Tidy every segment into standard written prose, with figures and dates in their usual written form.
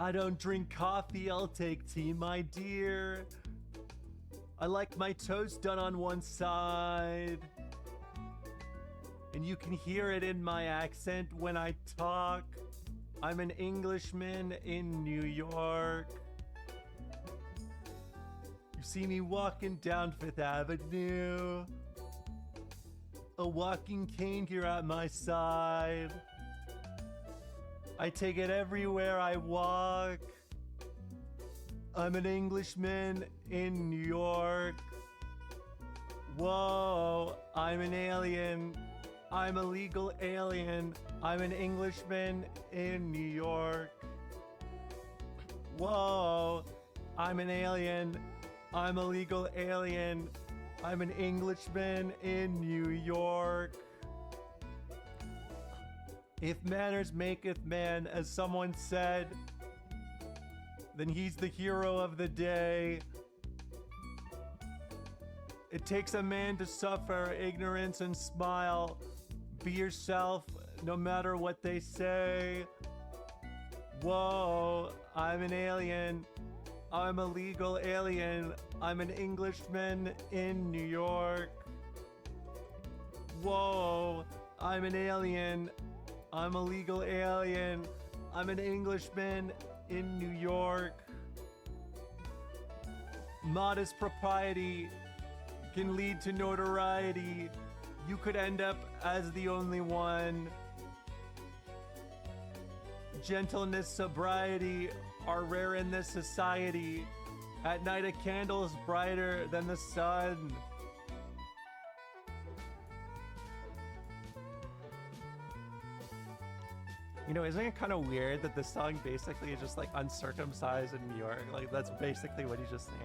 I don't drink coffee, I'll take tea, my dear. I like my toast done on one side. And you can hear it in my accent when I talk. I'm an Englishman in New York. You see me walking down Fifth Avenue. A walking cane here at my side. I take it everywhere I walk. I'm an Englishman in New York. Whoa, I'm an alien. I'm a legal alien. I'm an Englishman in New York. Whoa, I'm an alien. I'm a legal alien. I'm an Englishman in New York. If manners maketh man, as someone said, then he's the hero of the day. It takes a man to suffer ignorance and smile. Be yourself, no matter what they say. Whoa, I'm an alien. I'm a legal alien. I'm an Englishman in New York. Whoa, I'm an alien. I'm a legal alien. I'm an Englishman in New York. Modest propriety can lead to notoriety. You could end up as the only one. Gentleness, sobriety are rare in this society. At night a candle is brighter than the sun. You know, isn't it kind of weird that this song basically is just like uncircumcised in New York? Like, that's basically what he's just saying.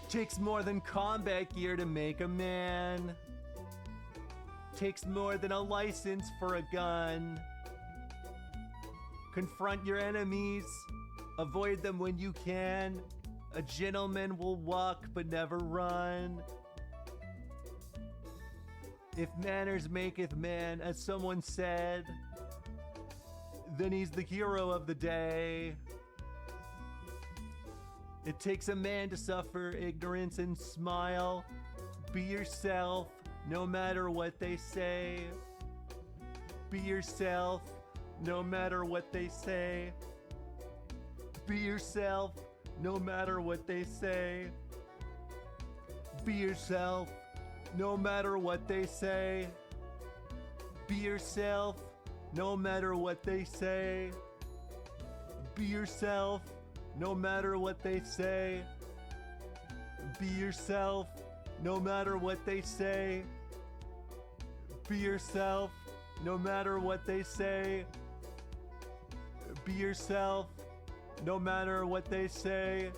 Takes more than combat gear to make a man. Takes more than a license for a gun. Confront your enemies. Avoid them when you can. A gentleman will walk but never run. If manners maketh man, as someone said, then he's the hero of the day. It takes a man to suffer ignorance and smile. Be yourself, no matter what they say. Be yourself, no matter what they say. Be yourself, no matter what they say. Be yourself, no matter what they say. Be yourself, no matter what they say. Be yourself, no matter what they say. Be yourself, no matter what they say. Be yourself, no matter what they say. Be yourself, no matter what they say.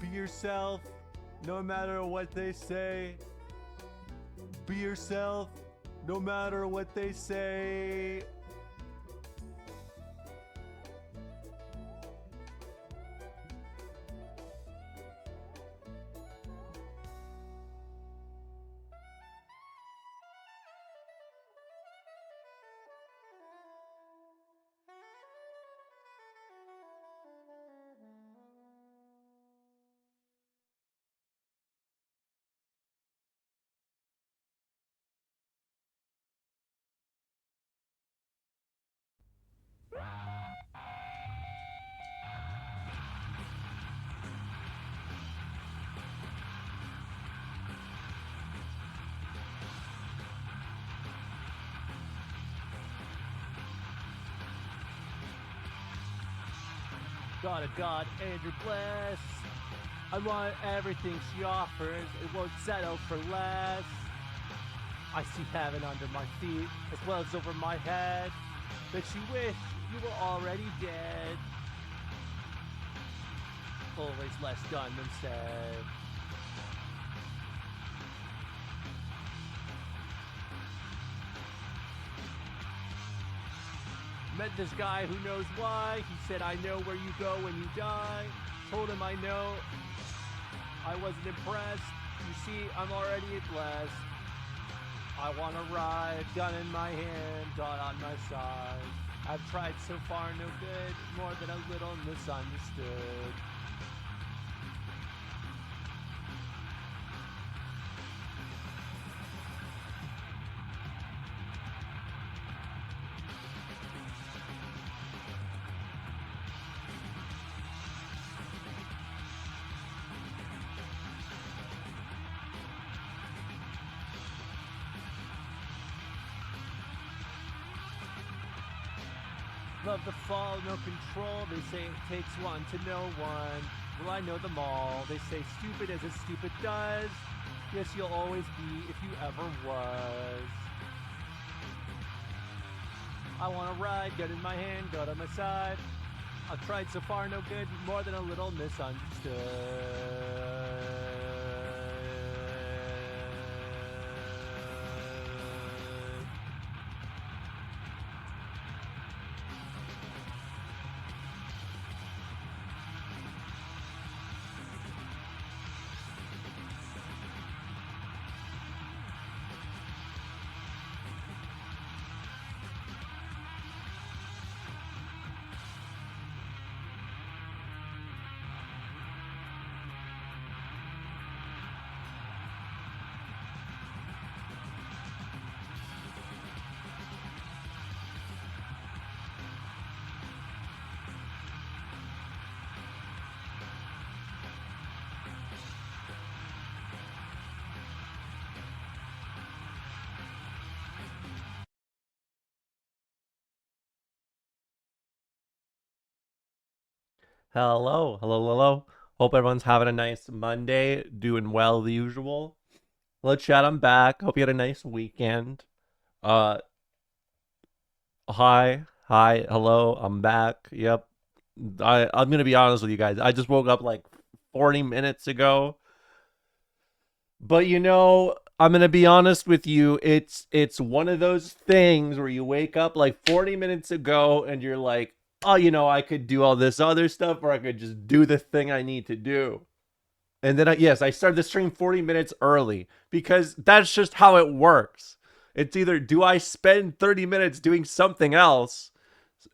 Be yourself, no matter what they say. Be yourself, no matter what they say. God of God, Andrew Bliss. I want everything she offers. It won't settle for less. I see heaven under my feet, as well as over my head. Bet you wish you were already dead. Always less done than said. Met this guy who knows why. He said, I know where you go when you die. Told him I know. I wasn't impressed. You see, I'm already blessed. I want to ride, gun in my hand, dot on my side. I've tried so far, no good, more than a little misunderstood. Love the fall, no control. They say it takes one to know one. Well, I know them all. They say stupid as a stupid does. Yes, you'll always be if you ever was. I want to ride, gun in my hand, gun on my side. I've tried so far, no good, more than a little misunderstood. Hello, hello, hello. Hope everyone's having a nice Monday, doing well the usual. Hello, chat. I'm back. Hope you had a nice weekend. Uh, hi, hello. I'm back. Yep. I'm gonna be honest with you guys. I just woke up like 40 minutes ago. But I'm gonna be honest with you. It's one of those things where you wake up like 40 minutes ago and you're like, oh, I could do all this other stuff, or I could just do the thing I need to do. And then I started the stream 40 minutes early because that's just how it works. It's either do I spend 30 minutes doing something else,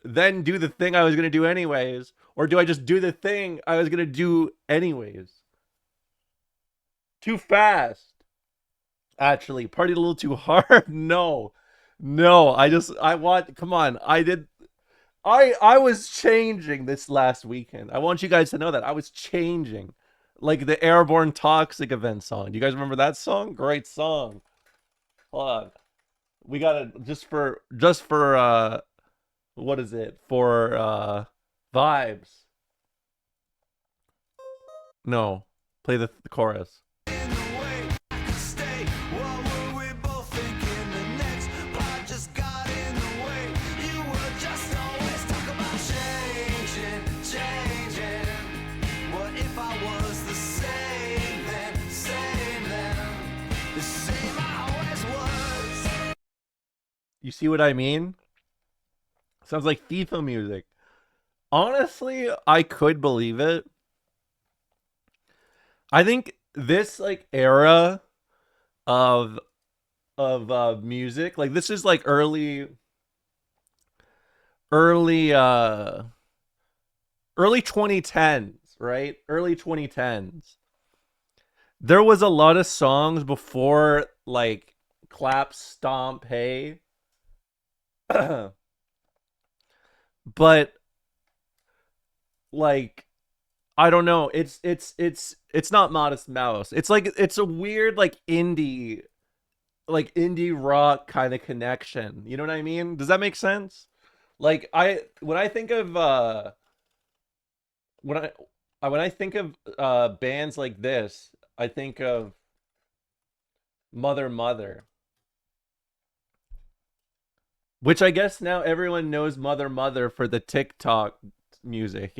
then do the thing I was gonna do anyways, or do I just do the thing I was gonna do anyways? Too fast. Actually, partied a little too hard. No. Come on. I was changing this last weekend. I want you guys to know that I was changing. Like the Airborne Toxic event song. Do you guys remember that song? Great song. Hold on. We gotta just for what is it? For vibes. No. Play the chorus. You see what I mean? Sounds like FIFA music. Honestly, I could believe it. I think this like era of music, like this is like early 2010s, right? Early 2010s. There was a lot of songs before like Clap, Stomp, Hey. But like I don't know. It's not Modest Mouse. It's a weird like indie rock kind of connection. You know what I mean? Does that make sense? Like when I think of when I think of bands like this, I think of Mother Mother. Which I guess now everyone knows Mother Mother for the TikTok music,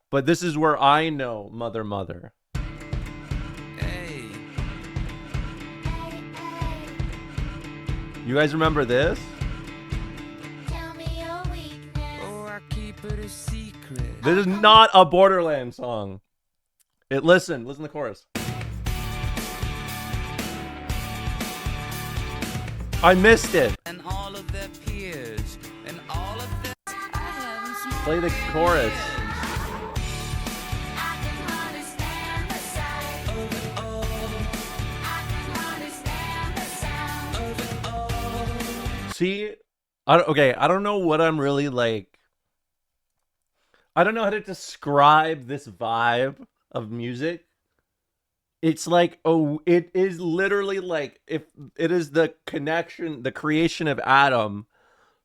But this is where I know Mother Mother. Hey. You guys remember this? Tell me your This is not a Borderlands song. Listen to the chorus. I missed it. And all of their peers and all of their Play the chorus. See, I don't know what I'm really like. I don't know how to describe this vibe of music. It's like, oh, it is literally like if it is the connection, the creation of Adam,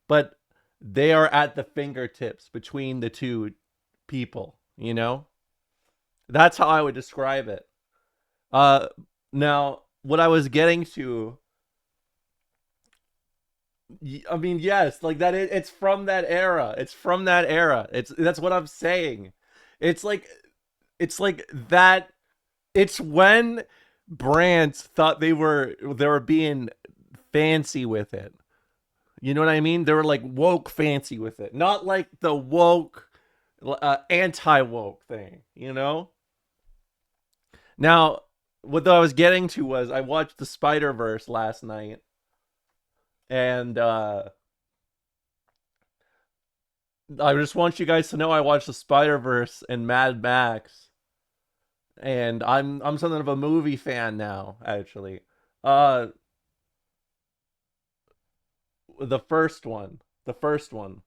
but they are at the fingertips between the two people, you know? That's how I would describe it. Now, what I was getting to, I mean, yes, like that. It's from that era. It's from that era. That's what I'm saying. It's like that. It's when brands thought they were being fancy with it. You know what I mean? They were like woke fancy with it, not like the woke, anti-woke thing. You know. Now, what I was getting to was I watched the Spider-Verse last night. And I just want you guys to know I watched the Spider-Verse and Mad Max, and I'm something of a movie fan now. Actually, the first one, and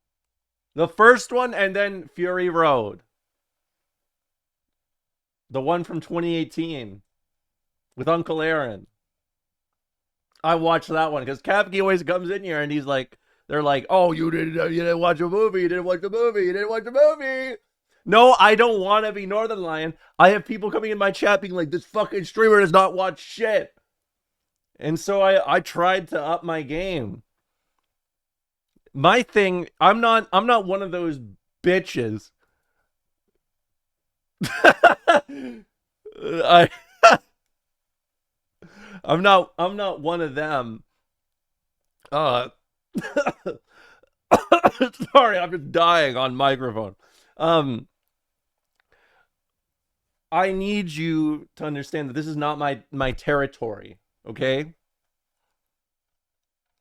then Fury Road, the one from 2018 with Uncle Aaron. I watched that one because Kapke always comes in here and he's like, they're like, oh, you didn't watch a movie. You didn't watch a movie. You didn't watch a movie. No, I don't want to be Northern Lion. I have people coming in my chat being like, this fucking streamer does not watch shit. And so I tried to up my game. My thing, I'm not one of those bitches. I'm not one of them. Sorry, I'm just dying on microphone. I need you to understand that this is not my territory, okay?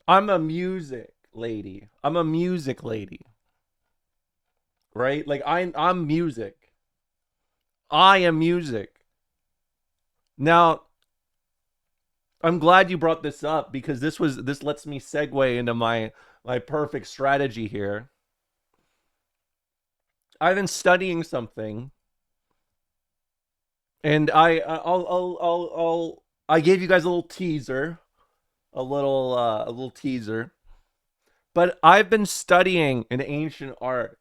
I'm a music lady. Right? Like I'm music. I am music. Now, I'm glad you brought this up because this lets me segue into my perfect strategy here. I've been studying something, and I gave you guys a little teaser, a little teaser. But I've been studying an ancient art,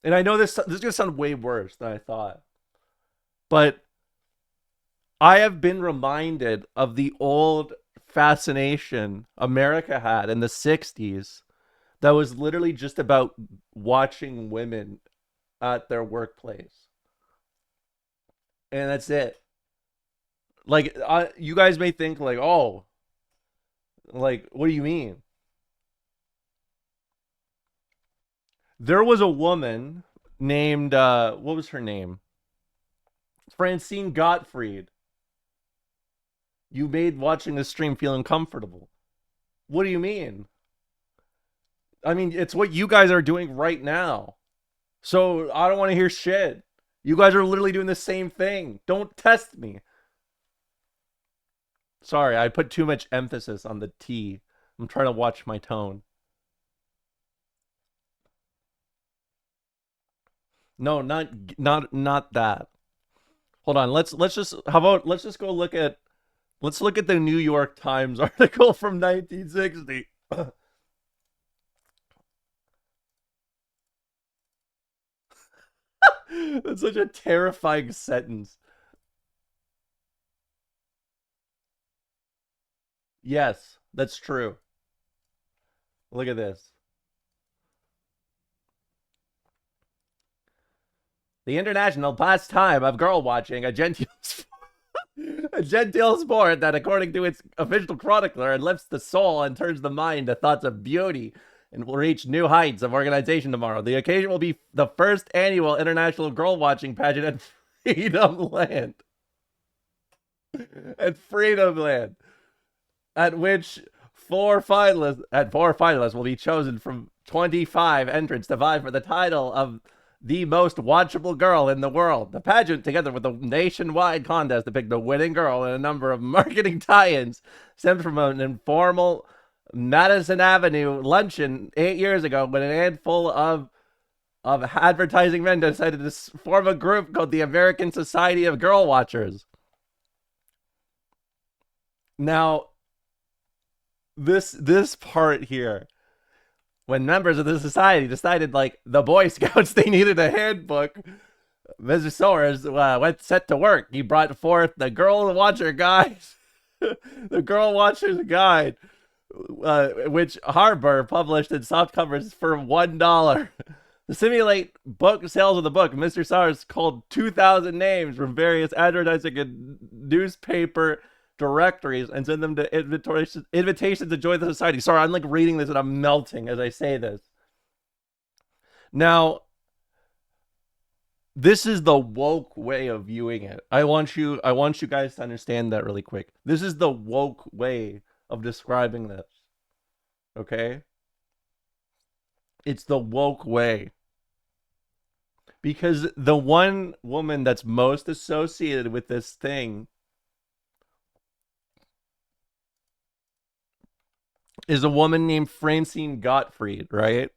and I know this is gonna sound way worse than I thought, but I have been reminded of the old fascination America had in the 60s that was literally just about watching women at their workplace. And that's it. Like, you guys may think like, oh, like, what do you mean? There was a woman named, what was her name? Francine Gottfried. You made watching this stream feel uncomfortable. What do you mean? I mean, it's what you guys are doing right now. So I don't want to hear shit. You guys are literally doing the same thing. Don't test me. Sorry, I put too much emphasis on the T. I'm trying to watch my tone. No, not that. Hold on. Let's just go look at the New York Times article from 1960. That's such a terrifying sentence. Yes, that's true. Look at this. The international pastime of girl watching, a genteel sport that, according to its official chronicler, lifts the soul and turns the mind to thoughts of beauty, and will reach new heights of organization tomorrow. The occasion will be the first annual International Girl Watching Pageant at Freedom Land. At Freedom Land, at which four finalists will be chosen from 25 entrants to vie for the title of the most watchable girl in the world. The pageant, together with a nationwide contest to pick the winning girl and a number of marketing tie-ins, stemmed from an informal Madison Avenue luncheon 8 years ago when a handful of advertising men decided to form a group called the American Society of Girl Watchers. Now, this part here, when members of the society decided, like, the Boy Scouts, they needed a handbook, Mr. Soares went set to work. He brought forth the Girl Watcher Guide, the Girl Watcher's Guide, which Harbor published in soft covers for $1. To simulate book sales of the book, Mr. Soares called 2,000 names from various advertising and newspaper directories and send them to invitations to join the society. Sorry, I'm like reading this and I'm melting as I say this. Now, this is the woke way of viewing it. I want you guys to understand that really quick. This is the woke way of describing this. Okay? It's the woke way. Because the one woman that's most associated with this thing is a woman named Francine Gottfried, right?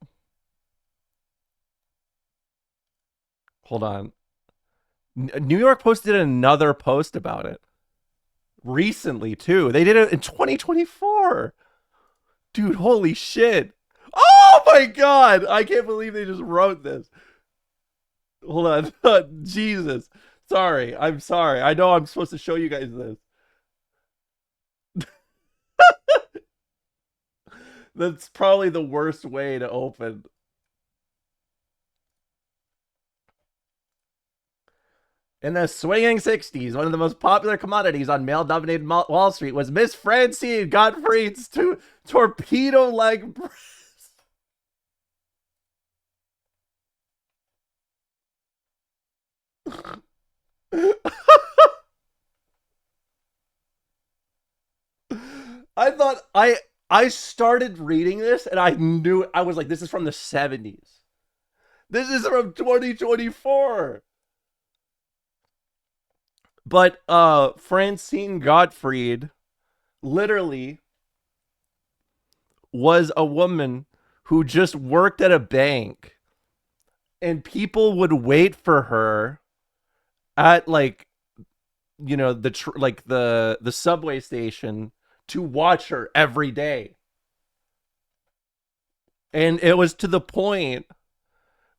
Hold on. New York Post did another post about it recently, too. They did it in 2024. Dude, holy shit. Oh my god! I can't believe they just wrote this. Hold on. Jesus. Sorry. I'm sorry. I know I'm supposed to show you guys this. That's probably the worst way to open. In the swinging 60s, one of the most popular commodities on male-dominated Wall Street was Miss Francine Gottfried's torpedo-leg breast. I thought I started reading this and I knew, I was like, this is from the 70s. This is from 2024. But Francine Gottfried literally was a woman who just worked at a bank, and people would wait for her at, like, you know, the subway station to watch her every day. And it was to the point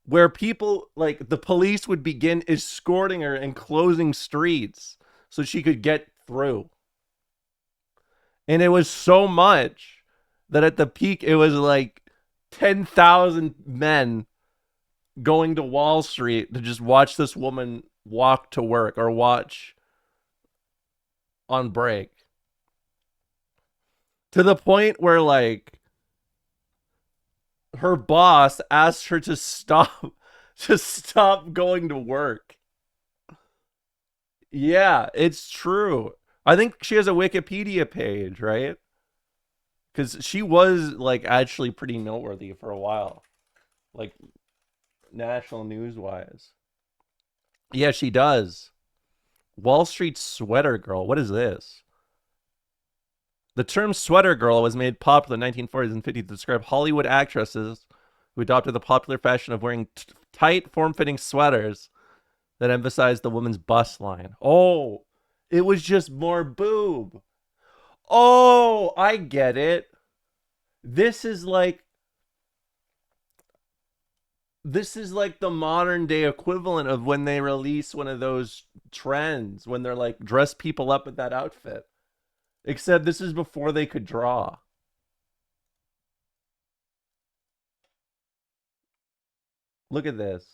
where people, like, the police would begin escorting her and closing streets so she could get through. And it was so much that at the peak, it was like 10,000 men going to Wall Street to just watch this woman walk to work or watch on break. To the point where, like, her boss asked her to stop going to work. Yeah, it's true. I think she has a Wikipedia page, right? Because she was, like, actually pretty noteworthy for a while, like, national news wise. Yeah, she does. Wall Street Sweater Girl. What is this? The term sweater girl was made popular in the 1940s and 50s to describe Hollywood actresses who adopted the popular fashion of wearing tight, form-fitting sweaters that emphasized the woman's bust line. Oh, it was just more boob. Oh, I get it. This is like the modern day equivalent of when they release one of those trends, when they're like, dress people up with that outfit. Except this is before they could draw. Look at this.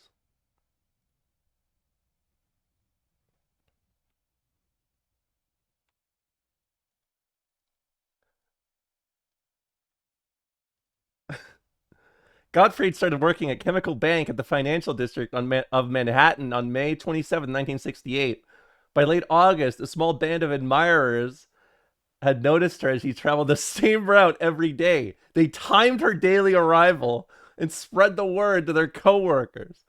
Gottfried started working at Chemical Bank at the financial district of Manhattan on May 27, 1968. By late August, a small band of admirers had noticed her as she traveled the same route every day. They timed her daily arrival and spread the word to their coworkers.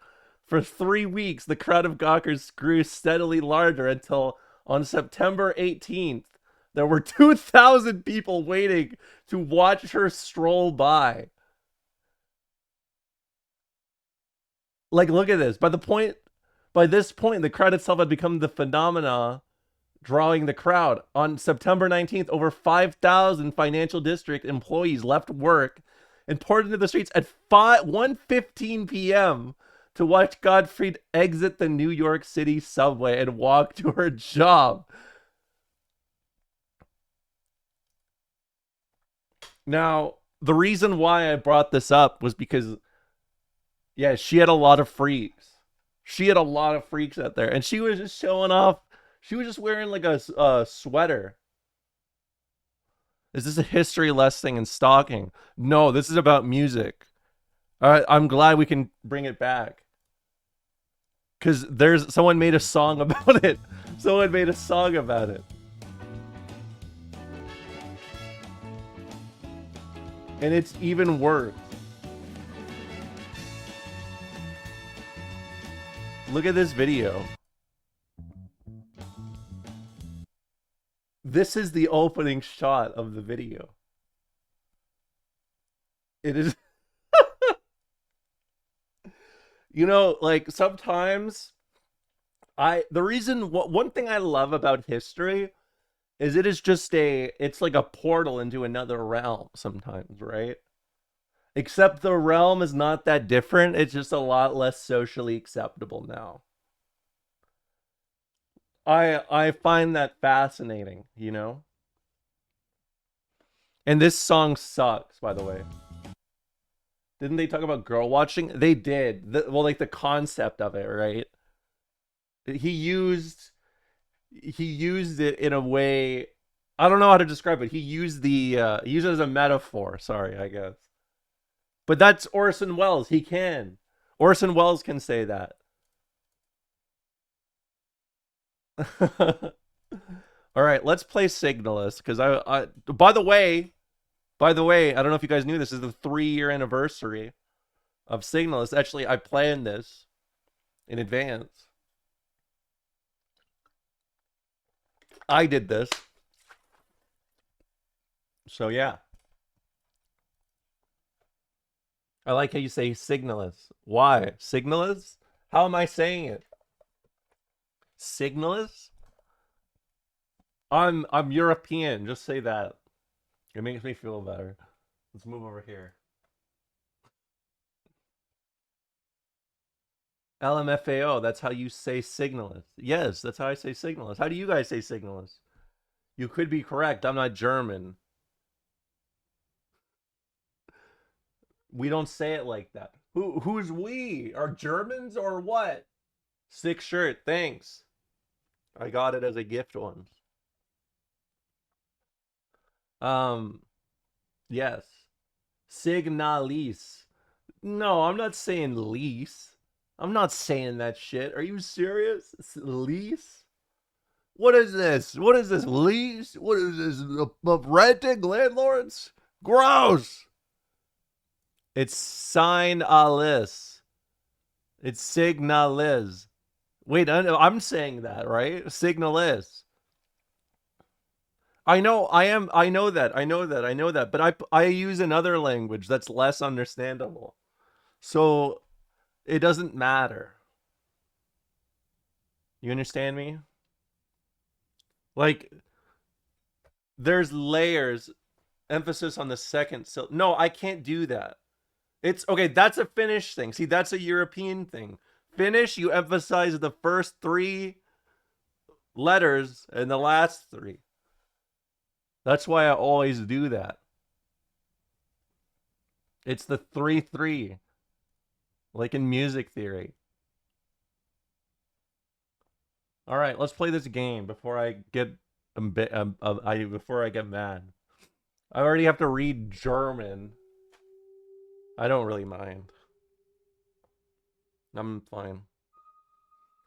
For 3 weeks, the crowd of gawkers grew steadily larger until on September 18th, there were 2,000 people waiting to watch her stroll by. Like, look at this. By this point, the crowd itself had become the phenomena drawing the crowd. On September 19th, over 5,000 financial district employees left work and poured into the streets at 1:15 p.m. to watch Gottfried exit the New York City subway and walk to her job. Now, the reason why I brought this up was because, yeah, she had a lot of freaks. She had a lot of freaks out there, and she was just showing off. She was just wearing like a sweater. Is this a history lesson in stalking? No, this is about music. I'm glad we can bring it back. Because someone made a song about it. Someone made a song about it. And it's even worse. Look at this video. This is the opening shot of the video. It is... You know, like, sometimes... one thing I love about history is it is just it's like a portal into another realm sometimes, right? Except the realm is not that different. It's just a lot less socially acceptable now. I find that fascinating, you know? And this song sucks, by the way. Didn't they talk about girl watching? They did. Well, like the concept of it, right? He used it in a way, I don't know how to describe it. He used it as a metaphor, sorry, I guess. But that's Orson Welles. He can. Orson Welles can say that. All right, let's play Signalist, because by the way, I don't know if you guys knew this is the 3-year anniversary of Signalist. Actually, I planned this in advance. I did this. So yeah. I like how you say Signalist. Why? Signalist? How am I saying it? Signalist? I'm European, just say that. It makes me feel better. Let's move over here. LMFAO, that's how you say Signalist. Yes, that's how I say Signalist. How do you guys say Signalist? You could be correct. I'm not German. We don't say it like that. Who's we? Are Germans or what? Sick shirt, thanks. I got it as a gift once. Yes. Signalis. No, I'm not saying lease. I'm not saying that shit. Are you serious? Lease? What is this? What is this? Lease? What is this? Renting landlords? Gross! It's signalis. It's signalis. Wait, I'm saying that, right? Signalis. I know that. But I use another language that's less understandable. So it doesn't matter. You understand me? Like, there's layers, emphasis on the second syllable. No, I can't do that. It's okay, that's a Finnish thing. See, that's a European thing. Finnish, you emphasize the first 3 letters and the last 3. That's why I always do that. It's the 3-3. Like in music theory. All right, let's play this game before I get before I get mad. I already have to read German. I don't really mind. I'm fine.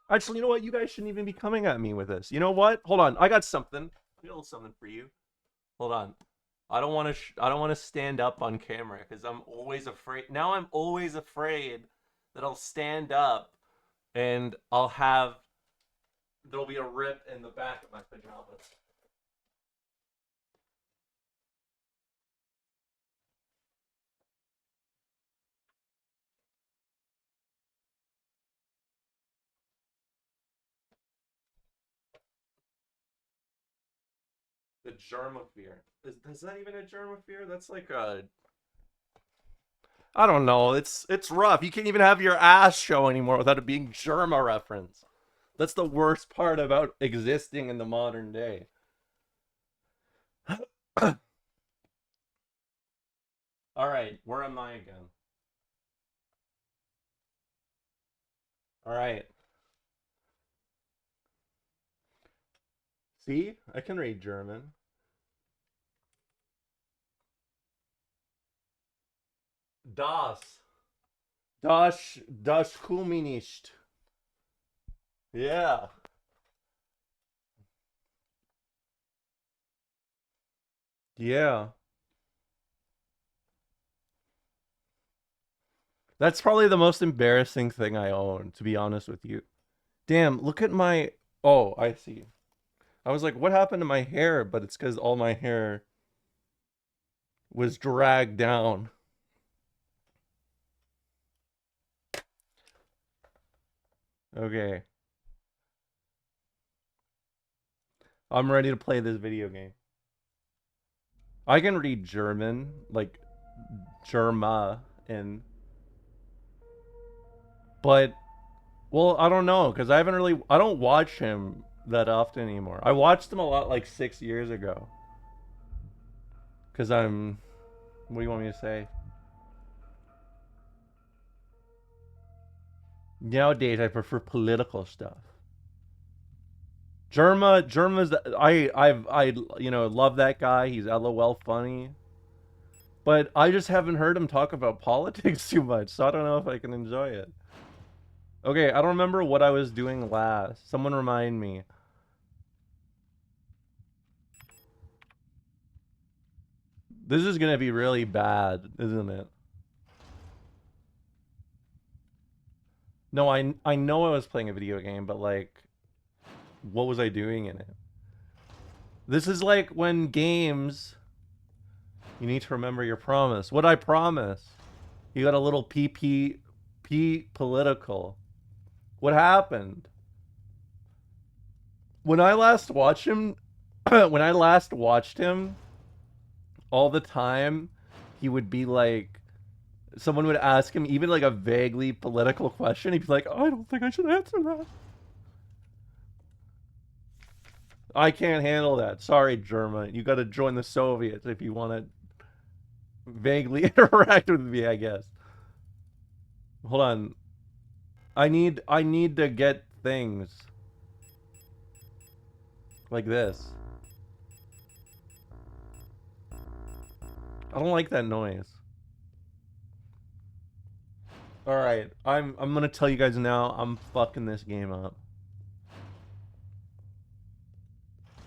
Actually, you know what? You guys shouldn't even be coming at me with this. You know what? Hold on. I got something. I got a little something for you. Hold on. I don't want to. I don't want to stand up on camera because I'm always afraid. Now I'm always afraid that I'll stand up and I'll have. There'll be a rip in the back of my pajamas. The germosphere. Is that even a germosphere? That's like a. I don't know. It's rough. You can't even have your ass show anymore without it being germa reference. That's the worst part about existing in the modern day. All right, where am I again? All right. See, I can read German. Das. Das Kumi nicht. Yeah. Yeah. That's probably the most embarrassing thing I own, to be honest with you. Damn, look at my. Oh, I see. I was like, what happened to my hair? But it's because all my hair was dragged down. Okay. I'm ready to play this video game. I can read German, like Germa, and. But, well, I don't know, because I haven't really. I don't watch him that often anymore. I watched him a lot like 6 years ago. Because I'm. What do you want me to say? Nowadays, I prefer political stuff. Germa's. I love that guy. He's LOL funny. But I just haven't heard him talk about politics too much, so I don't know if I can enjoy it. Okay, I don't remember what I was doing last. Someone remind me. This is gonna be really bad, isn't it? No, I know I was playing a video game, but like, what was I doing in it? This is like when games. You need to remember your promise. What I promise? You got a little P political. What happened? When I last watched him, all the time, he would be like, someone would ask him even like a vaguely political question. He'd be like, oh, I don't think I should answer that. I can't handle that. Sorry, German. You got to join the Soviets if you want to vaguely interact with me, I guess. Hold on. I need to get things like this. I don't like that noise. All right, I'm gonna tell you guys now. I'm fucking this game up.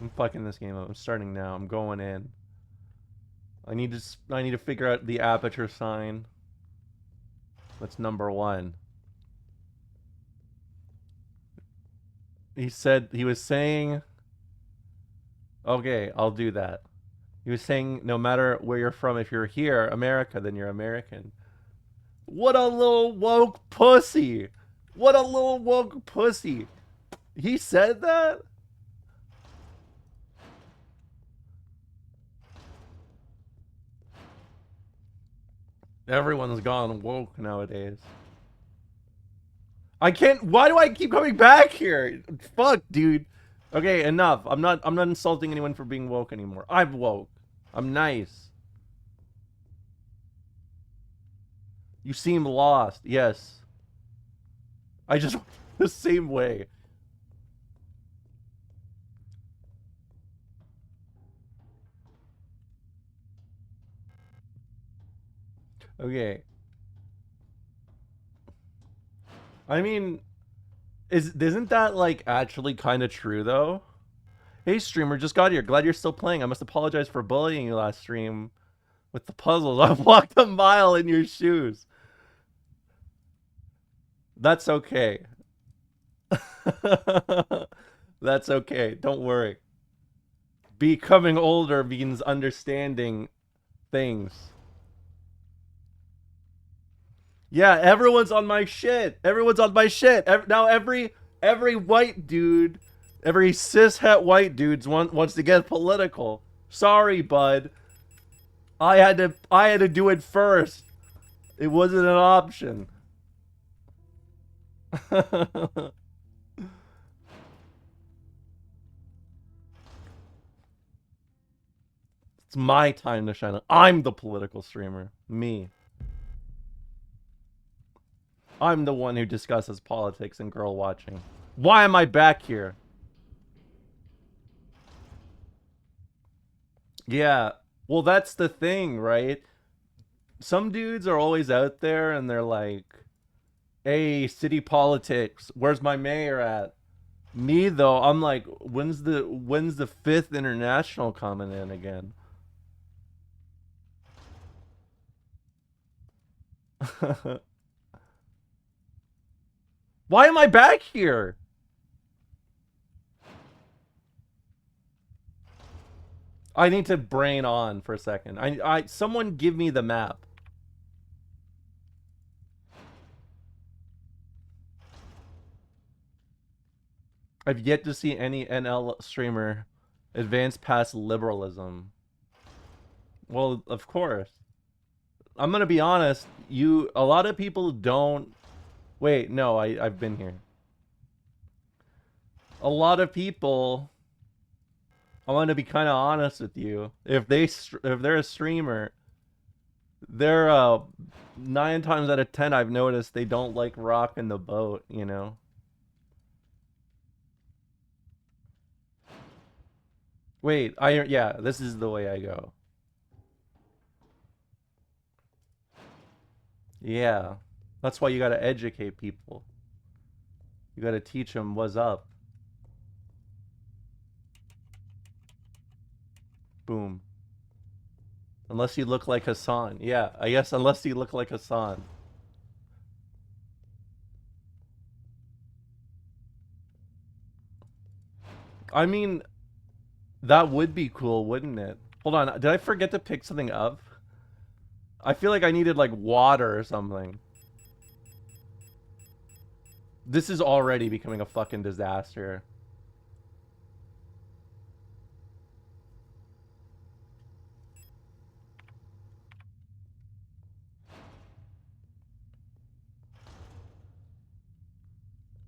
I'm fucking this game up. I'm starting now. I'm going in. I need to figure out the aperture sign. That's number one. He was saying. Okay, I'll do that. He was saying no matter where you're from, if you're here, America, then you're American. What a little woke pussy. What a little woke pussy. He said that? Everyone's gone woke nowadays. I can't. Why do I keep coming back here? Fuck, dude. Okay, enough. I'm not insulting anyone for being woke anymore. I'm woke. I'm nice. You seem lost. Yes. I just the same way. Okay. I mean, isn't that like actually kind of true though? Hey streamer, just got here. Glad you're still playing. I must apologize for bullying you last stream with the puzzles. I've walked a mile in your shoes. That's okay. That's okay. Don't worry. Becoming older means understanding things. Yeah, everyone's on my shit. Everyone's on my shit. Now every white dude, every cishet white dude wants to get political. Sorry, bud. I had to do it first. It wasn't an option. It's my time to shine. I'm the political streamer. Me. I'm the one who discusses politics and girl watching. Why am I back here? Yeah. Well, that's the thing, right? Some dudes are always out there and they're like, hey, city politics, where's my mayor at? Me though, I'm like, when's the fifth international coming in again? Why am I back here? I need to brain on for a second. Someone give me the map. I've yet to see any NL streamer advance past liberalism. Well, of course. I'm gonna be honest. A lot of people don't. Wait, no, I've been here. A lot of people. I want to be kind of honest with you. If they're a streamer, they're 9 times out of 10 I've noticed they don't like rocking the boat, you know. Wait, yeah, this is the way I go. Yeah. That's why you got to educate people. You got to teach them what's up. Boom. Unless you look like Hassan. Yeah, I guess unless you look like Hassan. I mean, that would be cool, wouldn't it? Hold on, did I forget to pick something up? I feel like I needed like water or something. This is already becoming a fucking disaster.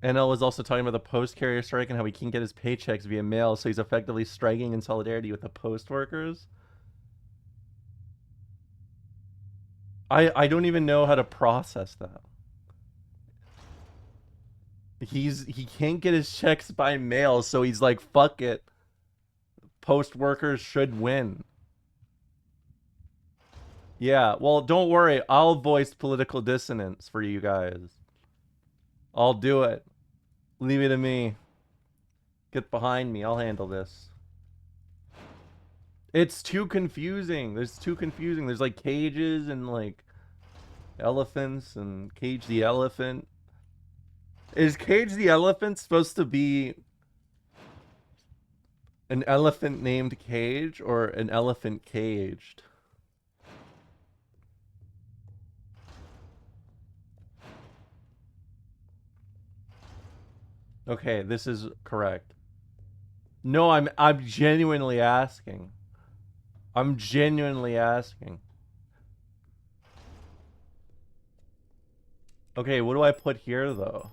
NL was also talking about the post carrier strike and how he can't get his paychecks via mail, so he's effectively striking in solidarity with the post workers. I don't even know how to process that. He can't get his checks by mail, so he's like, fuck it. Post workers should win. Yeah, well, don't worry. I'll voice political dissonance for you guys. I'll do it. Leave it to me. Get behind me. I'll handle this. It's too confusing. There's like cages and like elephants and Cage the Elephant. Is Cage the Elephant supposed to be an elephant named Cage or an elephant caged? Okay, this is correct. No, I'm genuinely asking. I'm genuinely asking. Okay, what do I put here though?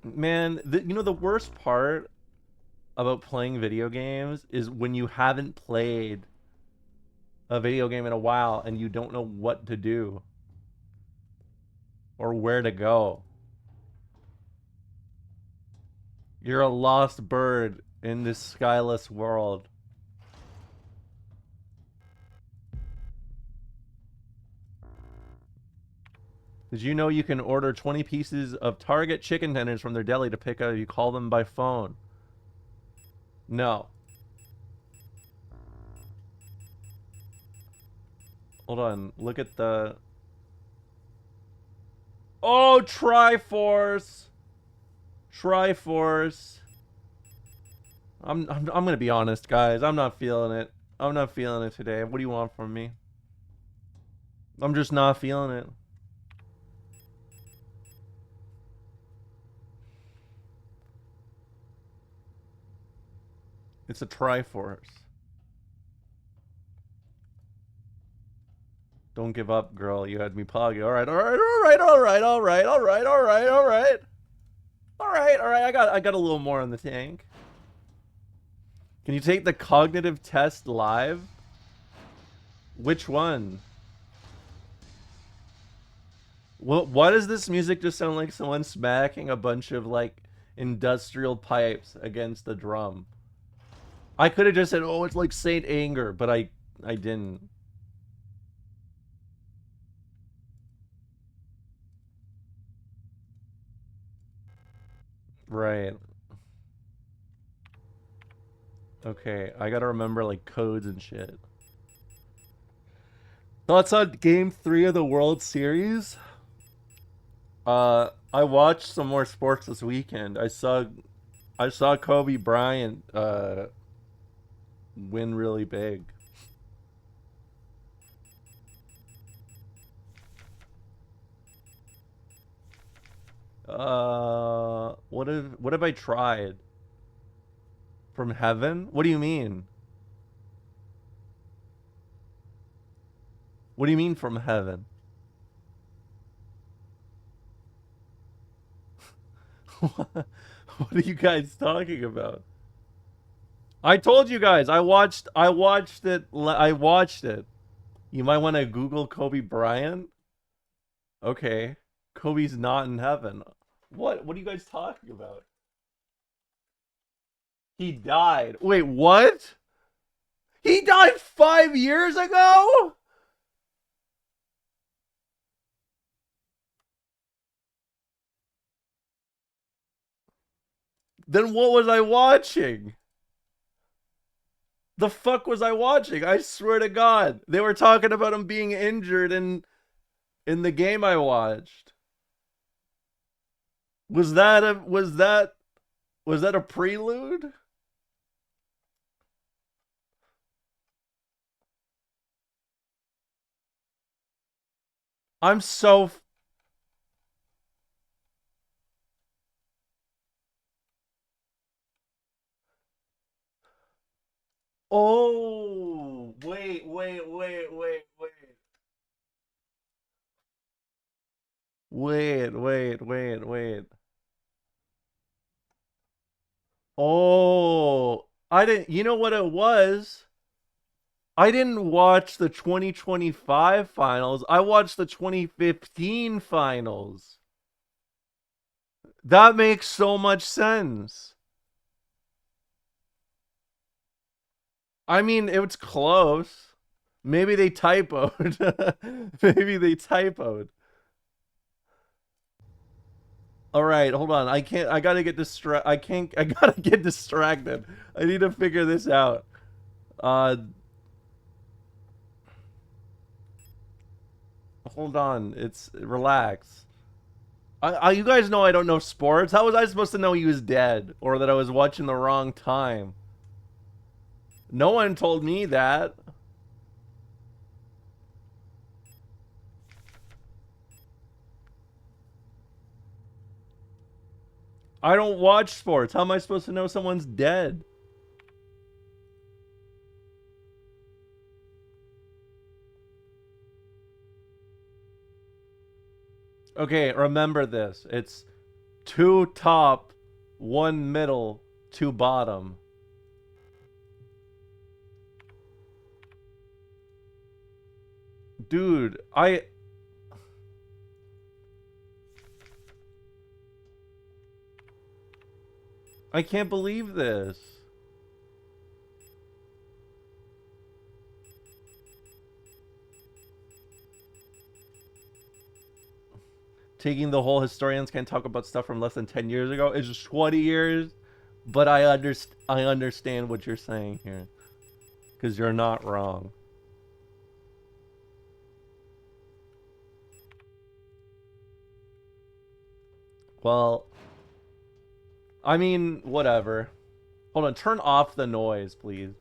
Man, you know the worst part about playing video games is when you haven't played a video game in a while and you don't know what to do or where to go. You're a lost bird in this skyless world. Did you know you can order 20 pieces of Target chicken tenders from their deli to pick up if you call them by phone? No. Hold on. Look at the... Oh, Triforce! Triforce. I'm gonna be honest, guys. I'm not feeling it. I'm not feeling it today. What do you want from me? I'm just not feeling it. It's a Triforce. Don't give up, girl. You had me poggy. Alright, alright, alright, alright, alright, alright, alright, alright. Alright, alright, I got a little more in the tank. Can you take the cognitive test live? Which one? Why does this music just sound like someone smacking a bunch of, like, industrial pipes against the drum? I could have just said, oh, it's like Saint Anger, but I didn't. Right. Okay, I gotta remember, like, codes and shit. Thoughts on Game 3 of the World Series? I watched some more sports this weekend. I saw Kobe Bryant, win really big. What have I tried? From heaven? What do you mean? What do you mean from heaven? What are you guys talking about? I told you guys, I watched it. You might want to Google Kobe Bryant. Okay. Kobe's not in heaven. What are you guys talking about? He died. Wait, what? He died 5 years ago? Then what was I watching? The fuck was I watching? I swear to God. They were talking about him being injured in the game I watched. Was that a prelude? I'm so Oh, wait. Wait. Oh, I didn't, you know what it was? I didn't watch the 2025 finals. I watched the 2015 finals. That makes so much sense. I mean, it was close. Maybe they typoed. Maybe they typoed. All right, hold on. I gotta get I gotta get distracted. I need to figure this out. Hold on. Relax. You guys know I don't know sports. How was I supposed to know he was dead or that I was watching the wrong time? No one told me that. I don't watch sports. How am I supposed to know someone's dead? Okay, remember this. It's 2 top, 1 middle, 2 bottom. Dude, I can't believe this. taking the whole historians can't talk about stuff from less than 10 years ago is 20 years, but I understand what you're saying here, because you're not wrong. Well, I mean, whatever. Hold on, turn off the noise, please.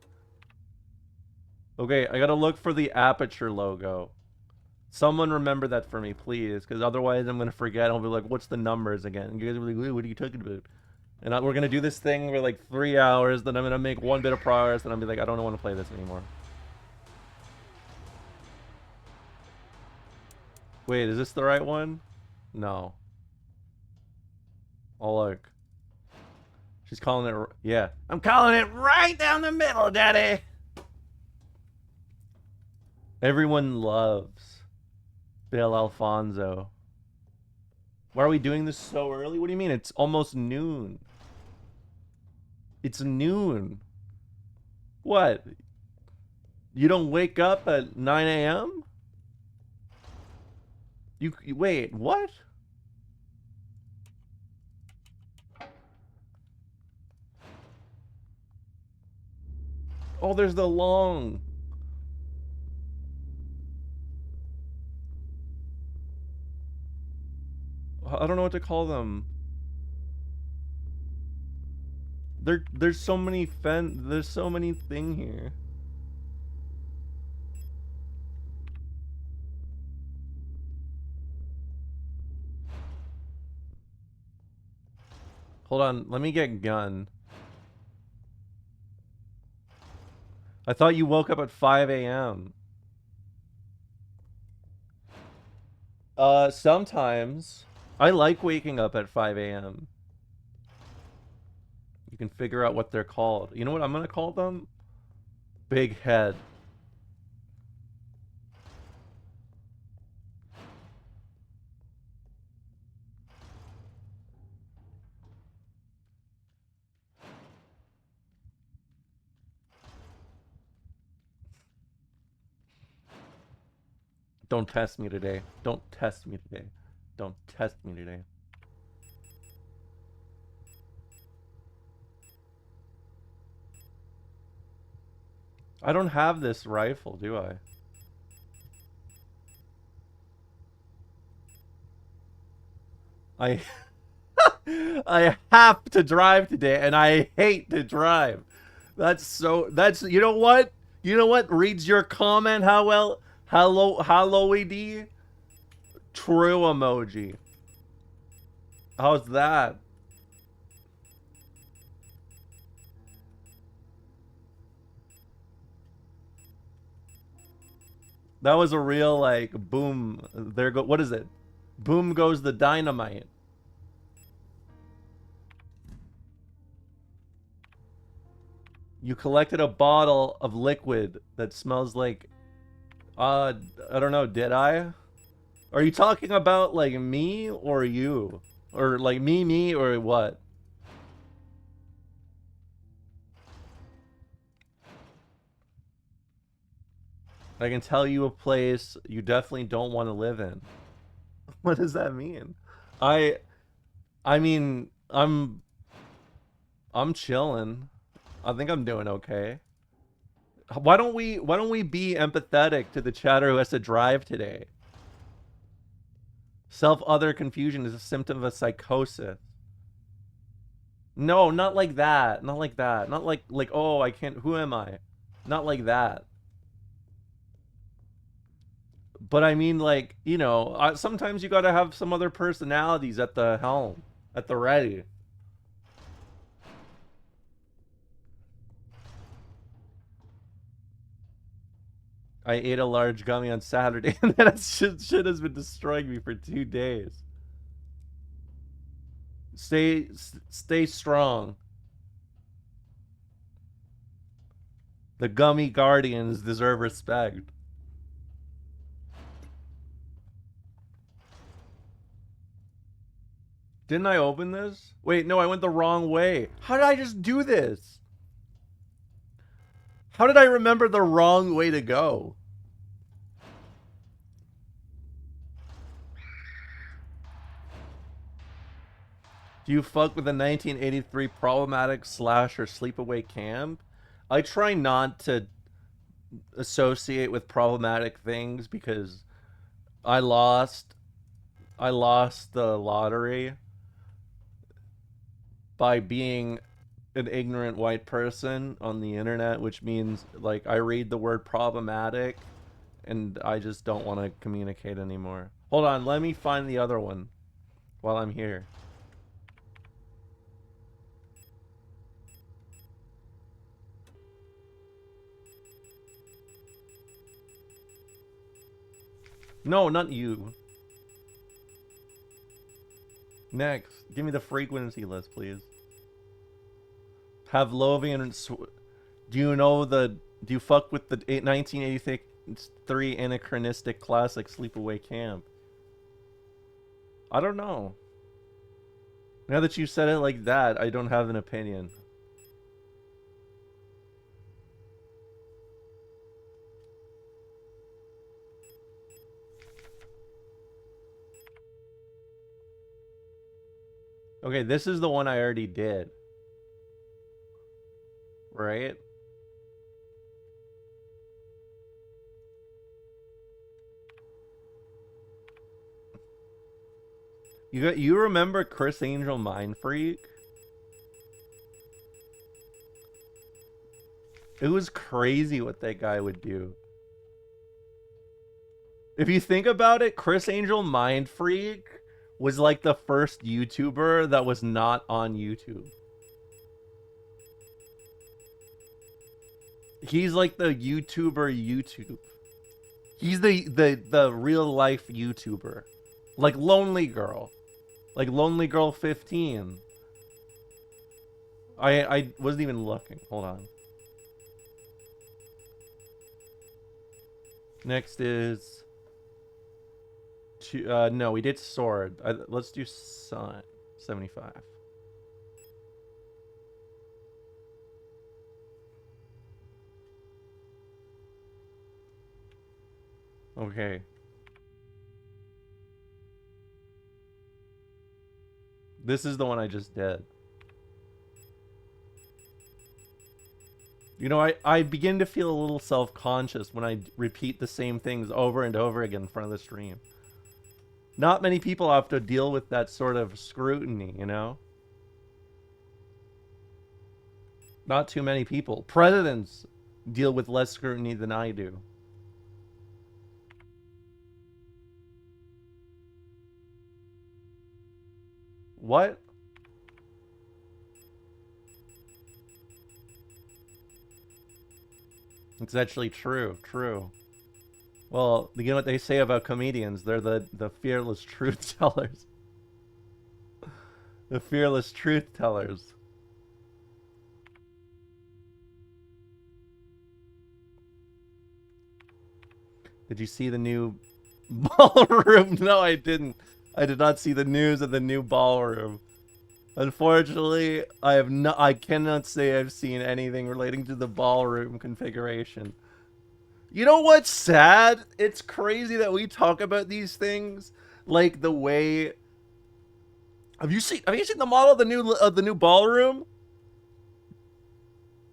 Okay, I gotta look for the Aperture logo. Someone remember that for me, please, because otherwise I'm gonna forget. I'll be like, what's the numbers again? And you guys will be like, what are you talking about? And we're gonna do this thing for like 3 hours, then I'm gonna make one bit of progress, and I'll be like, I don't want to play this anymore. Wait, is this the right one? No. Oh, look. She's calling it... Yeah. I'm calling it right down the middle, daddy! Everyone loves Bill Alfonso. Why are we doing this so early? What do you mean? It's almost noon. It's noon. What? You don't wake up at 9 a.m.? You wait, what? Oh, there's the long... I don't know what to call them. There's so many there's so many thing here. Hold on, let me get gun. I thought you woke up at 5 a.m. Sometimes. I like waking up at 5 a.m. You can figure out what they're called. You know what I'm gonna call them? Big head. Don't test me today. Don't test me today. Don't test me today. I don't have this rifle, do I? I have to drive today, and I hate to drive. That's you know what? You know what reads your comment? How well? Hello, ED? True emoji. How's that? That was a real, like, boom. What is it? Boom goes the dynamite. You collected a bottle of liquid that smells like... I don't know, did I? Are you talking about, like, me or you? Or, like, me, or what? I can tell you a place you definitely don't want to live in. What does that mean? I mean, I'm chilling. I think I'm doing okay. Why don't we be empathetic to the chatter who has to drive today? Self-other confusion is a symptom of a psychosis. No, not like that. Not like that. Not like oh, I can't, who am I? Not like that. But I mean, like, you know, sometimes you gotta have some other personalities at the helm, at the ready. I ate a large gummy on Saturday, and that shit has been destroying me for 2 days. Stay strong. The gummy guardians deserve respect. Didn't I open this? Wait, no, I went the wrong way. How did I just do this? How did I remember the wrong way to go? Do you fuck with the 1983 problematic slasher Sleepaway Camp? I try not to associate with problematic things because I lost the lottery by being an ignorant white person on the internet, which means like I read the word problematic and I just don't want to communicate anymore. Hold on, let me find the other one while I'm here. No, not you. Next, give me the frequency list, please. Pavlovian. Do you know the? Do you fuck with the 1983 anachronistic classic Sleepaway Camp? I don't know. Now that you said it like that, I don't have an opinion. Okay, this is the one I already did. Right? You remember Chris Angel Mind Freak? It was crazy what that guy would do. If you think about it, Chris Angel Mind Freak was like the first YouTuber that was not on YouTube. He's like the YouTuber YouTube. He's the real life YouTuber. Like Lonely Girl. Like Lonely Girl 15. I wasn't even looking. Hold on. Next is no, we did Sword. Let's do Sun. 75. Okay. This is the one I just did. You know, I begin to feel a little self-conscious when I repeat the same things over and over again in front of the stream. Not many people have to deal with that sort of scrutiny, you know? Not too many people. Presidents deal with less scrutiny than I do. What? It's actually true. True. Well, you know what they say about comedians? They're the fearless truth tellers. The fearless truth tellers. Did you see the new ballroom? No, I didn't. I did not see the news of the new ballroom. Unfortunately, I cannot say I've seen anything relating to the ballroom configuration. You know what's sad? It's crazy that we talk about these things like the way. Have you seen the model of the new ballroom?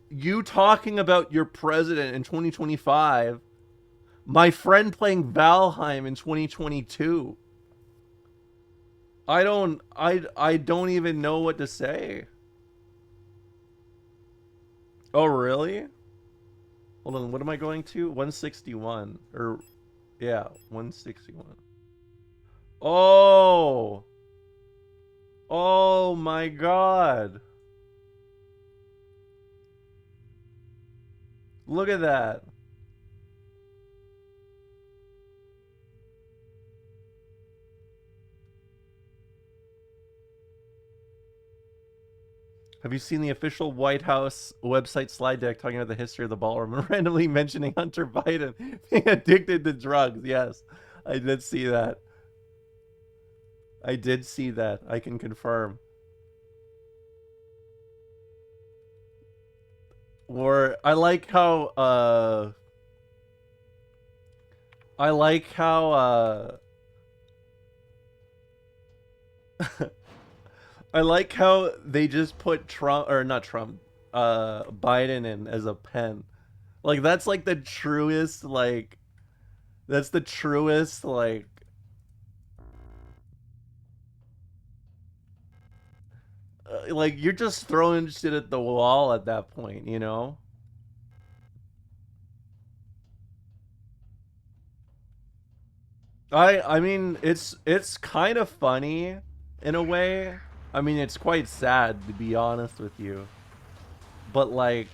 You talking about your president in 2025. My friend playing Valheim in 2022. I don't even know what to say. Oh, really? Hold on, what am I going to? 161. Or, yeah, 161. Oh! Oh my god. Look at that. Have you seen the official White House website slide deck talking about the history of the ballroom and randomly mentioning Hunter Biden being addicted to drugs? Yes, I did see that. I did see that. I can confirm. Or I like how I like how they just put Trump, or not Trump, Biden in as a pen. Like that's like the truest, like that's the truest, like you're just throwing shit at the wall at that point, you know? I mean it's kind of funny in a way. I mean it's quite sad to be honest with you. But like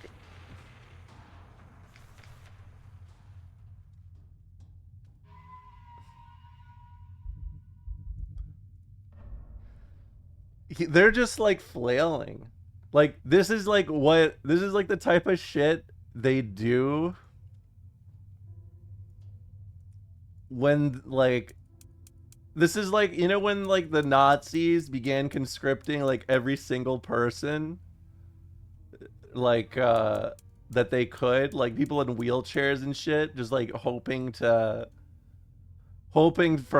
they're just like flailing. Like this is like the type of shit they do when like this is like, you know, when like the Nazis began conscripting like every single person like that they could, like people in wheelchairs and shit, just like hoping for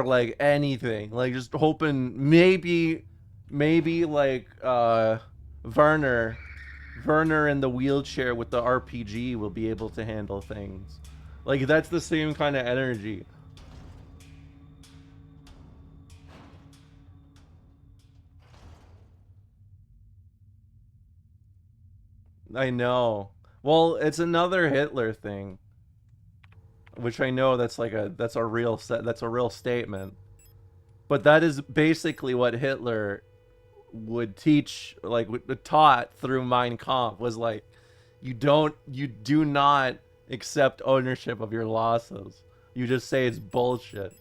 like anything, like just hoping maybe like Werner Werner in the wheelchair with the RPG will be able to handle things. Like that's the same kind of energy. I know. Well, it's another Hitler thing, which I know that's a real that's a real statement. But that is basically what Hitler would teach, like taught through Mein Kampf, was like you do not accept ownership of your losses. You just say it's bullshit.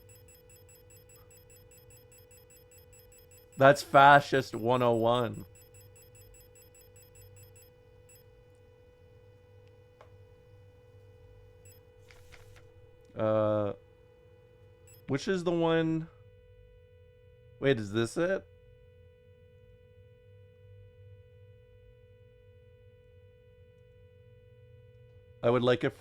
That's fascist 101. Uh which is the one? Wait, is this it? I would like a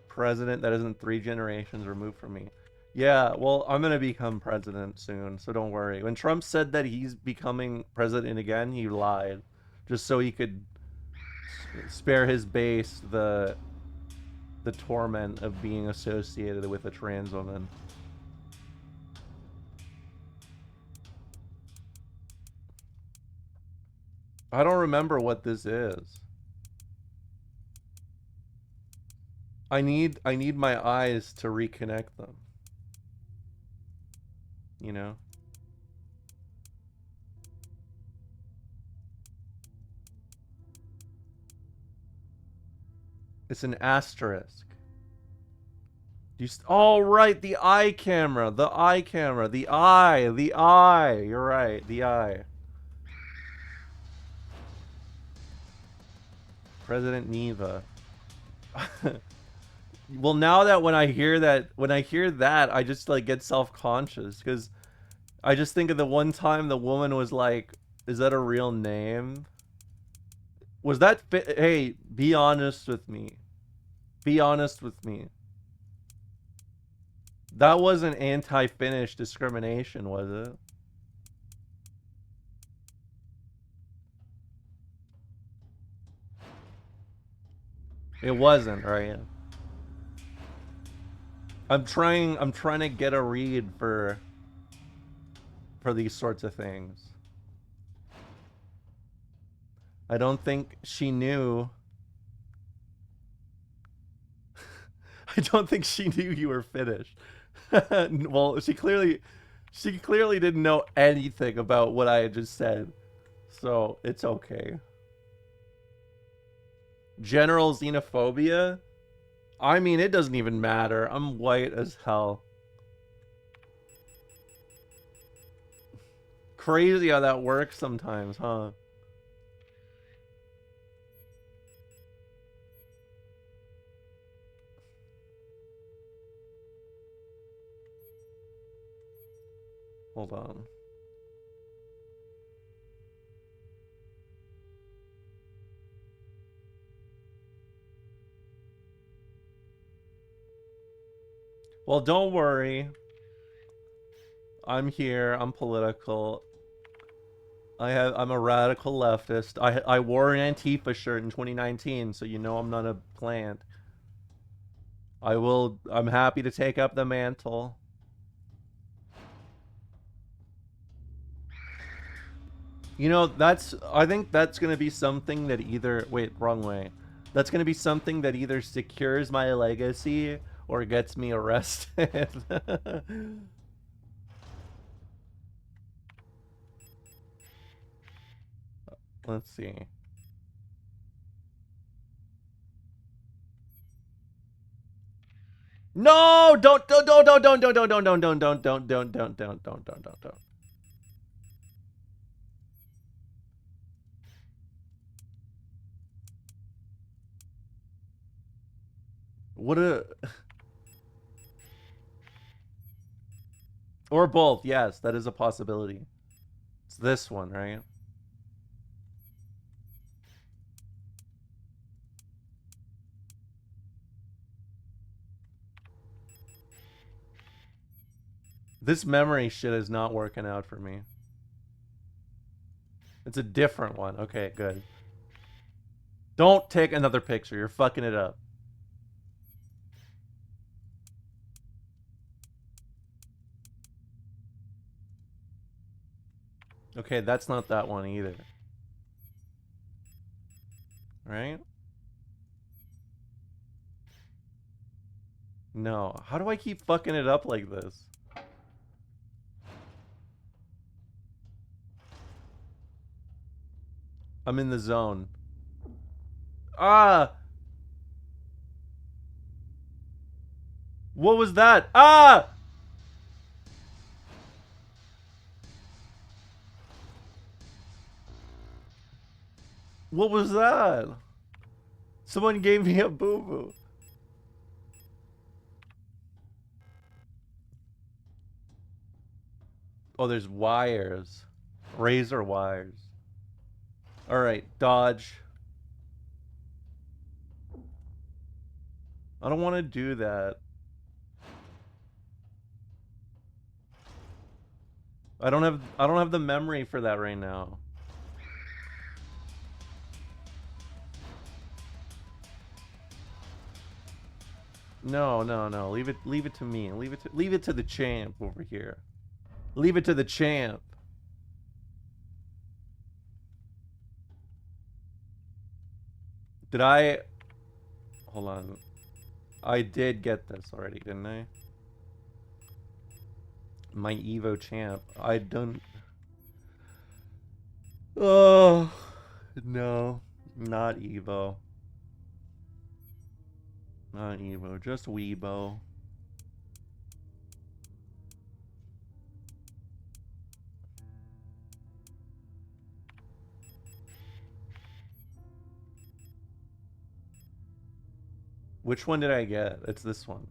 president that isn't 3 generations removed from me. Yeah, well, I'm gonna become president soon, so don't worry. When Trump said that he's becoming president again, he lied, just so he could spare his base the torment of being associated with a trans woman. I don't remember what this is. I need my eyes to reconnect them. You know? It's an asterisk. Oh, right, the eye camera, the eye camera, the eye, the eye. You're right, the eye. President Neva. Well, now that when I hear that, I just like get self-conscious because I just think of the one time the woman was like, "Is that a real name? Was that Hey, be honest with me. Be honest with me. That wasn't anti-Finnish discrimination, was it?" It wasn't, right? I'm trying to get a read for these sorts of things. I don't think she knew. I don't think she knew you were Finnish. Well, she clearly didn't know anything about what I had just said. So, it's okay. General xenophobia? I mean, it doesn't even matter. I'm white as hell. Crazy how that works sometimes, huh? Hold on. Well, don't worry. I'm here. I'm political. I'm a radical leftist. I wore an Antifa shirt in 2019, so you know I'm not a plant. I'm happy to take up the mantle. You know, I think that's going to be something that either, wait, wrong way. That's going to be something that either secures my legacy or gets me arrested. Let's see. No, don't. What a or both. Yes, that is a possibility. It's this one, right? This memory shit is not working out for me. It's a different one. Okay, good. Don't take another picture. You're fucking it up. Okay, that's not that one either. Right? No. How do I keep fucking it up like this? I'm in the zone. Ah! What was that? Ah! What was that? Someone gave me a boo-boo. Oh, there's wires. Razor wires. Alright, dodge. I don't want to do that. I don't have the memory for that right now. No. Leave it to me. Leave it to the champ over here. Leave it to the champ. Did I hold on. I did get this already, didn't I? My Evo champ. I don't. Oh no, not Evo. Not Evo, just Weebo. Which one did I get? It's this one.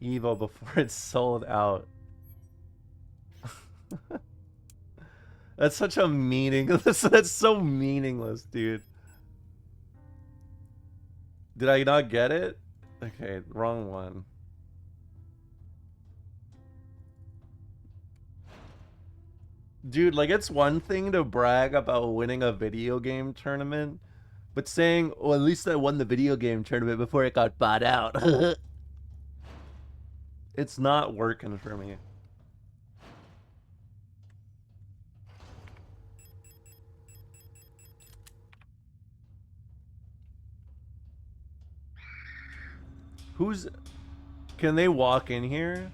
Evo before it's sold out. That's such a meaningless. That's so meaningless, dude. Did I not get it? Okay, wrong one. Dude, like, it's one thing to brag about winning a video game tournament, but saying, well, at least I won the video game tournament before it got bought out. It's not working for me. Who's... Can they walk in here?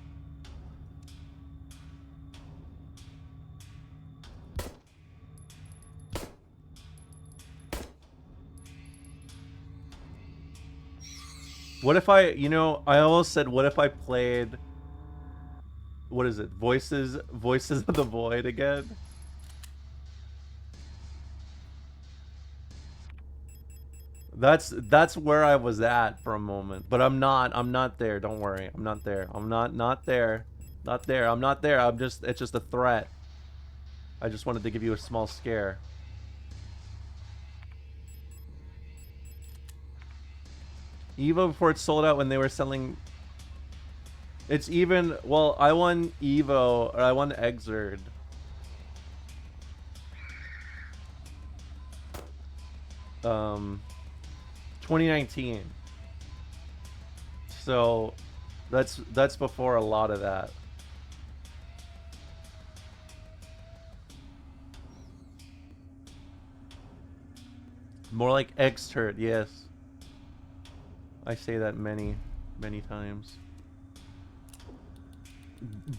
What if I, you know, I almost said, what if I played, what is it, Voices of the Void again? That's where I was at for a moment, but I'm not there, don't worry, I'm not there, I'm not there, I'm not there, it's just a threat. I just wanted to give you a small scare. Evo before it sold out when they were selling. It's even. Well, I won Evo, or I won Exerd. Um, 2019. So, that's before a lot of that. More like Xturt, yes. I say that many, many times.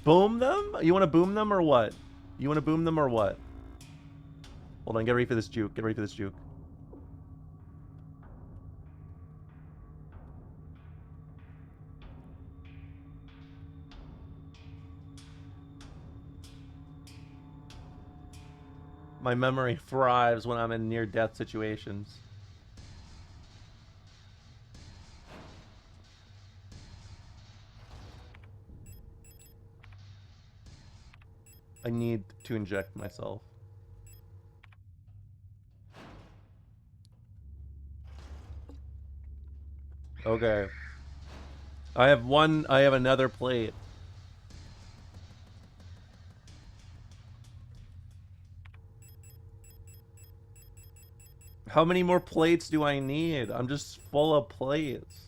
Boom them? You want to boom them or what? You want to boom them or what? Hold on, get ready for this juke. Get ready for this juke. My memory thrives when I'm in near-death situations. I need to inject myself. Okay. I have another plate. How many more plates do I need? I'm just full of plates.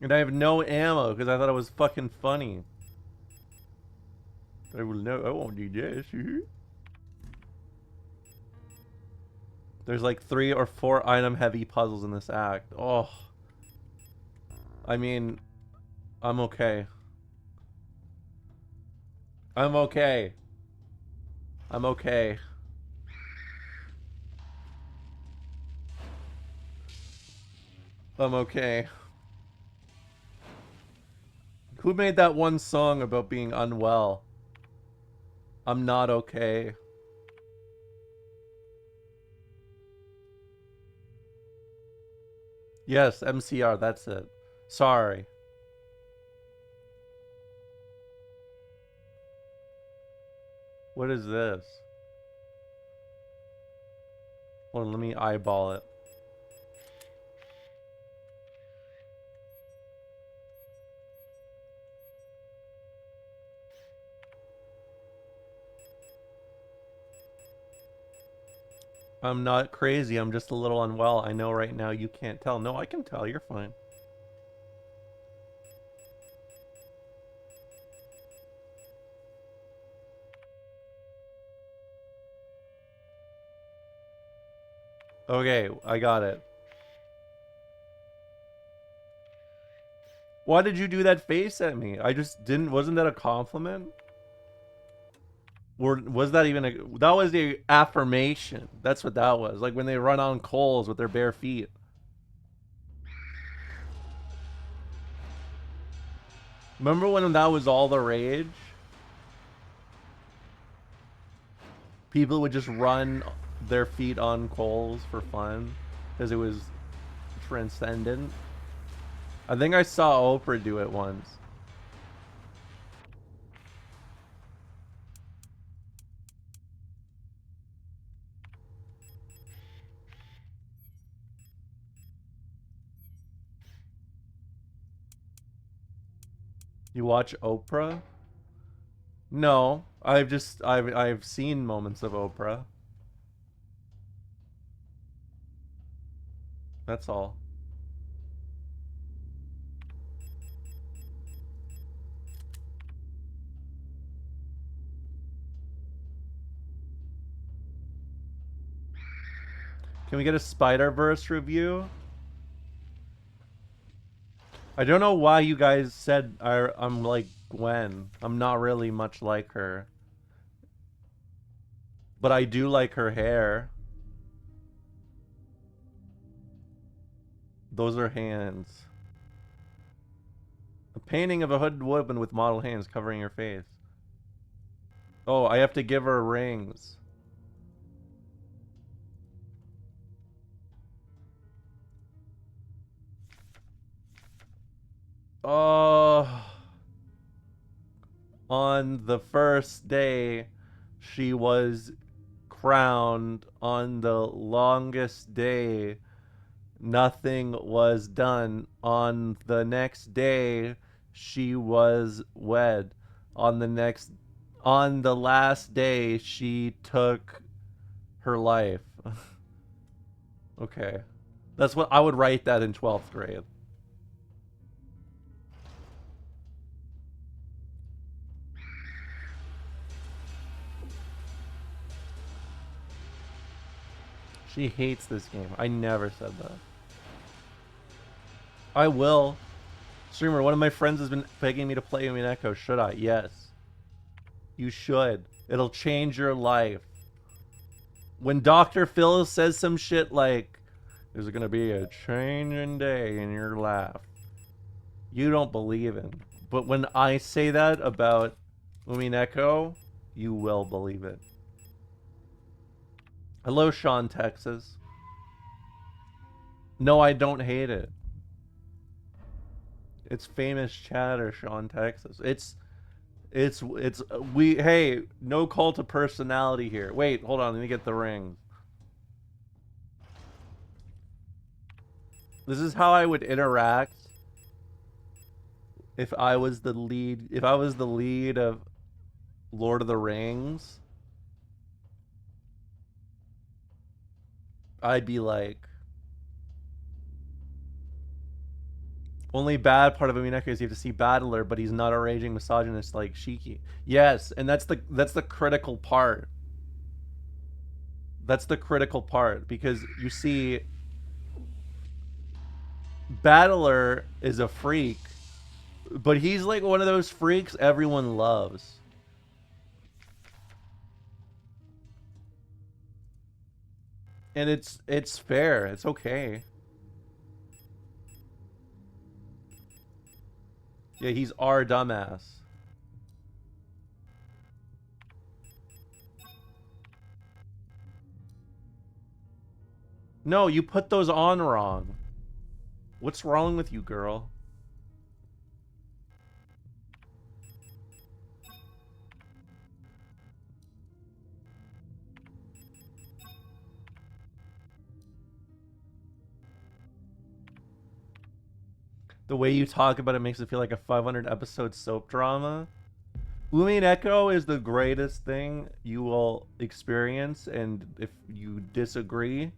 And I have no ammo because I thought it was fucking funny. I will know. I won't do this. There's like 3 or 4 item heavy puzzles in this act. Oh. I mean, I'm okay. I'm okay. I'm okay. I'm okay. Who made that one song about being unwell? I'm not okay. Yes, MCR, that's it. Sorry. What is this? Hold on, let me eyeball it. I'm not crazy, I'm just a little unwell. I know right now you can't tell. No, I can tell, you're fine. Okay, I got it. Why did you do that face at me? I just didn't. Wasn't that a compliment? Or was that even a? That was the affirmation. That's what that was. Like when they run on coals with their bare feet. Remember when that was all the rage? People would just run their feet on coals for fun because it was transcendent. I think I saw Oprah do it once. You watch Oprah? No, I've seen moments of Oprah. That's all. Can we get a Spider-Verse review? I don't know why you guys said I'm like Gwen. I'm not really much like her. But I do like her hair. Those are hands. A painting of a hooded woman with model hands covering her face. Oh, I have to give her rings. Oh. On the first day, she was crowned. On the longest day, nothing was done. On the next day, she was wed. On the last day, she took her life. Okay. That's what I would write that in 12th grade. She hates this game. I never said that. I will. Streamer, one of my friends has been begging me to play Umineko. Should I? Yes. You should. It'll change your life. When Dr. Phil says some shit like, there's gonna be a changing day in your life, you don't believe him. But when I say that about Umineko, you will believe it. Hello, Sean, Texas. No, I don't hate it. It's famous chatter, Sean, Texas. Hey, no cult of personality here. Wait, hold on, let me get the rings. This is how I would interact if I was the lead of Lord of the Rings. I'd be like, only bad part of Umineko is you have to see Battler, but he's not a raging misogynist like Shiki. Yes, and that's the critical part. That's the critical part, because you see, Battler is a freak, but he's like one of those freaks everyone loves. And it's fair. It's okay. Yeah, he's our dumbass. No, you put those on wrong. What's wrong with you, girl? The way you talk about it makes it feel like a 500 episode soap drama. Umineko is the greatest thing you will experience, and if you disagree,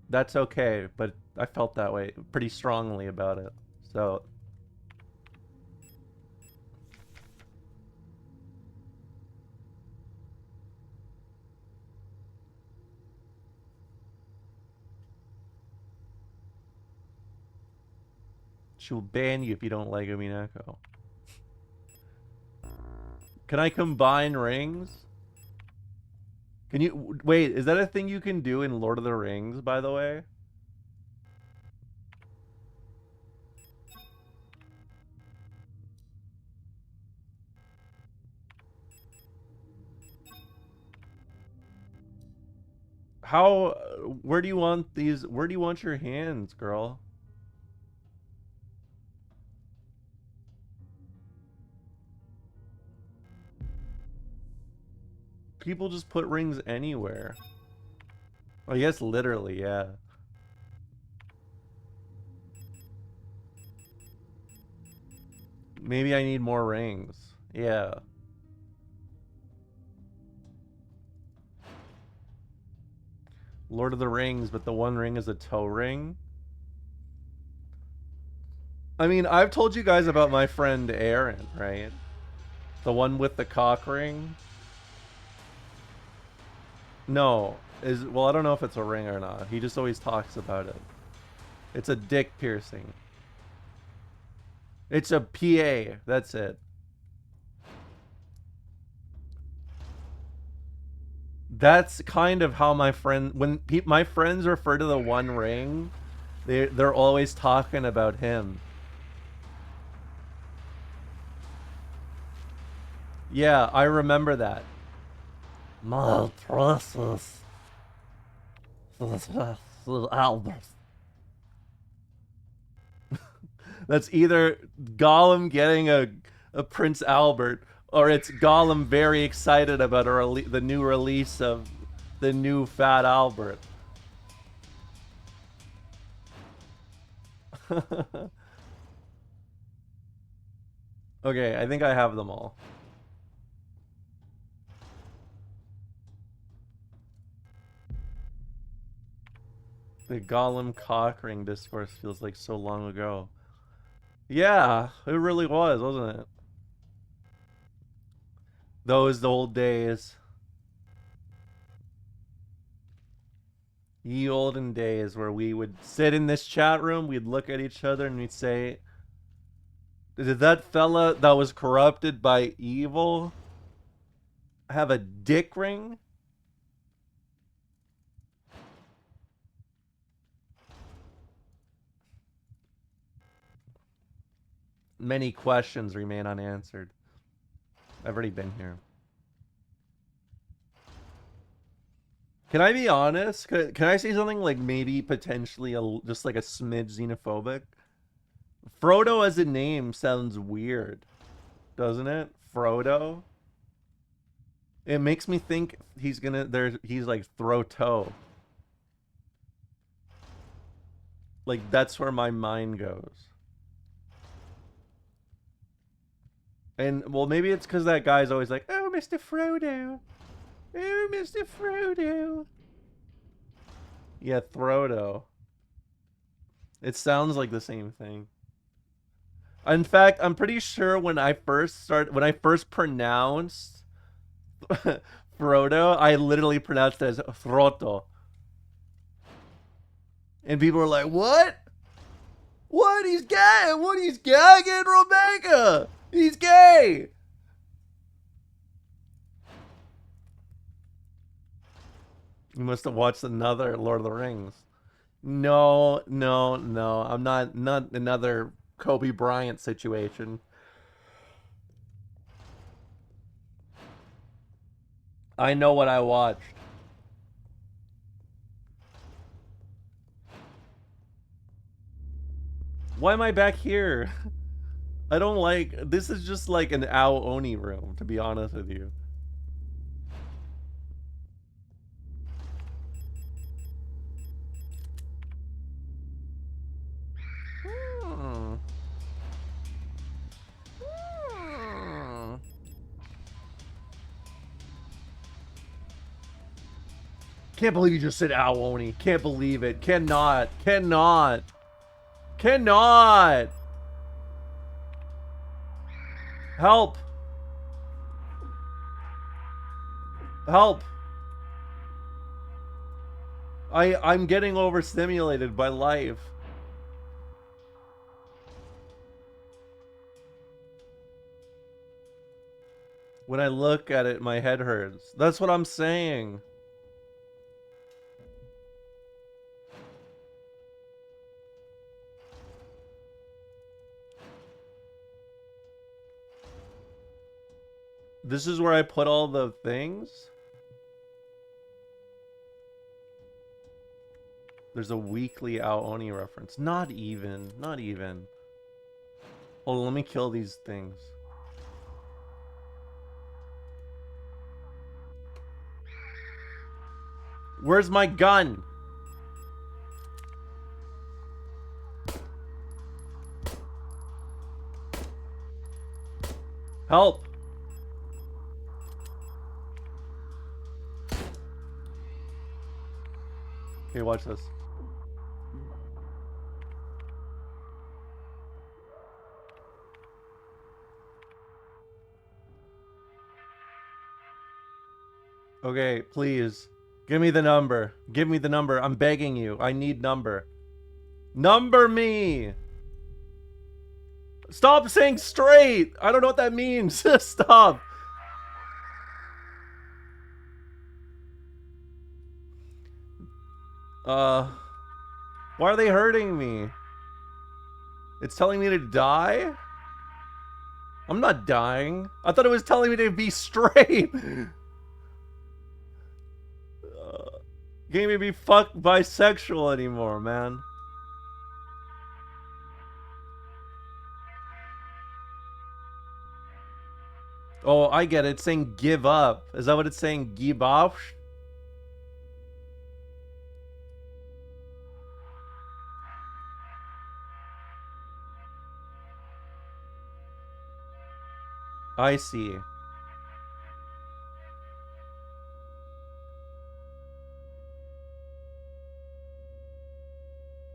that's okay, but I felt that way pretty strongly about it. So she'll ban you if you don't like Umineko. Can I combine rings? Can you wait, is that a thing you can do in Lord of the Rings, by the way? How where do you want these? Where do you want your hands, girl? People just put rings anywhere. I guess literally, yeah. Maybe I need more rings. Yeah. Lord of the Rings, but the one ring is a toe ring. I mean, I've told you guys about my friend Aaron, right? The one with the cock ring. No, well, I don't know if it's a ring or not. He just always talks about it. It's a dick piercing. It's a PA. That's it. That's kind of how my friend, when my friends refer to the One Ring, they're always talking about him. Yeah, I remember that. My precious Albert. That's either Gollum getting Prince Albert, or it's Gollum very excited about the new release of the new Fat Albert. Okay, I think I have them all. The Gollum cockring discourse feels like so long ago. Yeah, it really was, wasn't it? Those old days. Ye olden days where we would sit in this chat room, we'd look at each other and we'd say, did that fella that was corrupted by evil have a dick ring? Many questions remain unanswered. I've already been here. Can I be honest? Can I say something like maybe potentially just like a smidge xenophobic? Frodo as a name sounds weird, doesn't it? Frodo. It makes me think he's like throw-toe. Like that's where my mind goes. And well, maybe it's because that guy's always like, "Oh, Mr. Frodo, oh, Mr. Frodo." Yeah, Frodo. It sounds like the same thing. In fact, I'm pretty sure when I first pronounced Frodo, I literally pronounced it as Frodo. And people were like, "What? What? He's gay? What? He's gagging Rebecca? He's gay!" You must have watched another Lord of the Rings. No. I'm not another Kobe Bryant situation. I know what I watched. Why am I back here? I don't like... This is just like an Ao Oni room, to be honest with you. Can't believe you just said Ao Oni. Can't believe it. Cannot. Help. I'm getting overstimulated by life. When I look at it, my head hurts. That's what I'm saying. This is where I put all the things? There's a weekly Ao Oni reference. Not even. Hold on, let me kill these things. Where's my gun? Help! Okay, watch this. Okay, please. Give me the number. Give me the number. I'm begging you. I need number. Number me! Stop saying straight! I don't know what that means. Stop. Why are they hurting me? It's telling me to die? I'm not dying. I thought it was telling me to be straight. Can't even be fucked bisexual anymore, man. Oh, I get it. It's saying give up. Is that what it's saying? Give up? I see.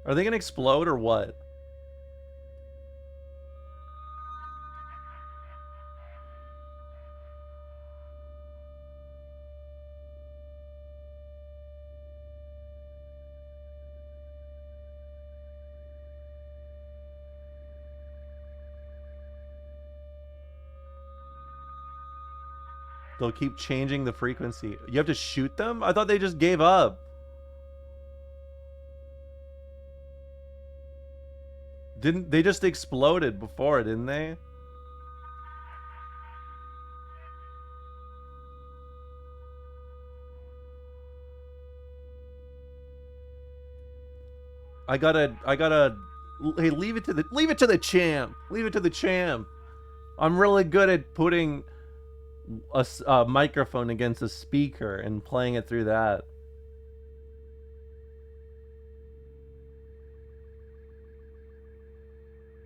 Are they gonna explode or what? They'll keep changing the frequency. You have to shoot them? I thought they just gave up. Didn't they just exploded before, didn't they? I gotta hey, leave it to the champ. Leave it to the champ. I'm really good at putting a microphone against a speaker and playing it through that.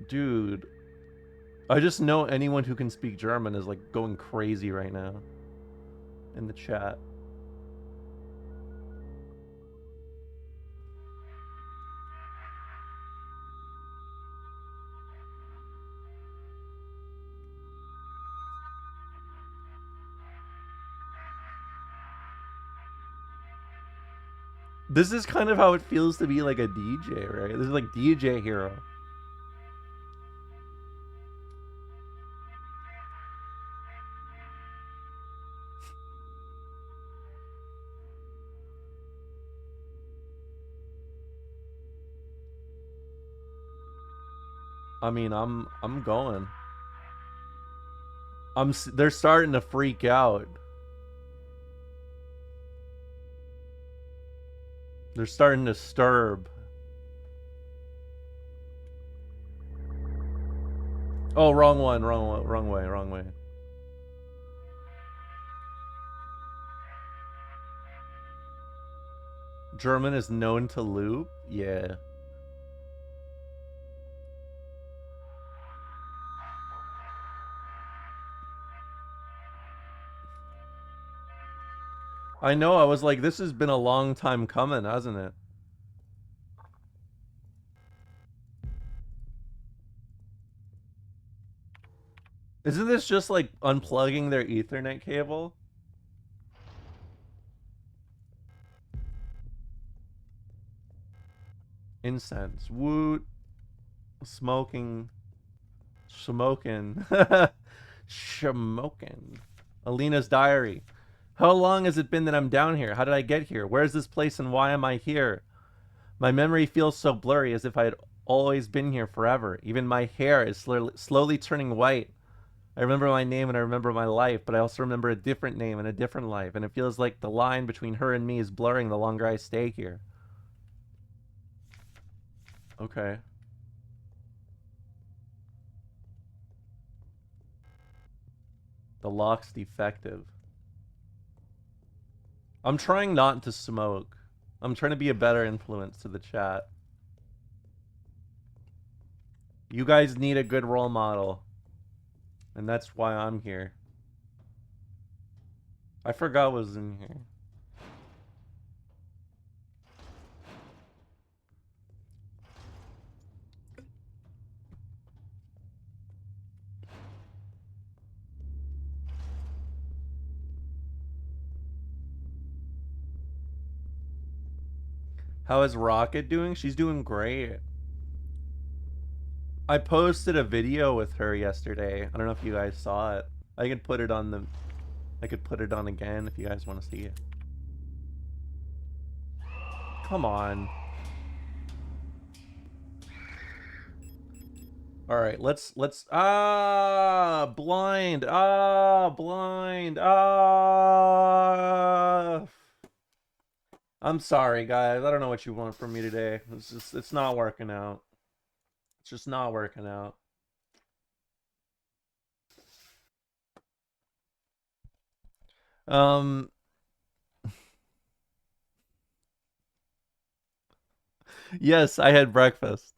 Dude, I just know anyone who can speak German is like going crazy right now in the chat. This is kind of how it feels to be like a DJ, right? This is like DJ Hero. I mean, I'm going. They're starting to freak out. They're starting to sturb. Oh, wrong one, wrong way. German is known to loop? Yeah. I know, I was like, this has been a long time coming, hasn't it? Isn't this just like unplugging their Ethernet cable? Incense. Woot. Smoking. Smoking. Alina's diary. How long has it been that I'm down here? How did I get here? Where's this place and why am I here? My memory feels so blurry as if I had always been here forever. Even my hair is slowly turning white. I remember my name and I remember my life, but I also remember a different name and a different life, and it feels like the line between her and me is blurring the longer I stay here. Okay. The lock's defective. I'm trying not to smoke. I'm trying to be a better influence to the chat. You guys need a good role model. And that's why I'm here. I forgot what was in here. How is Rocket doing? She's doing great. I posted a video with her yesterday. I don't know if you guys saw it. I could put it on again if you guys want to see it. Come on. All right, let's blind. Blind. I'm sorry, guys. I don't know what you want from me today. It's not working out. It's just not working out. Um, yes, I had breakfast.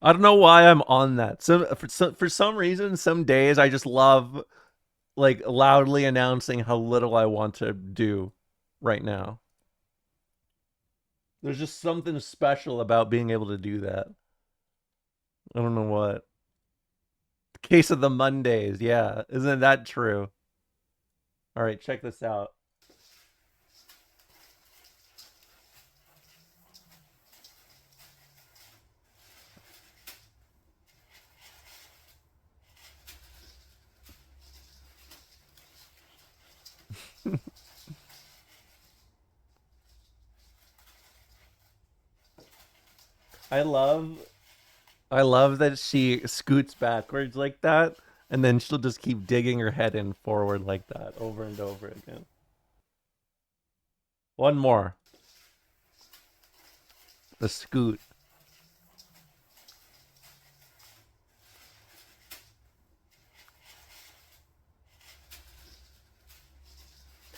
I don't know why I'm on that. For some reason, some days I just love like loudly announcing how little I want to do right now. There's just something special about being able to do that. I don't know what. Case of the Mondays, yeah. Isn't that true? All right, check this out. I love I love that she scoots backwards like that, and then she'll just keep digging her head in forward like that over and over again. One more. The scoot.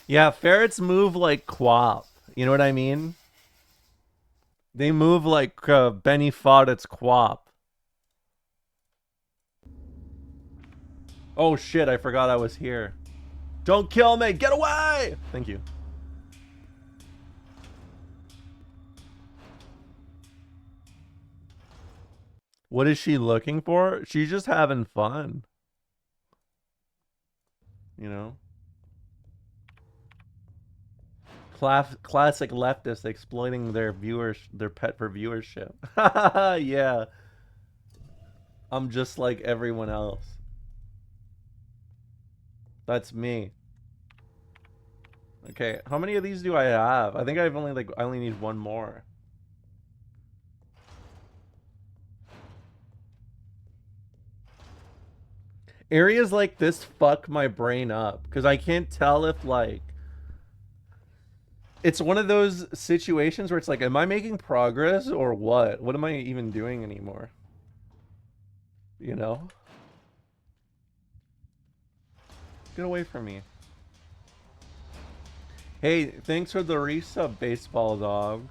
Yeah, ferrets move like Quap. You know what I mean? They move like Benny Foddett's Quap. Oh shit, I forgot I was here. Don't kill me! Get away! Thank you. What is she looking for? She's just having fun. You know? Classic leftists exploiting their pet for viewership. Yeah. I'm just like everyone else. That's me. Okay, how many of these do I have? I think I only need one more. Areas like this fuck my brain up because I can't tell if like it's one of those situations where it's like, am I making progress or what? What am I even doing anymore? You know? Get away from me. Hey, thanks for the resub, baseball dog.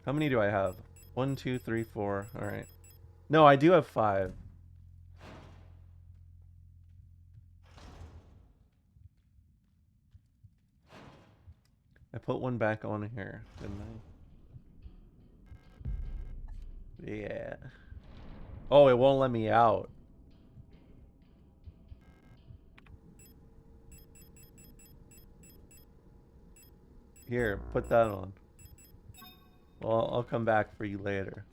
How many do I have? 1, 2, 3, 4. All right. No, I do have 5. I put one back on here, didn't I? Yeah. Oh, it won't let me out. Here, put that on. Well, I'll come back for you later.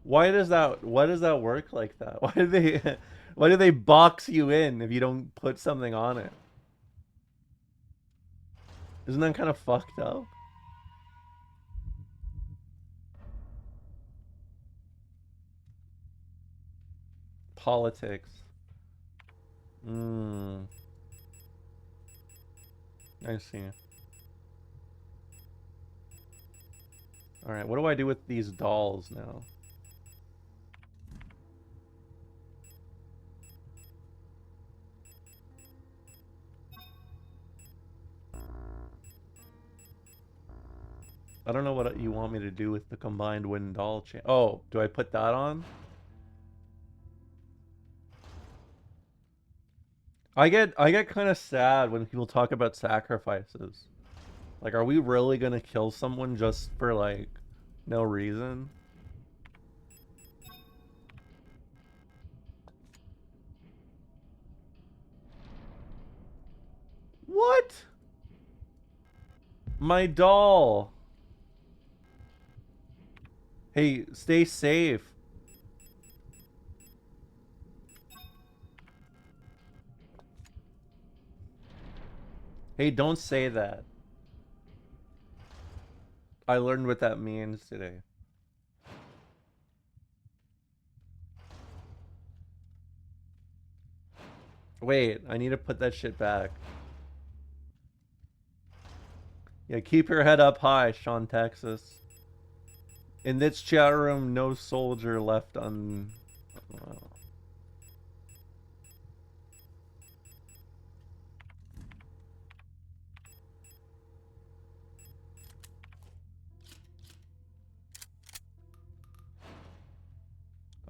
Why does that work like that? Why do they box you in if you don't put something on it? Isn't that kind of fucked up? Politics. I see. Alright, what do I do with these dolls now? I don't know what you want me to do with the combined wooden doll chain. Oh, do I put that on? I get kind of sad when people talk about sacrifices. Like, are we really gonna kill someone just for like no reason? What? My doll. Hey, stay safe. Hey, don't say that. I learned what that means today. Wait, I need to put that shit back. Yeah, keep your head up high, Sean Texas. In this chat room, no soldier left on... Oh.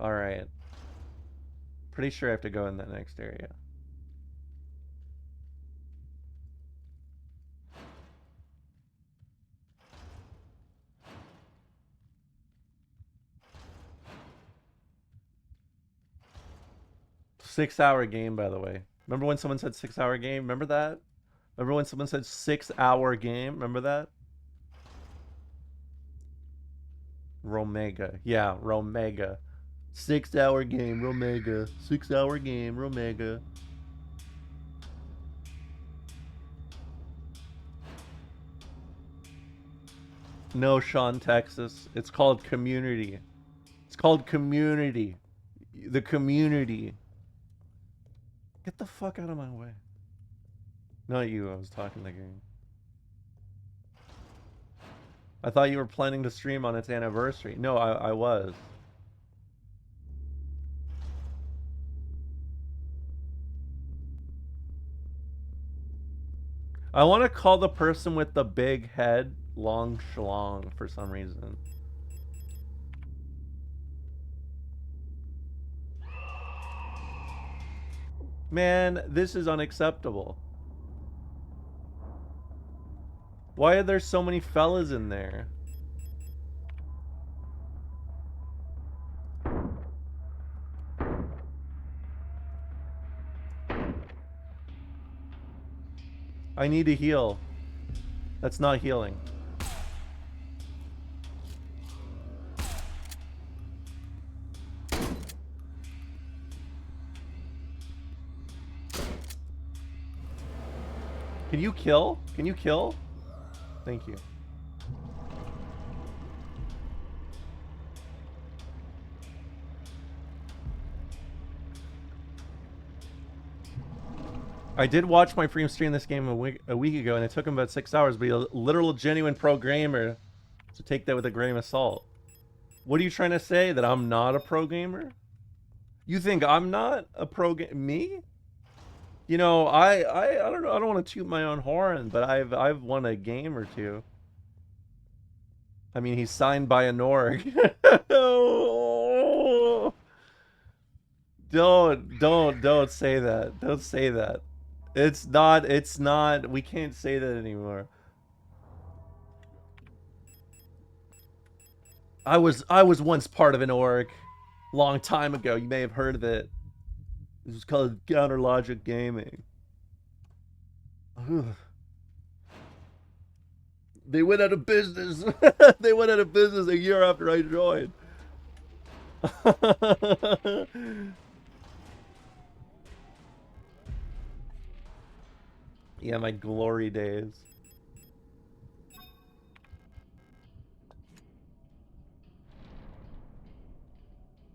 Alright. Pretty sure I have to go in that next area. Six-hour game, by the way. Remember when someone said 6-hour game? Remember that? Remember when someone said 6-hour game? Remember that? Romega. Yeah, Romega. 6-hour game, Romega. 6-hour game, Romega. No, Sean, Texas. It's called Community. It's called Community. The Community. Get the fuck out of my way. Not you, I was talking the game. I thought you were planning to stream on its anniversary. No, I was. I want to call the person with the big head Long Shlong for some reason. Man, this is unacceptable. Why are there so many fellas in there? I need to heal. That's not healing. Can you kill? Can you kill? Thank you. I did watch my free stream this game a week ago, and it took him about 6 hours, but he's a literal genuine pro gamer, so take that with a grain of salt. What are you trying to say? That I'm not a pro gamer? You think I'm not a pro gamer? Me? You know, I don't know. I don't want to toot my own horn, but I've won a game or two. I mean, he's signed by a Norg. Don't say that. Don't say that. It's not, we can't say that anymore. I was once part of an org. Long time ago. You may have heard of it. This was called Counter Logic Gaming. Ugh. They went out of business. They went out of business a year after I joined. Yeah, my glory days.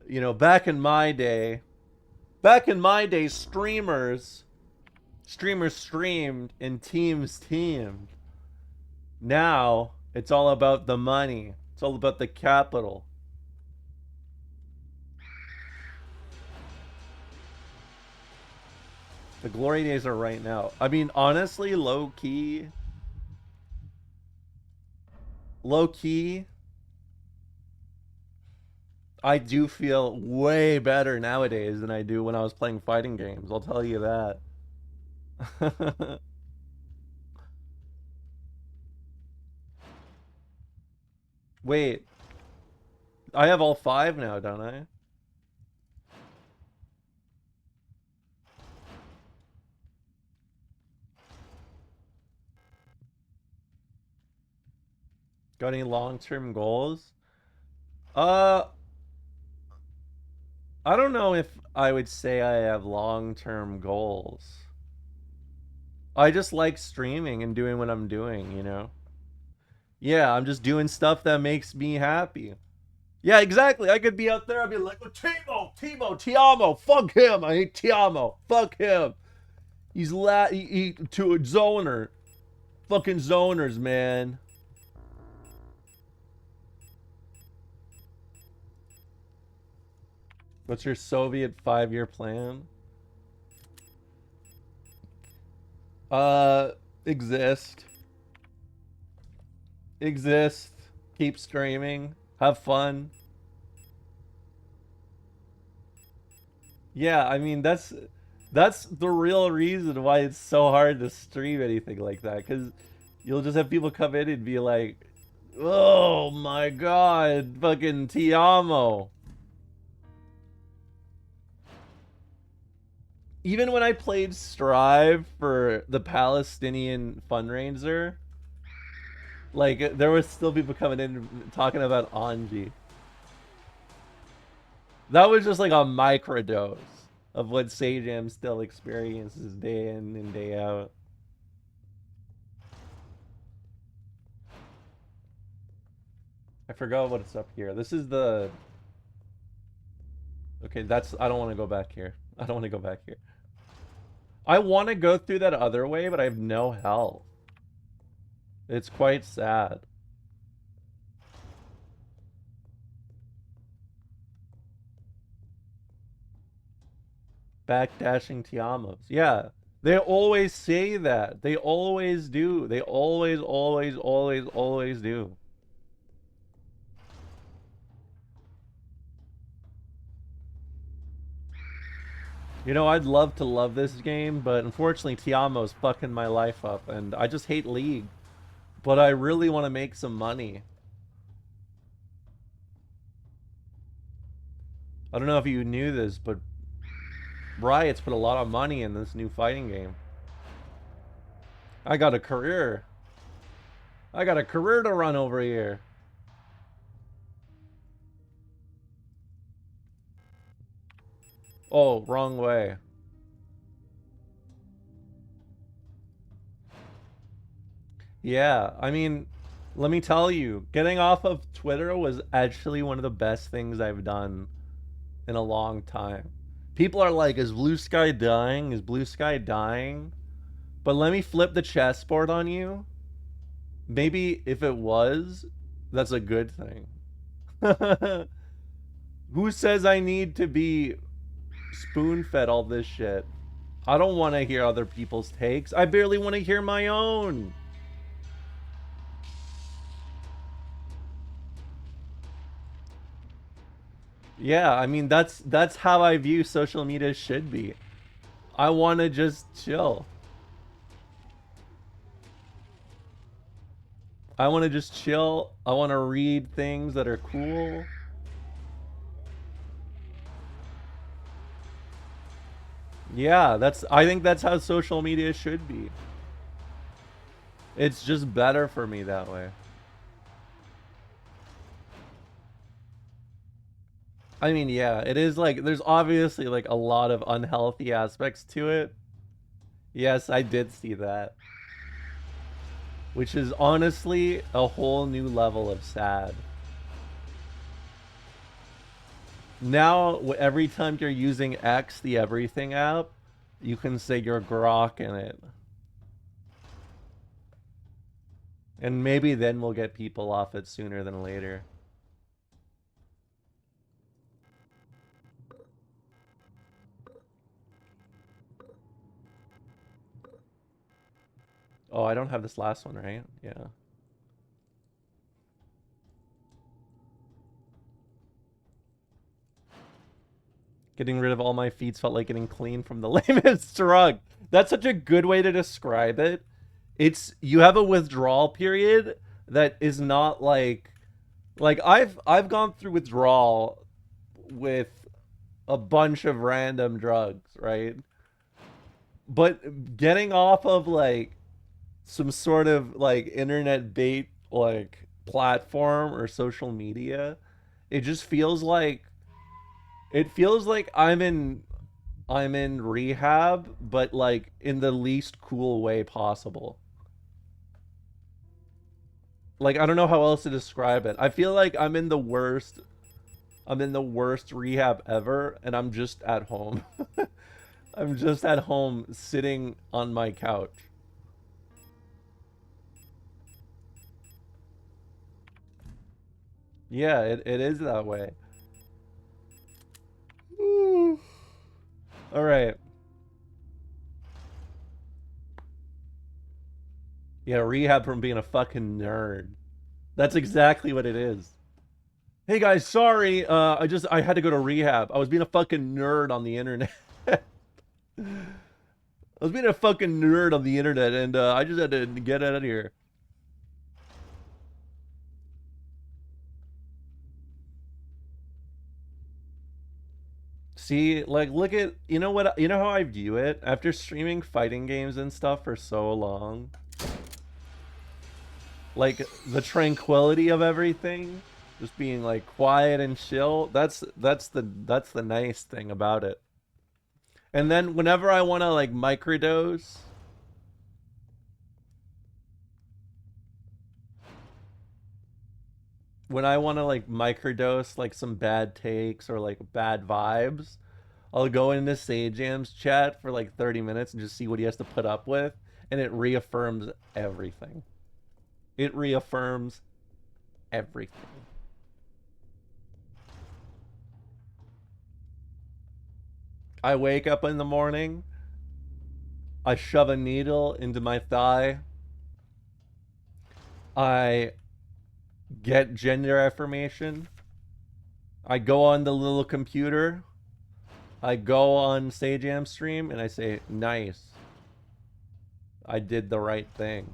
You know, back in my day, streamers streamed and teams teamed. Now, it's all about the money. It's all about the capital. The glory days are right now. I mean, honestly, low key, I do feel way better nowadays than I do when I was playing fighting games. I'll tell you that. Wait. I have all 5 now, don't I? Got any long-term goals? I don't know if I would say I have long-term goals. I just like streaming and doing what I'm doing, you know? Yeah, I'm just doing stuff that makes me happy. Yeah, exactly. I could be out there, I'd be like, oh, Tiamo, fuck him. I hate Tiamo. Fuck him. He's to a zoner. Fucking zoners, man. What's your Soviet 5-year plan? Exist. Keep streaming. Have fun. Yeah, I mean that's the real reason why it's so hard to stream anything like that, because you'll just have people come in and be like, "Oh my god, fucking Ti Amo." Even when I played Strive for the Palestinian fundraiser, like there was still people coming in talking about Anji. That was just like a microdose of what Sajam still experiences day in and day out. I forgot what's up here. This is the... Okay, that's... I don't want to go back here. I don't want to go back here. I want to go through that other way, but I have no health. It's quite sad. Backdashing Tiamos. Yeah. They always say that. They always do. They always, always, always, always do. You know, I'd love to love this game, but unfortunately Tiamo's fucking my life up, and I just hate League. But I really want to make some money. I don't know if you knew this, but Riot's put a lot of money in this new fighting game. I got a career. I got a career to run over here. Oh, wrong way. Yeah, I mean, let me tell you, getting off of Twitter was actually one of the best things I've done in a long time. People are like, is Blue Sky dying? Is Blue Sky dying? But let me flip the chessboard on you. Maybe if it was, that's a good thing. Who says I need to be spoon-fed all this shit? I don't want to hear other people's takes. I barely want to hear my own. Yeah, I mean that's how I view social media should be. I want to just chill. I want to just chill. I want to read things that are cool. Yeah, I think that's how social media should be. It's just better for me that way. I mean, yeah, it is like there's obviously like a lot of unhealthy aspects to it. Yes, I did see that. Which is honestly a whole new level of sad. Now, every time you're using X, the Everything app, you can say you're Grok in it. And maybe then we'll get people off it sooner than later. Oh, I don't have this last one, right? Yeah. Getting rid of all my feeds felt like getting clean from the lamest drug. That's such a good way to describe it. It's you have a withdrawal period that is not like I've gone through withdrawal with a bunch of random drugs, right? But getting off of like some sort of like internet bait like platform or social media, it just feels like I'm in rehab, but like in the least cool way possible. Like I don't know how else to describe it. I feel like I'm in the worst rehab ever and I'm just at home. I'm just at home sitting on my couch. Yeah, it is that way. All right. Yeah, rehab from being a fucking nerd. That's exactly what it is. Hey guys, sorry. I had to go to rehab. I was being a fucking nerd on the internet. I was being a fucking nerd on the internet, and I just had to get out of here. See, like, look at, you know what, you know how I view it? After streaming fighting games and stuff for so long, like, the tranquility of everything, just being, like, quiet and chill, that's the nice thing about it. And then whenever I want to, like, microdose, when I want to, like, microdose, like, some bad takes or, like, bad vibes, I'll go into Sajam's chat for like 30 minutes and just see what he has to put up with, and it reaffirms everything. It reaffirms everything. I wake up in the morning, I shove a needle into my thigh, I get gender affirmation, I go on the little computer, I go on Sajam stream, and I say, nice. I did the right thing.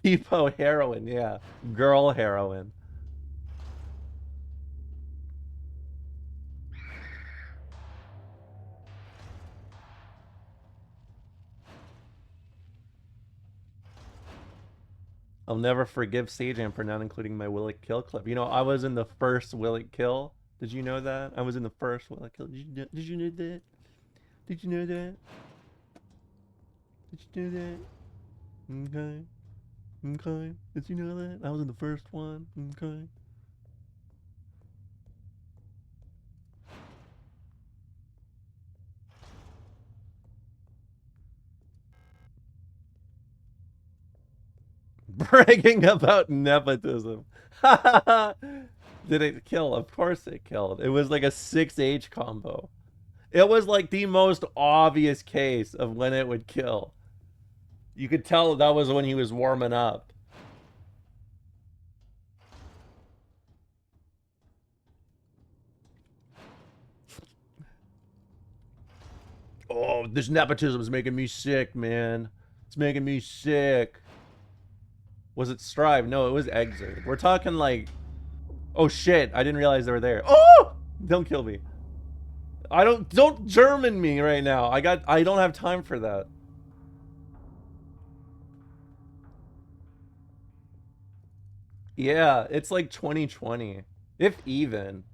Peepo heroin, yeah. Girl heroin. I'll never forgive Sajam for not including my Will It Kill clip. You know, I was in the first Will It Kill. Did you know that? I was in the first Will It Kill. Did you know that? Did you know that? Did you know that? Okay. Okay. Did you know that? I was in the first one. Okay. Bragging about nepotism. Did it kill? Of course it killed. It was like a 6H combo. It was like the most obvious case of when it would kill. You could tell that was when he was warming up. Oh, this nepotism is making me sick, man. It's making me sick. Was it Strive? No, it was Exert. We're talking like... Oh shit, I didn't realize they were there. Oh! Don't kill me. Don't German me right now. I don't have time for that. Yeah, it's like 2020. If even.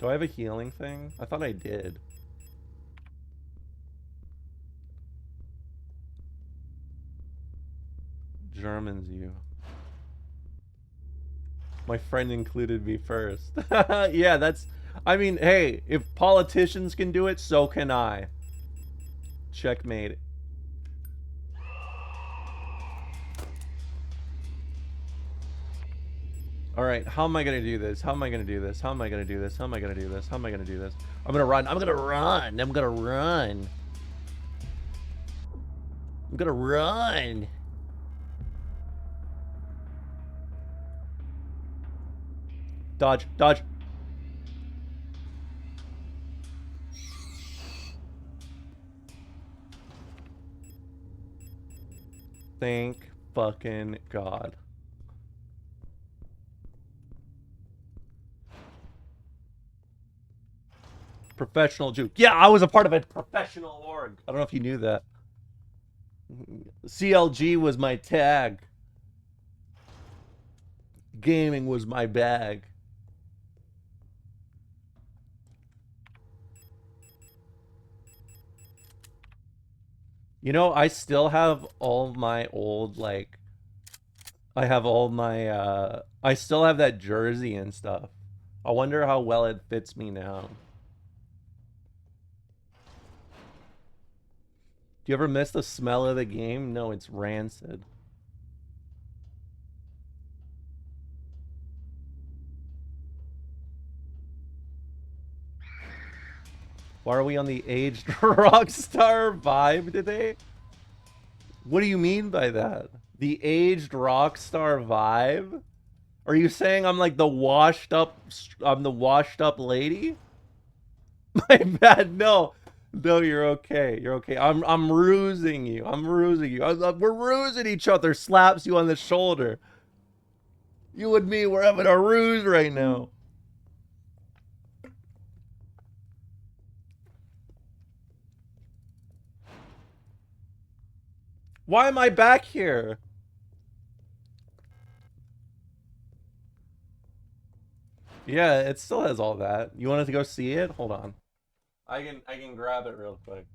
Do I have a healing thing? I thought I did. Germans, you. My friend included me first. Yeah, that's... I mean, hey, if politicians can do it, so can I. Checkmate. Alright, how am I gonna do this? How am I gonna do this? How am I gonna do this? How am I gonna do this? How am I gonna do this? I'm gonna run. I'm gonna run. I'm gonna run. I'm gonna run. Dodge. Dodge. Thank fucking God. Professional juke. Yeah, I was a part of a professional org. I don't know if you knew that. CLG was my tag. Gaming was my bag. You know, I still have all my old, like... I have all my, I still have that jersey and stuff. I wonder how well it fits me now. Do you ever miss the smell of the game? No, it's rancid. Why are we on the aged rockstar vibe today? What do you mean by that? The aged rock star vibe? Are you saying I'm like the washed up? I'm the washed up lady? My bad. No, no, you're okay. You're okay. I'm rusing you. I'm rusing you. We're rusing each other. Slaps you on the shoulder. You and me, we're having a ruse right now. Why am I back here? Yeah, it still has all that. You wanted to go see it? Hold on. I can grab it real quick.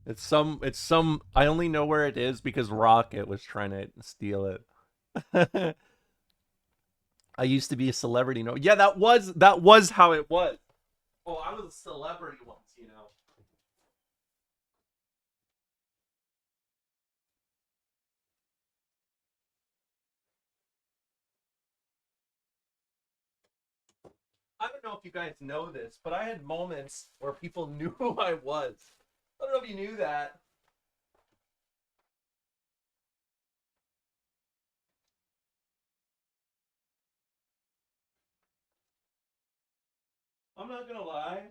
It's some I only know where it is because Rocket was trying to steal it. I used to be a celebrity. No. Yeah, that was how it was. Oh, I was a celebrity once, you know. I don't know if you guys know this, but I had moments where people knew who I was. I don't know if you knew that. I'm not gonna lie.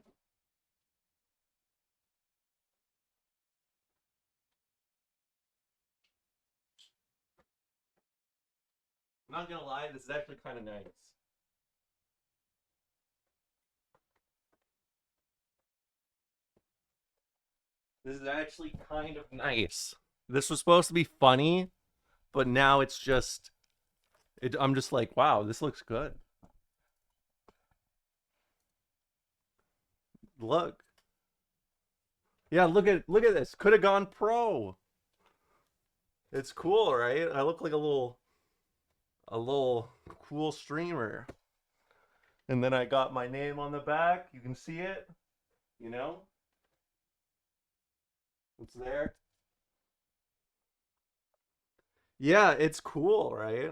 I'm not gonna lie. This is actually kind of nice. This is actually kind of nice. This was supposed to be funny, but now it's just I'm just like, wow, this looks good. Look. Yeah, look at this. Could have gone pro. It's cool, right? I look like a little cool streamer. And then I got my name on the back. You can see it, you know? It's there. Yeah, it's cool, right?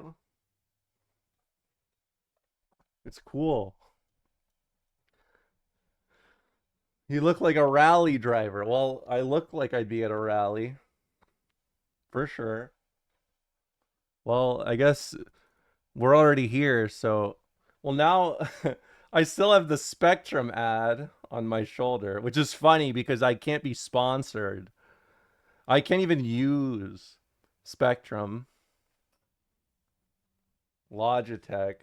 It's cool. You look like a rally driver. Well, I look like I'd be at a rally, for sure. Well, I guess we're already here, so well now I still have the Spectrum ad on my shoulder, which is funny because I can't be sponsored. I can't even use Spectrum, Logitech.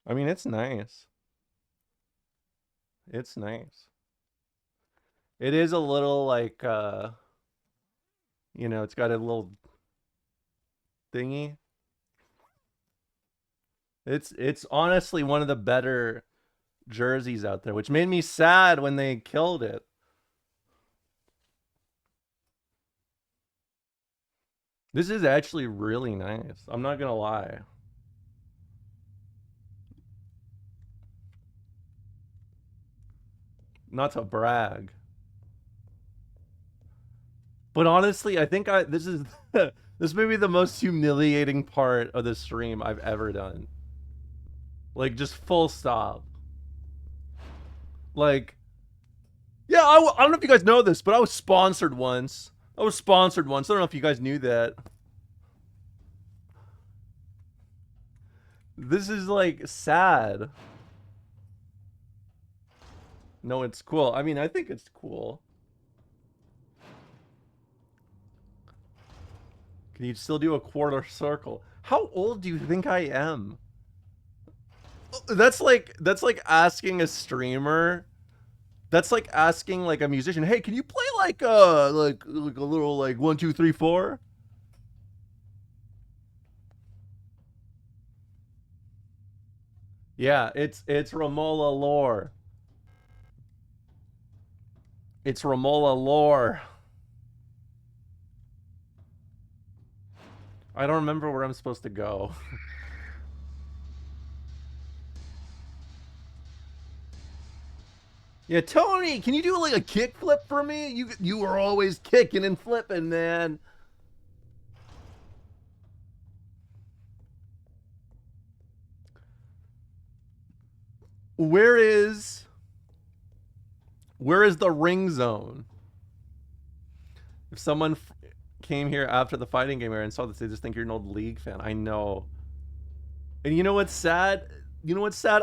I mean, it's nice. It's nice. It is a little like it's got a little thingy. It's honestly one of the better jerseys out there, which made me sad when they killed it. This is actually really nice. I'm not gonna lie. Not to brag. But honestly, I think this is this may be the most humiliating part of the stream I've ever done. Like just full stop. Like yeah, I don't know if you guys know this, but I was sponsored once. I was sponsored once. I don't know if you guys knew that. This is like sad. No, it's cool. I mean, I think it's cool. Can you still do a quarter circle? How old do you think I am? That's like asking a streamer. That's like asking like a musician, "Hey, can you play like a little like 1 2 3 4?" Yeah, it's Romola lore. It's Romola lore. I don't remember where I'm supposed to go. Yeah, Tony, can you do like a kick flip for me? You were always kicking and flipping, man. Where is where is the ring zone? If someone came here after the fighting game era and saw this, they just think you're an old League fan. I know. And you know what's sad? You know what's sad?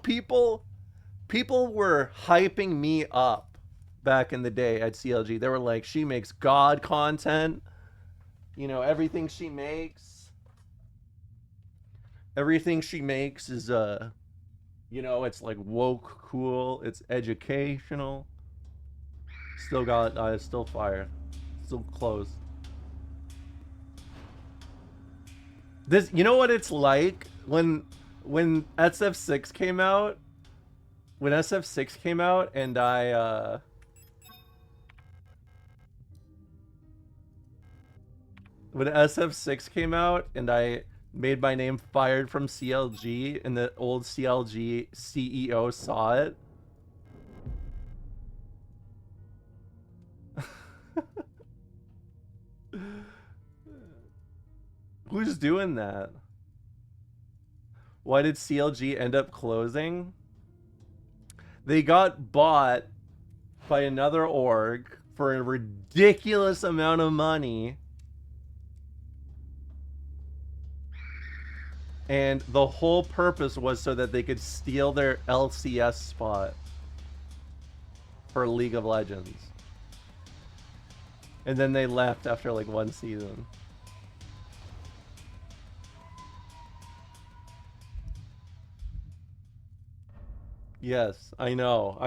People were hyping me up back in the day at CLG. They were like, she makes God content. You know, everything she makes is you know, it's like woke cool, it's educational. Still got still fire. Still close. This, you know what it's like when SF6 came out? When SF6 came out and when SF6 came out and I made my name fired from CLG and the old CLG CEO saw it. Who's doing that? Why did CLG end up closing? They got bought by another org for a ridiculous amount of money. And the whole purpose was so that they could steal their LCS spot for League of Legends. And then they left after like one season. Yes, I know.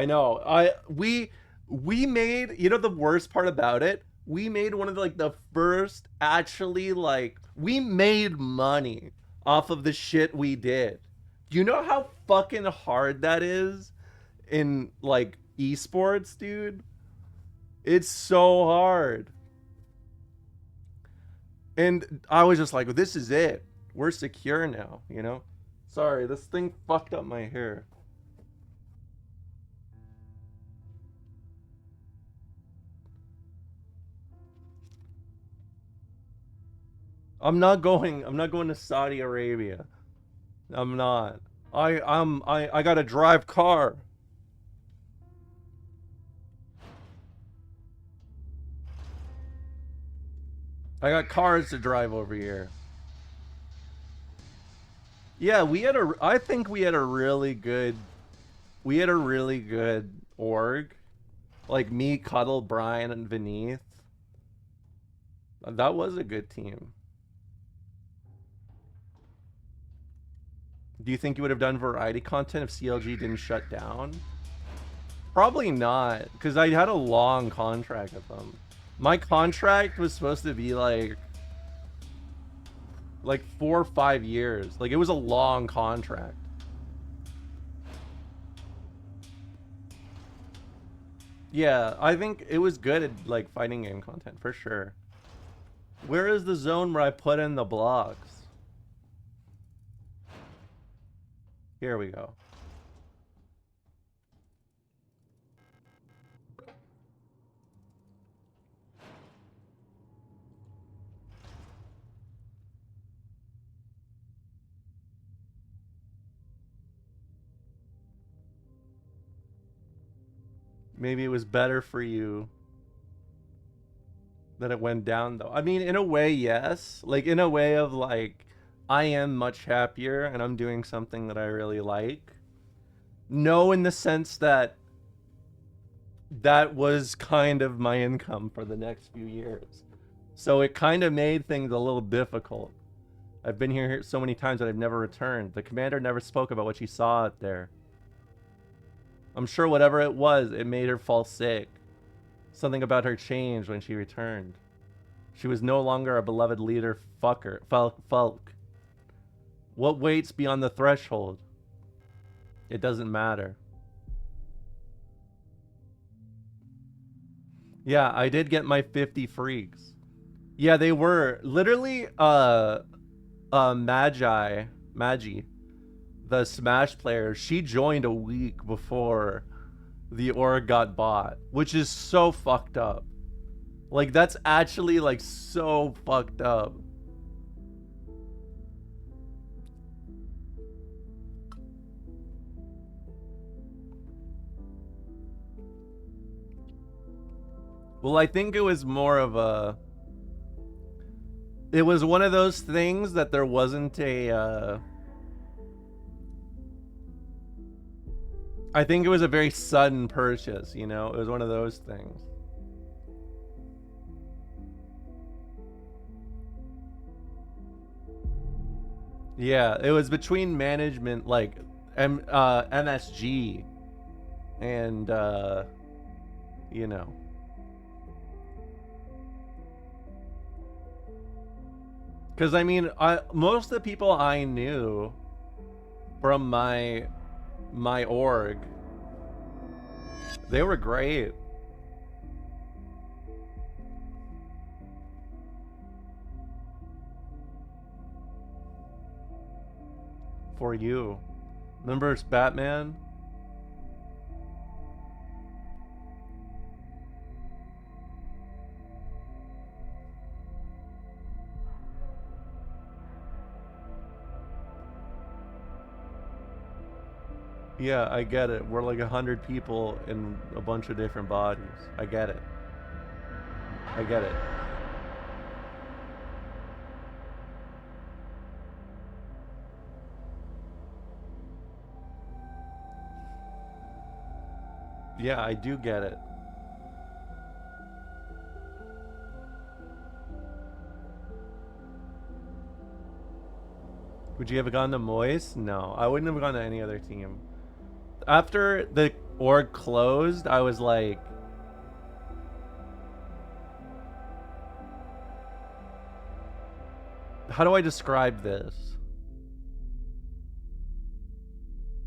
We made, you know, the worst part about it, we made one of the first actually we made money off of the shit we did. Do you know how fucking hard that is in like esports, dude? It's so hard. And I was just like, well, this is it. We're secure now, you know? Sorry, this thing fucked up my hair. I'm not going to Saudi Arabia. I'm not. I gotta drive car. I got cars to drive over here. Yeah, I think we had a really good org. Like me, Cuddle, Brian, and Vineeth. That was a good team. Do you think you would have done variety content if CLG didn't shut down? Probably not, because I had a long contract with them. My contract was supposed to be like 4 or 5 years. Like, it was a long contract. Yeah, I think it was good at like fighting game content for sure. Where is the zone where I put in the blocks? Here we go. Maybe it was better for you that it went down though. I mean, in a way, yes. Like in a way of like, I am much happier and I'm doing something that I really like. No, in the sense that that was kind of my income for the next few years. So it kind of made things a little difficult. I've been here so many times that I've never returned. The commander never spoke about what she saw out there. I'm sure whatever it was, it made her fall sick. Something about her changed when she returned. She was no longer a beloved leader Falk. What waits beyond the threshold? It doesn't matter. Yeah, I did get my 50 freaks. Yeah, they were literally Magi, the Smash player, she joined a week before the org got bought, which is so fucked up. Like, that's actually like so fucked up. Well, I think it was more of a. It was one of those things that there wasn't a. I think it was a very sudden purchase, you know? It was one of those things. Yeah, it was between management, like MSG, and you know, because I mean, I most of the people I knew from my org, they were great. For you, remember it's Batman? Yeah, I get it. We're like 100 people in a bunch of different bodies. I get it. I get it. Yeah, I do get it. Would you have gone to Moist? No, I wouldn't have gone to any other team. After the org closed, I was like, how do I describe this?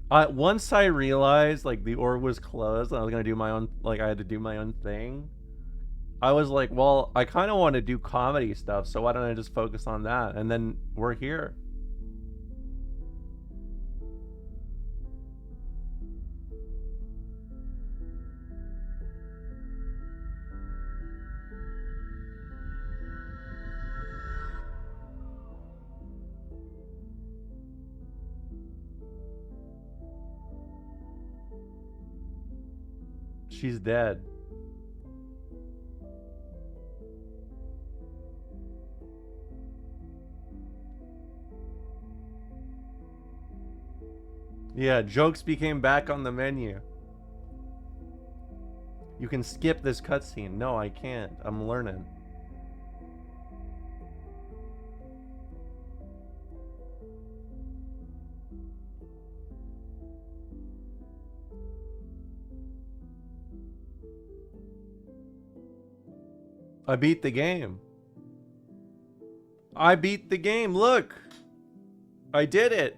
Once I realized like the org was closed and I was gonna do my own, like I had to do my own thing, I was like, well, I kind of want to do comedy stuff, so why don't I just focus on that? And then we're here. She's dead. Yeah, jokes became back on the menu. You can skip this cutscene. No, I can't. I'm learning. I beat the game. I beat the game. Look. I did it.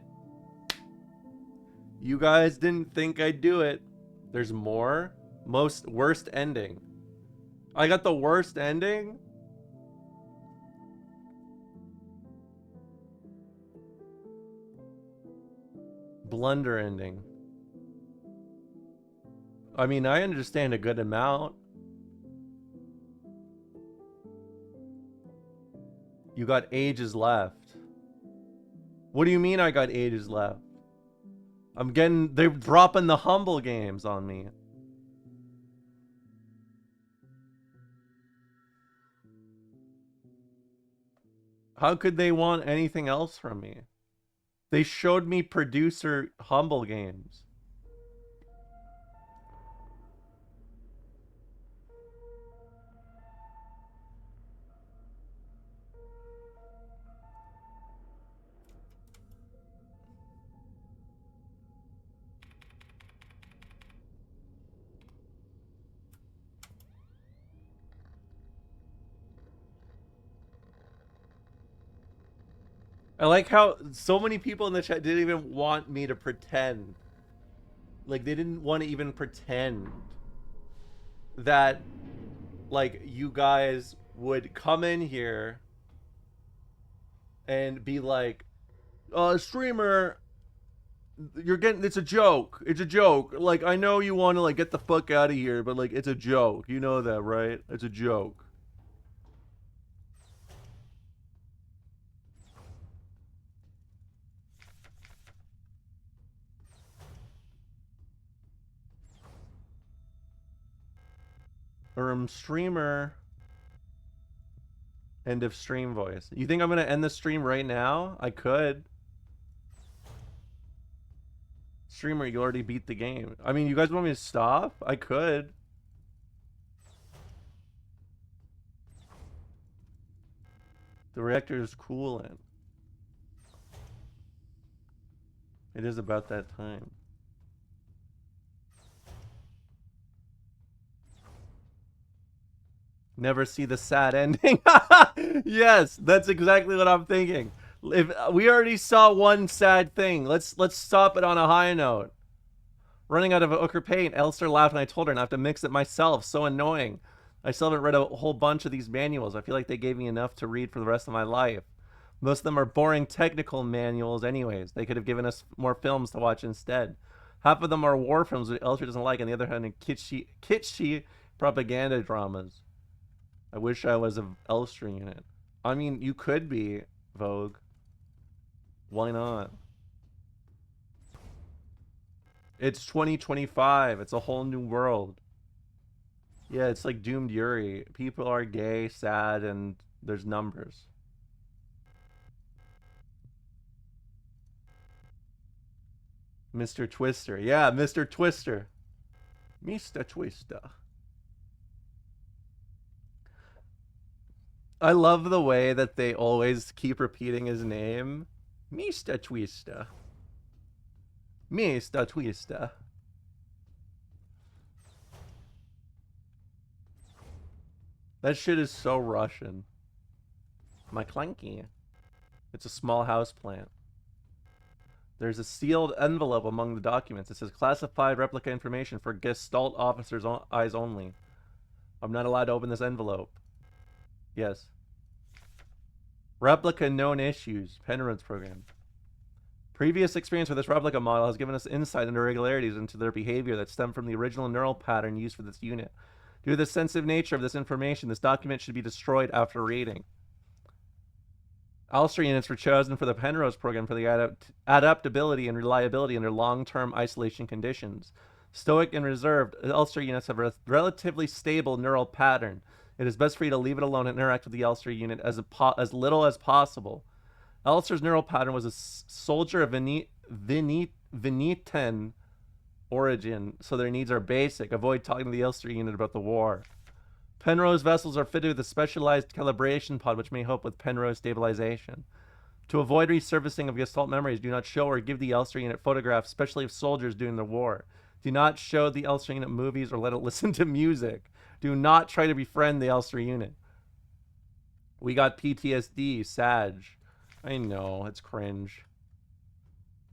You guys didn't think I'd do it. There's more. Worst ending. I got the worst ending? Blunder ending. I mean, I understand a good amount. You got ages left. What do you mean I got ages left? They're dropping the humble games on me. How could they want anything else from me? They showed me producer humble games. I like how so many people in the chat didn't even want me to pretend. Like, they didn't want to even pretend that, like, you guys would come in here and be like, streamer, it's a joke. It's a joke. Like, I know you want to, like, get the fuck out of here, but, like, it's a joke. You know that, right? It's a joke. Streamer. End of stream voice. You think I'm gonna end the stream right now? I could. Streamer, you already beat the game. I mean, you guys want me to stop? I could. The reactor is cooling. It is about that time. Never see the sad ending. Yes, that's exactly what I'm thinking. If we already saw one sad thing, let's stop it on a high note. Running out of ochre paint, Elster laughed and I told her and I have to mix it myself. So annoying. I still haven't read a whole bunch of these manuals. I feel like they gave me enough to read for the rest of my life. Most of them are boring technical manuals anyways. They could have given us more films to watch instead. Half of them are war films that Elster doesn't like, and the other hand, kitschy propaganda dramas. I wish I was an Elster unit. I mean, you could be, Vogue. Why not? It's 2025. It's a whole new world. Yeah, it's like Doomed Yuri. People are gay, sad, and there's numbers. Mr. Twister. Yeah, Mr. Twister. Mr. Twister. I love the way that they always keep repeating his name. Mr. Twister. Mr. Twister. That shit is so Russian. My clunky. It's a small house plant. There's a sealed envelope among the documents. It says classified replica information for Gestalt officers' eyes only. I'm not allowed to open this envelope. Yes. Replica known issues. Penrose's program. Previous experience with this replica model has given us insight into irregularities into their behavior that stem from the original neural pattern used for this unit. Due to the sensitive nature of this information, this document should be destroyed after reading. Elster units were chosen for the Penrose program for the adaptability and reliability under long-term isolation conditions. Stoic and reserved, Elster units have a relatively stable neural pattern. It is best for you to leave it alone and interact with the Elster unit as little as possible. Elster's neural pattern was a soldier of Venetian origin, so their needs are basic. Avoid talking to the Elster unit about the war. Penrose vessels are fitted with a specialized calibration pod which may help with Penrose stabilization. To avoid resurfacing of Gestalt memories, do not show or give the Elster unit photographs, especially of soldiers during the war. Do not show the Elster unit movies or let it listen to music. Do not try to befriend the Elster unit. We got PTSD, Sag. I know, it's cringe.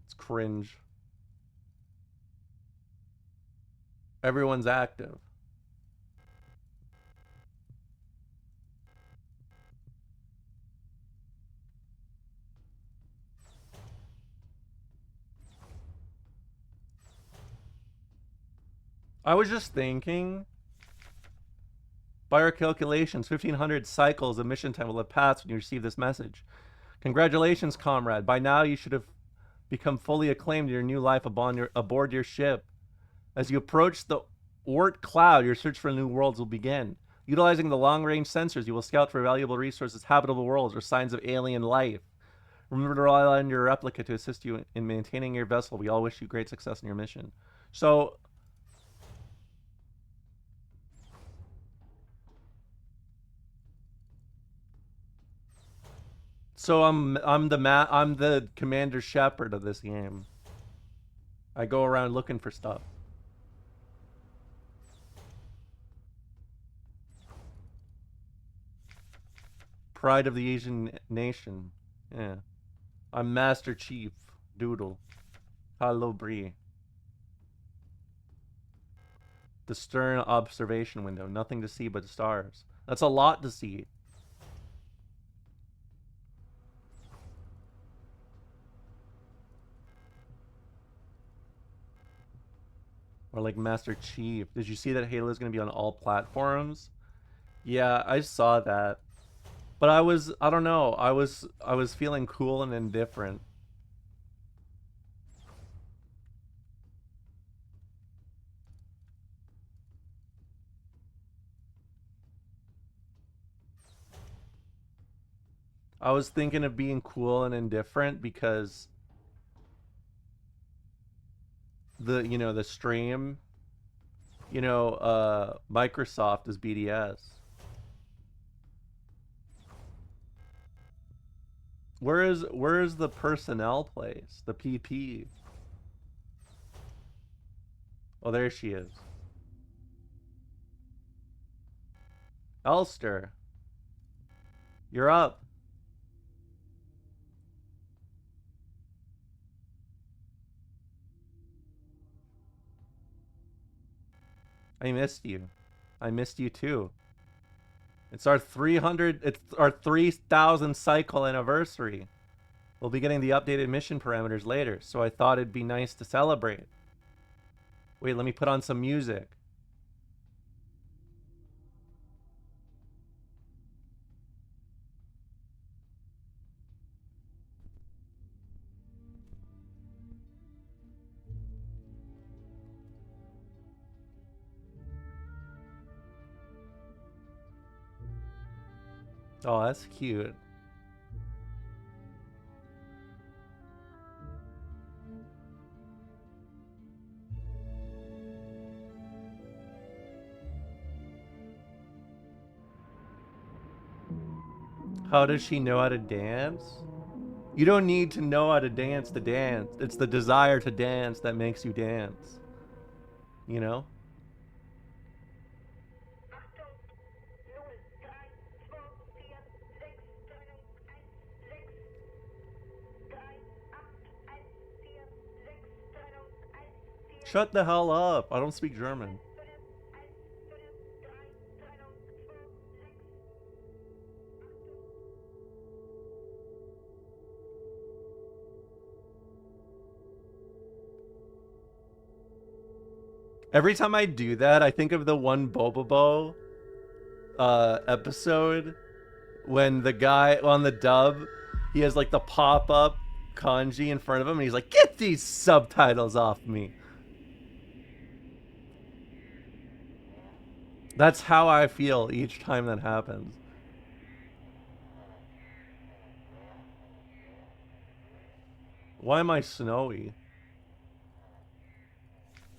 It's cringe. Everyone's active. I was just thinking, by our calculations, 1,500 cycles of mission time will have passed when you receive this message. Congratulations, comrade. By now you should have become fully acclaimed in your new life aboard your ship. As you approach the Oort cloud, your search for new worlds will begin. Utilizing the long-range sensors, you will scout for valuable resources, habitable worlds, or signs of alien life. Remember to rely on your replica to assist you in maintaining your vessel. We all wish you great success in your mission. So I'm the Commander Shepard of this game. I go around looking for stuff. Pride of the Asian nation. Yeah. I'm Master Chief. Doodle. Hello, Bree. The stern observation window. Nothing to see but the stars. That's a lot to see. Or like Master Chief. Did you see that Halo is going to be on all platforms? Yeah, I saw that. But I don't know. I was feeling cool and indifferent. I was thinking of being cool and indifferent because the stream, Microsoft is BDS. Where is the personnel place? The PP. Oh, there she is. Elster. You're up. I missed you. I missed you too. It's our 3,000 cycle anniversary. We'll be getting the updated mission parameters later, so I thought it'd be nice to celebrate. Wait, let me put on some music. Oh, that's cute. How does she know how to dance? You don't need to know how to dance to dance. It's the desire to dance that makes you dance. You know? Shut the hell up. I don't speak German. Every time I do that, I think of the one Bobobo episode when the guy on the dub, he has like the pop-up kanji in front of him and he's like, "Get these subtitles off me." That's how I feel each time that happens. Why am I snowy?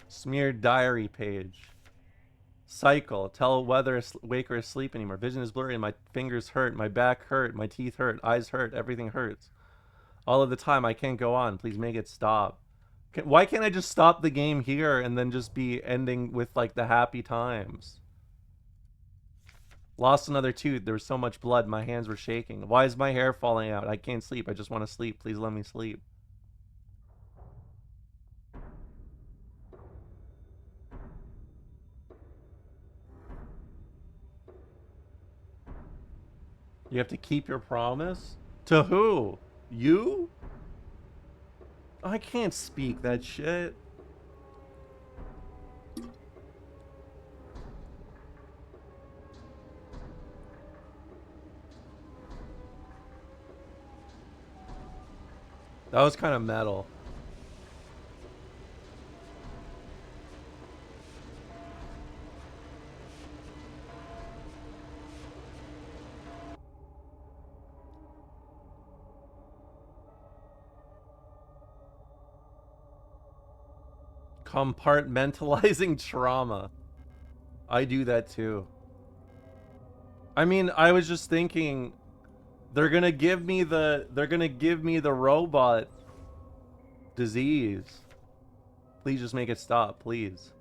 Smeared diary page. Cycle. Tell whether awake or asleep anymore. Vision is blurry and my fingers hurt. My back hurt. My teeth hurt. Eyes hurt. Everything hurts. All of the time. I can't go on. Please make it stop. Why can't I just stop the game here and then just be ending with like the happy times? Lost another tooth. There was so much blood. My hands were shaking. Why is my hair falling out? I can't sleep. I just want to sleep. Please let me sleep. You have to keep your promise? To who? You? I can't speak that shit. That was kind of metal. Compartmentalizing trauma. I do that too. I mean, I was just thinking they're gonna give me the robot disease. Please just make it stop, please.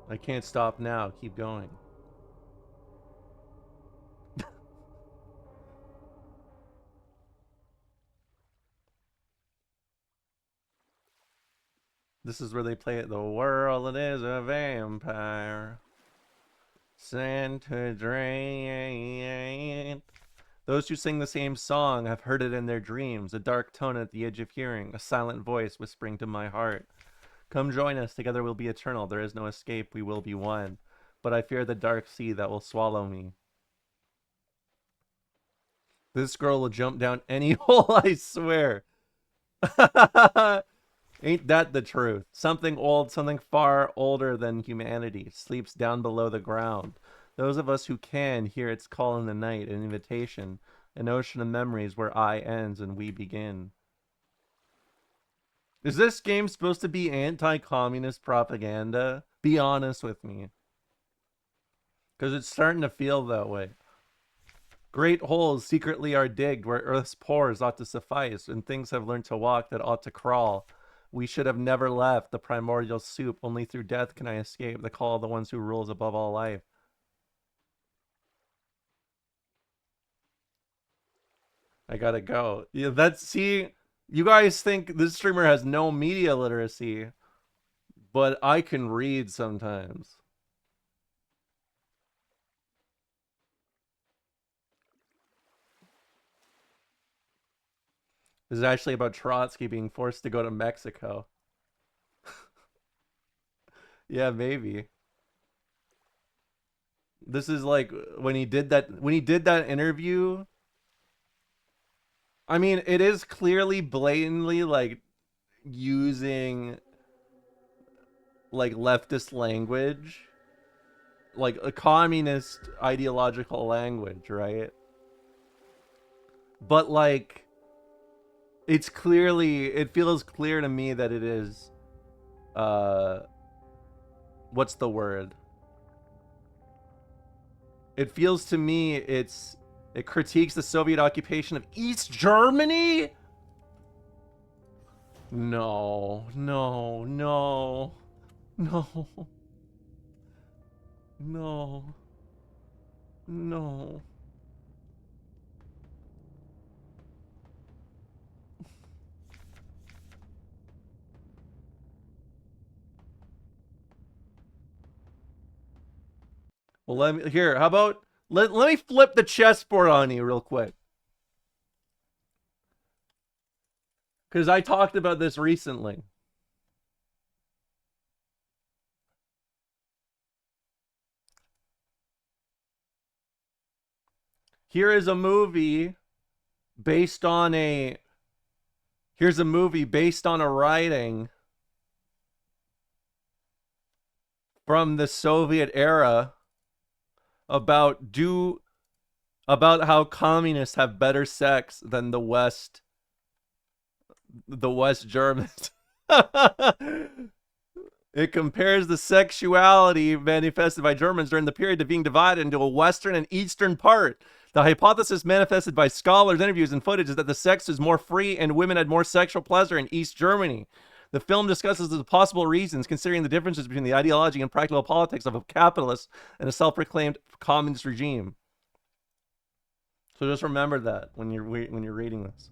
I can't stop now. Keep going. This is where they play it. The world is a vampire sent to drain. Those who sing the same song have heard it in their dreams. A dark tone at the edge of hearing. A silent voice whispering to my heart. Come join us. Together we'll be eternal. There is no escape. We will be one. But I fear the dark sea that will swallow me. This girl will jump down any hole, I swear. Ain't that the truth? Something old, something far older than humanity, sleeps down below the ground. Those of us who can hear its call in the night, an invitation, an ocean of memories where I ends and we begin. Is this game supposed to be anti-communist propaganda? Be honest with me. Because it's starting to feel that way. Great holes secretly are digged where earth's pores ought to suffice, and things have learned to walk that ought to crawl. We should have never left the primordial soup. Only through death can I escape the call of the ones who rules above all life. I gotta go. Yeah, see, you guys think this streamer has no media literacy, but I can read sometimes. This is actually about Trotsky being forced to go to Mexico. Yeah, maybe. This is like when he did that interview. I mean, it is clearly blatantly like using like leftist language, like a communist ideological language, right? But like it feels clear to me that it is what's the word? It feels to me it critiques the Soviet occupation of East Germany? No. No. No. No. No. No. Well, how about let me flip the chessboard on you real quick. Because I talked about this recently. Here is a movie based on a writing from the Soviet era about how communists have better sex than the West Germans. It compares the sexuality manifested by Germans during the period of being divided into a Western and Eastern part. The hypothesis manifested by scholars, interviews, and footage is that the sex is more free and women had more sexual pleasure in East Germany. The film discusses the possible reasons, considering the differences between the ideology and practical politics of a capitalist and a self-proclaimed communist regime. So just remember that when you're reading this.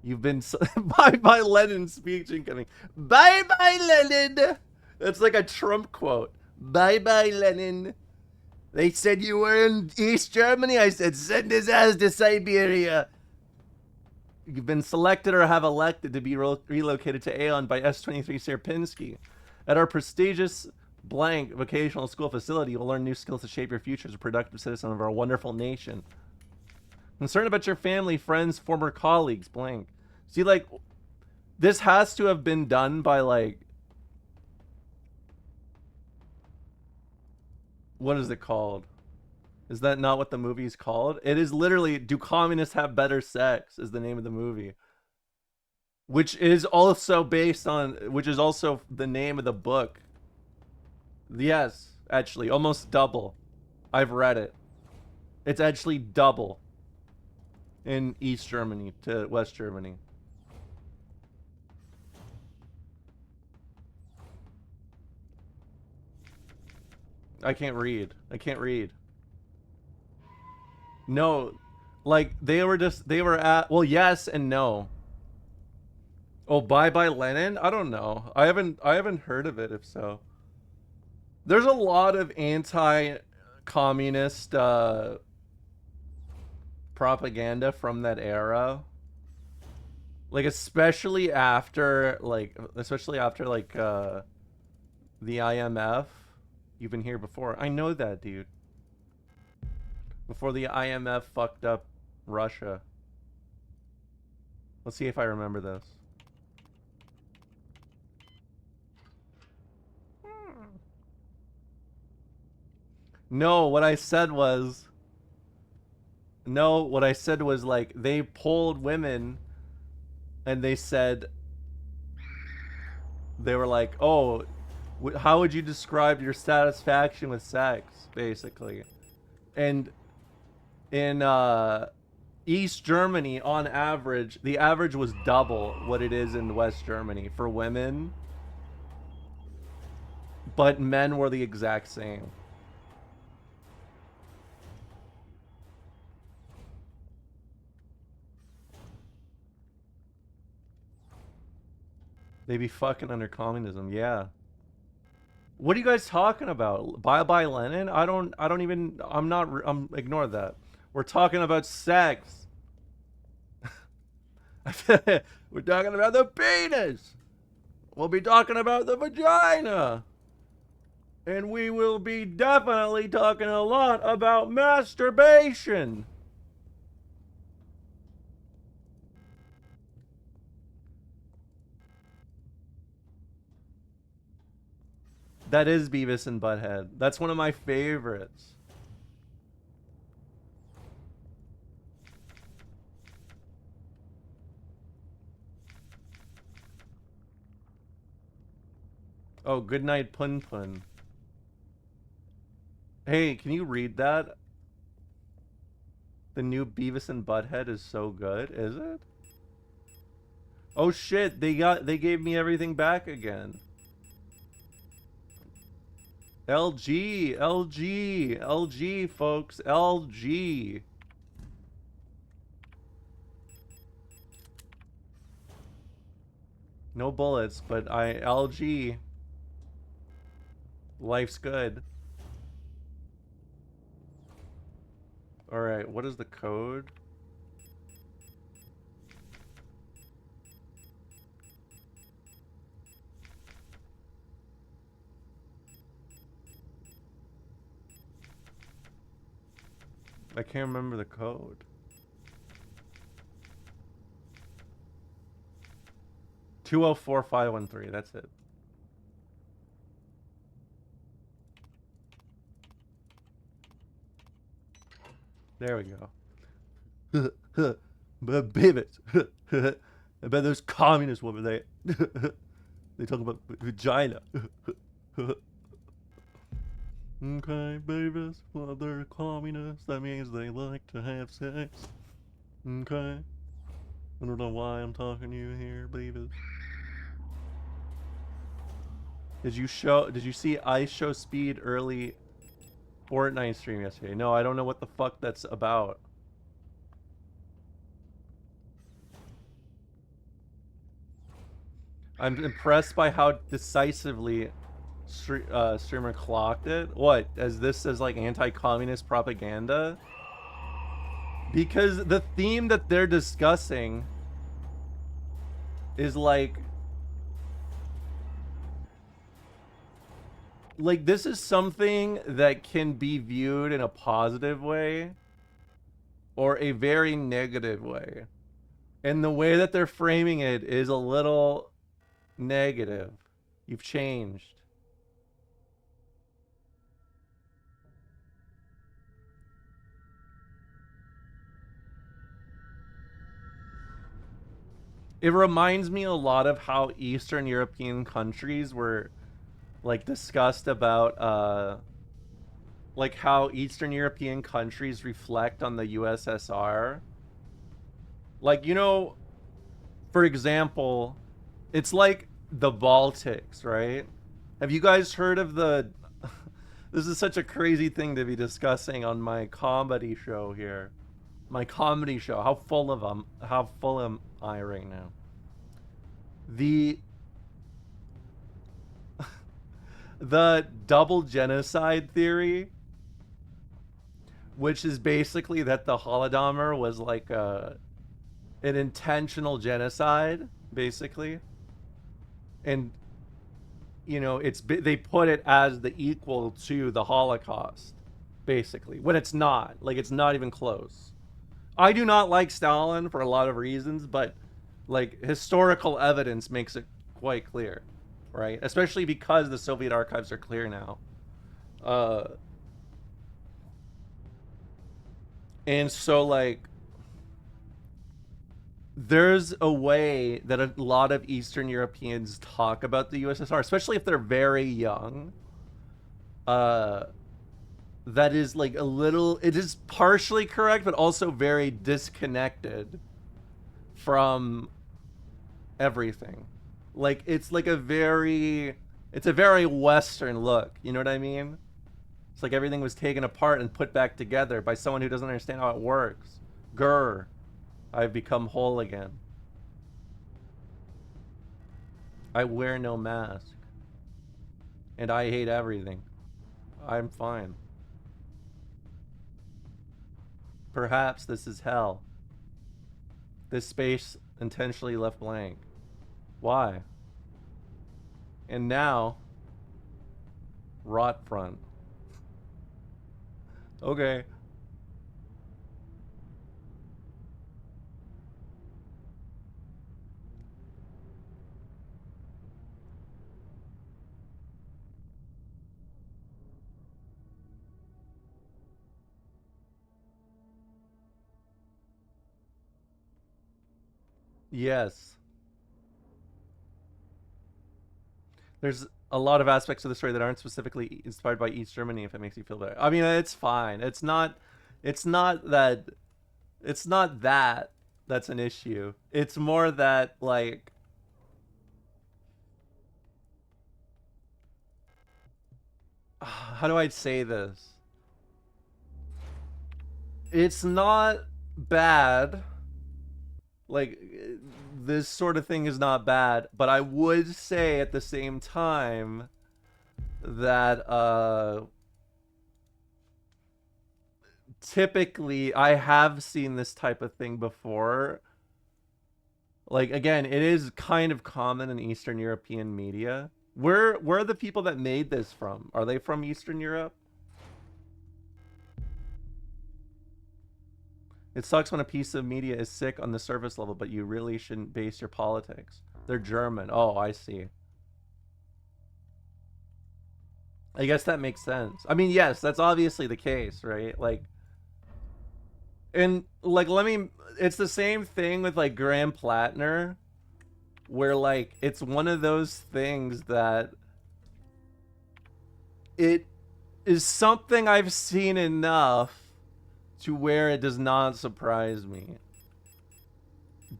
You've been bye Lenin speech incoming. Bye Lenin. That's like a Trump quote. Bye Lenin. They said you were in East Germany. I said send his ass to Siberia. You've been selected or have elected to be relocated to Aeon by S23 Sierpinski. At our prestigious blank vocational school facility, you'll learn new skills to shape your future as a productive citizen of our wonderful nation. Concerned about your family, friends, former colleagues, blank. See, like, this has to have been done by, like, what is it called? Is that not what the movie is called? It is literally, Do Communists Have Better Sex is the name of the movie. Which is also the name of the book. Yes, actually, almost double. I've read it. It's actually double in East Germany to West Germany. I can't read. No, like they were at, well, yes and no. Oh, Bye Lenin? I don't know. I haven't heard of it, if so. There's a lot of anti-communist propaganda from that era. Like especially after the IMF. You've been here before. I know that, dude. Before the IMF fucked up Russia. Let's see if I remember this. No, what I said was no, what I said was like they polled women and they said they were like, "Oh, how would you describe your satisfaction with sex?" basically. And in East Germany, on average, the average was double what it is in West Germany for women, but men were the exact same. They be fucking under communism, yeah. What are you guys talking about? Bye bye Lenin? I don't even. I'm ignore that. We're talking about sex. We're talking about the penis. We'll be talking about the vagina. And we will be definitely talking a lot about masturbation. That is Beavis and Butthead. That's one of my favorites. Oh, good night, Pun Pun. Hey, can you read that? The new Beavis and Butthead is so good, is it? Oh shit, they gave me everything back again. LG, LG, LG, folks, LG. No bullets, but LG. Life's good. Alright, what is the code? I can't remember the code. $204,513, that's it. There we go. But Beavis. I bet those communist women, they talk about vagina. Okay, Beavis. Well, they're communists. That means they like to have sex. Okay. I don't know why I'm talking to you here, Beavis. Did you see Ice Show Speed early Fortnite stream yesterday? No, I don't know what the fuck that's about. I'm impressed by how decisively streamer clocked it. What? As this as like anti-communist propaganda? Because the theme that they're discussing is like this is something that can be viewed in a positive way or a very negative way. And the way that they're framing it is a little negative. You've changed. It reminds me a lot of how Eastern European countries were like discussed about like how Eastern European countries reflect on the USSR. Like, you know, for example, it's like the Baltics, right? Have you guys heard of the this is such a crazy thing to be discussing on my comedy show here. My comedy show. How full am I right now? The double genocide theory, which is basically that the Holodomor was like an intentional genocide, basically, and you know they put it as the equal to the Holocaust, basically, when it's not. Like, it's not even close. I do not like Stalin for a lot of reasons, but like historical evidence makes it quite clear, right? Especially because the Soviet archives are clear now. And so like there's a way that a lot of Eastern Europeans talk about the USSR, especially if they're very young. That is like a little, it is partially correct, but also very disconnected from everything. Like it's like it's a very Western look. You know what I mean? It's like everything was taken apart and put back together by someone who doesn't understand how it works. Grr. I've become whole again. I wear no mask. And I hate everything. I'm fine. Perhaps this is hell. This space intentionally left blank. Why? And now, rot front. Okay. Yes. There's a lot of aspects of the story that aren't specifically inspired by East Germany, if it makes you feel better. I mean, it's fine. It's not that that's an issue. It's more that like how do I say this? It's not bad. Like this sort of thing is not bad, but I would say at the same time that typically I have seen this type of thing before. Like again, it is kind of common in Eastern European media. Where are the people that made this from? Are they from Eastern Europe? It sucks when a piece of media is sick on the surface level, but you really shouldn't base your politics. They're German. Oh, I see. I guess that makes sense. I mean, yes, that's obviously the case, right? Like, and like, it's the same thing with like Graham Plattner, where like, it's one of those things that it is something I've seen enough to where it does not surprise me.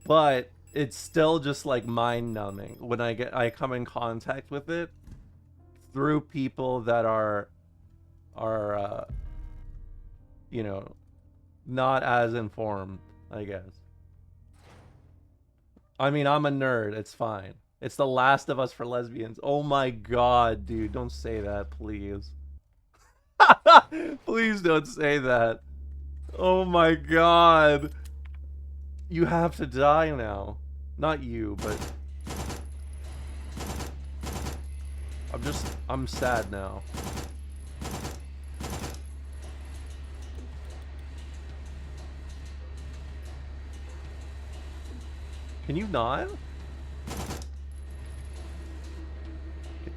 But it's still just like mind numbing when I come in contact with it through people that are you know, not as informed, I guess. I mean, I'm a nerd, it's fine. It's The Last of Us for lesbians. Oh my god, dude, don't say that, please. Please don't say that. Oh my god. You have to die now. Not you, but... I'm sad now. Can you not?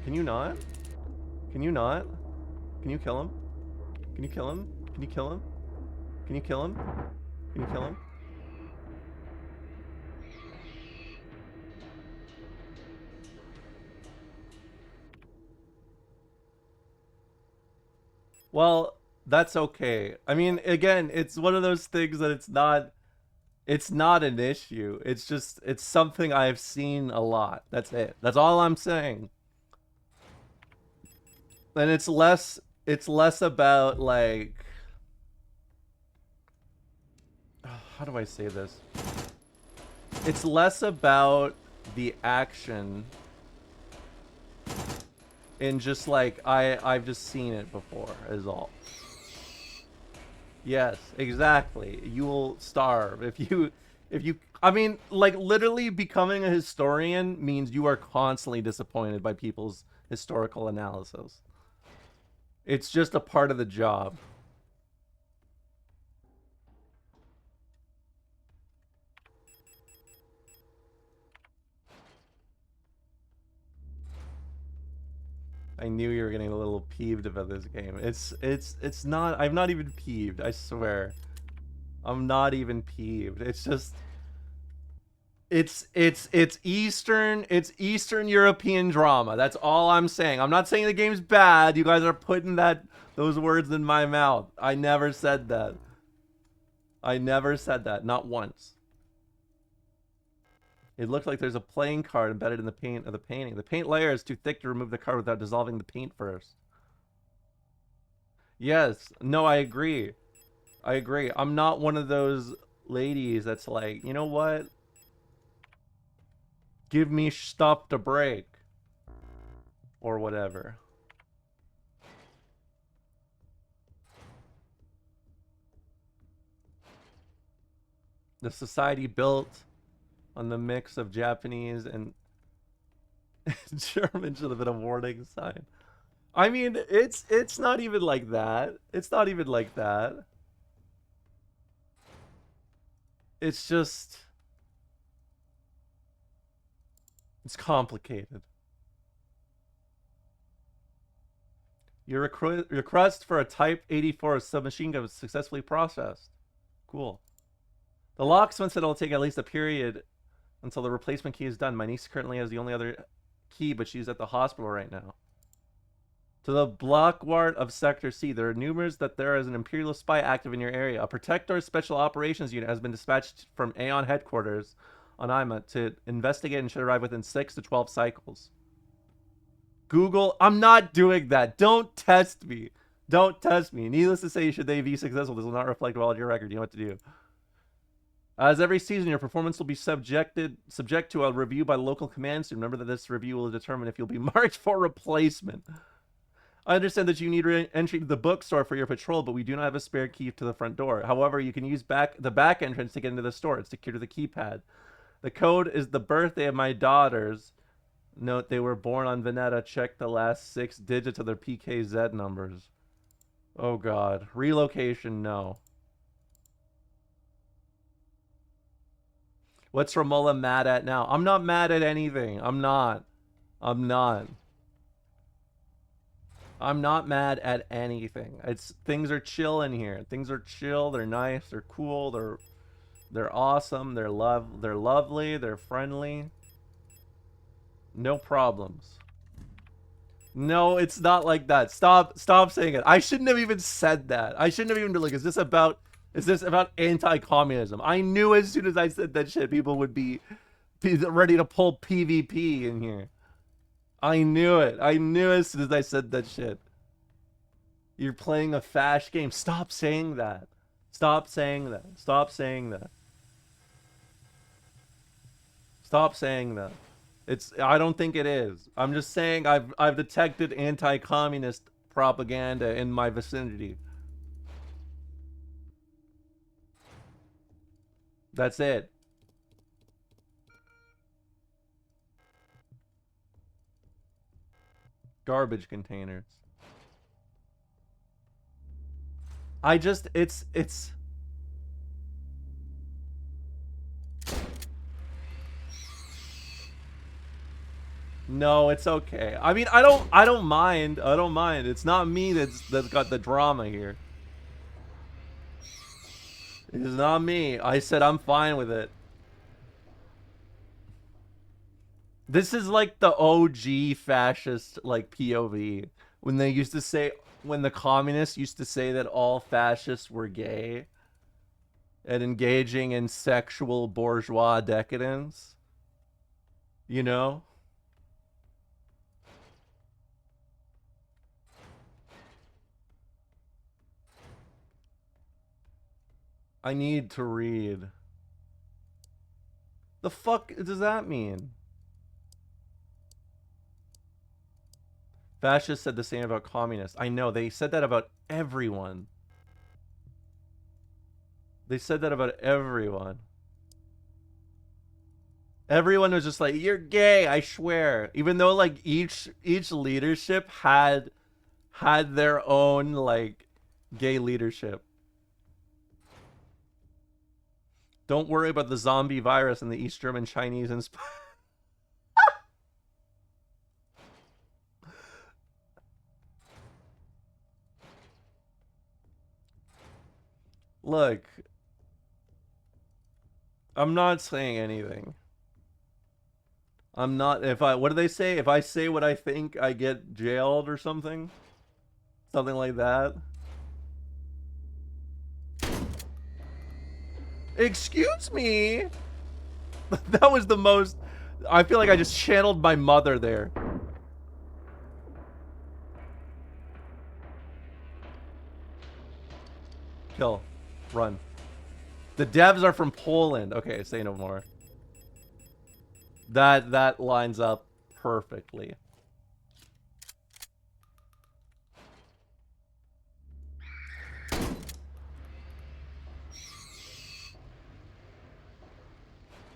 Can you not? Can you not? Can you kill him? Can you kill him? Can you kill him? Can you kill him? Can you kill him? Well, that's okay. I mean, again, it's one of those things that it's not an issue. It's just it's something I've seen a lot. That's it. That's all I'm saying. And it's less about like how do I say this? It's less about the action and just like I've just seen it before is all. Yes, exactly. You will starve if you I mean, like literally becoming a historian means you are constantly disappointed by people's historical analysis. It's just a part of the job. I knew you were getting a little peeved about this game. It's not, I'm not even peeved, I swear. I'm not even peeved. It's just it's Eastern European drama. That's all I'm saying. I'm not saying the game's bad. You guys are putting those words in my mouth. I never said that. I never said that, not once. It looks like there's a playing card embedded in the paint of the painting. The paint layer is too thick to remove the card without dissolving the paint first. Yes, no, I agree. I agree. I'm not one of those ladies that's like, you know what? Give me stuff to break. Or whatever. The society built on the mix of Japanese and German should have been a warning sign. I mean, it's not even like that. It's not even like that. It's just it's complicated. Your request for a Type 84 submachine gun was successfully processed. Cool. The locksmith said it'll take at least a period until the replacement key is done. My niece currently has the only other key, but she's at the hospital right now. To the Blockwart of Sector C, there are rumors that there is an Imperial spy active in your area. A Protector Special Operations Unit has been dispatched from Aeon headquarters on Ima to investigate and should arrive within 6 to 12 cycles. Google, I'm not doing that. Don't test me. Don't test me. Needless to say, should they be successful, this will not reflect well on your record. You know what to do. As every season, your performance will be subject to a review by the local command student. Remember that this review will determine if you'll be marked for replacement. I understand that you need entry to the bookstore for your patrol, but we do not have a spare key to the front door. However, you can use the back entrance to get into the store. It's secured to the keypad. The code is the birthday of my daughters. Note they were born on Veneta. Check the last 6 digits of their PKZ numbers. Oh god. Relocation, no. What's Romola mad at now? I'm not mad at anything. I'm not mad at anything. Things are chill in here. Things are chill. They're nice. They're cool. They're awesome. They're lovely. They're friendly. No problems. No, it's not like that. Stop saying it. I shouldn't have even said that. I shouldn't have even been like, is this about anti-communism? I knew as soon as I said that shit, people would be ready to pull PvP in here. I knew it. I knew as soon as I said that shit. You're playing a fash game. Stop saying that. Stop saying that. Stop saying that. Stop saying that. I don't think it is. I'm just saying I've detected anti-communist propaganda in my vicinity. That's it. Garbage containers. It's no, it's okay. I mean, I don't mind. I don't mind. It's not me that's got the drama here. It's not me. I said I'm fine with it. This is like the OG fascist like POV when they used to say, when the communists used to say that all fascists were gay and engaging in sexual bourgeois decadence. You know? I need to read. The fuck does that mean? Fascists said the same about communists. I know, they said that about everyone. They said that about everyone. Everyone was just like, you're gay, I swear. Even though like each leadership had their own like gay leadership. Don't worry about the zombie virus and the East German Chinese inspired. Look, I'm not saying anything. I'm not. If I, what do they say? If I say what I think, I get jailed or something. Something like that. Excuse me. That was the most. I feel like I just channeled my mother there. Kill. Run. The devs are from Poland. Okay, say no more. That lines up perfectly.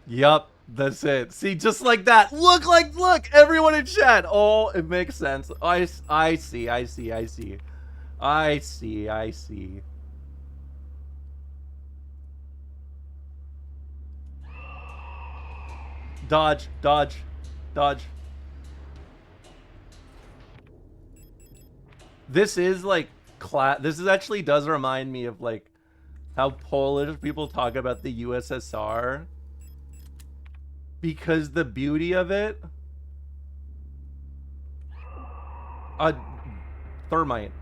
Yup, that's it. See, just like that. Look, everyone in chat. Oh, it makes sense. I see. Dodge. This is like this is actually does remind me of like how Polish people talk about the USSR, because the beauty of it, thermite.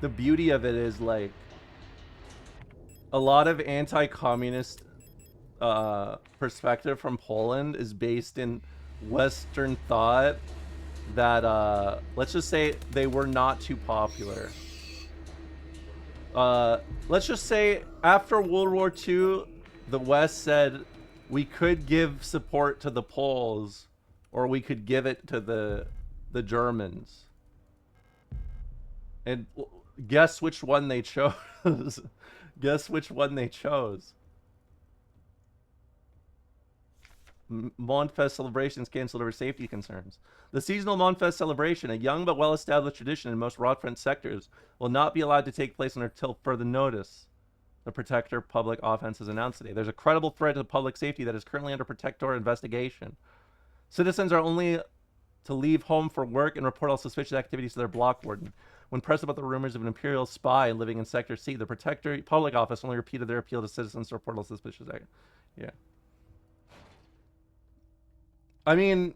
The beauty of it is like a lot of anti-communist perspective from Poland is based in Western thought that let's just say they were not too popular. Let's just say after World War II, the West said we could give support to the Poles, or we could give it to the Germans. And guess which one they chose? Guess which one they chose? Monfest celebrations canceled over safety concerns. The seasonal Monfest celebration, a young but well-established tradition in most Rotfront sectors, will not be allowed to take place until further notice. The Protector Public Offense has announced today. There's a credible threat to public safety that is currently under Protector investigation. Citizens are only to leave home for work and report all suspicious activities to their block warden. When pressed about the rumors of an Imperial spy living in Sector C, the Protector Public Office only repeated their appeal to citizens to report all suspicious activities. Yeah. I mean,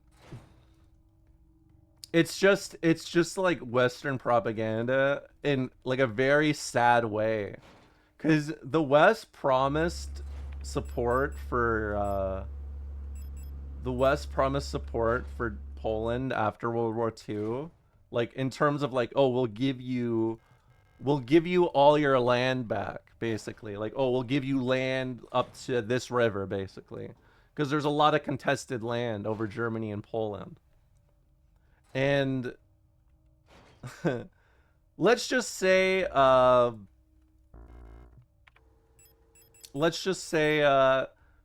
it's just like Western propaganda in like a very sad way, because the West promised support for Poland after World War II, like in terms of like, oh, we'll give you all your land back, basically. Like, oh, we'll give you land up to this river, basically, because there's a lot of contested land over Germany and Poland. And let's just say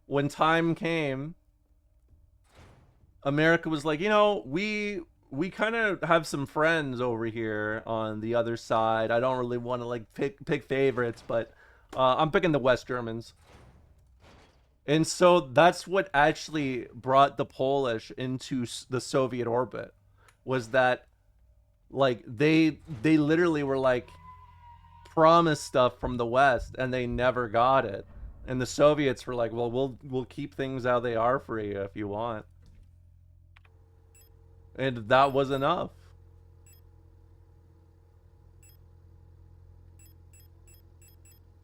when time came, America was like, you know, we kind of have some friends over here on the other side. I don't really want to like pick favorites, but I'm picking the West Germans. And so that's what actually brought the Polish into the Soviet orbit, was that like they literally were like promised stuff from the West and they never got it. And the Soviets were like, well, we'll keep things how they are for you if you want. And that was enough.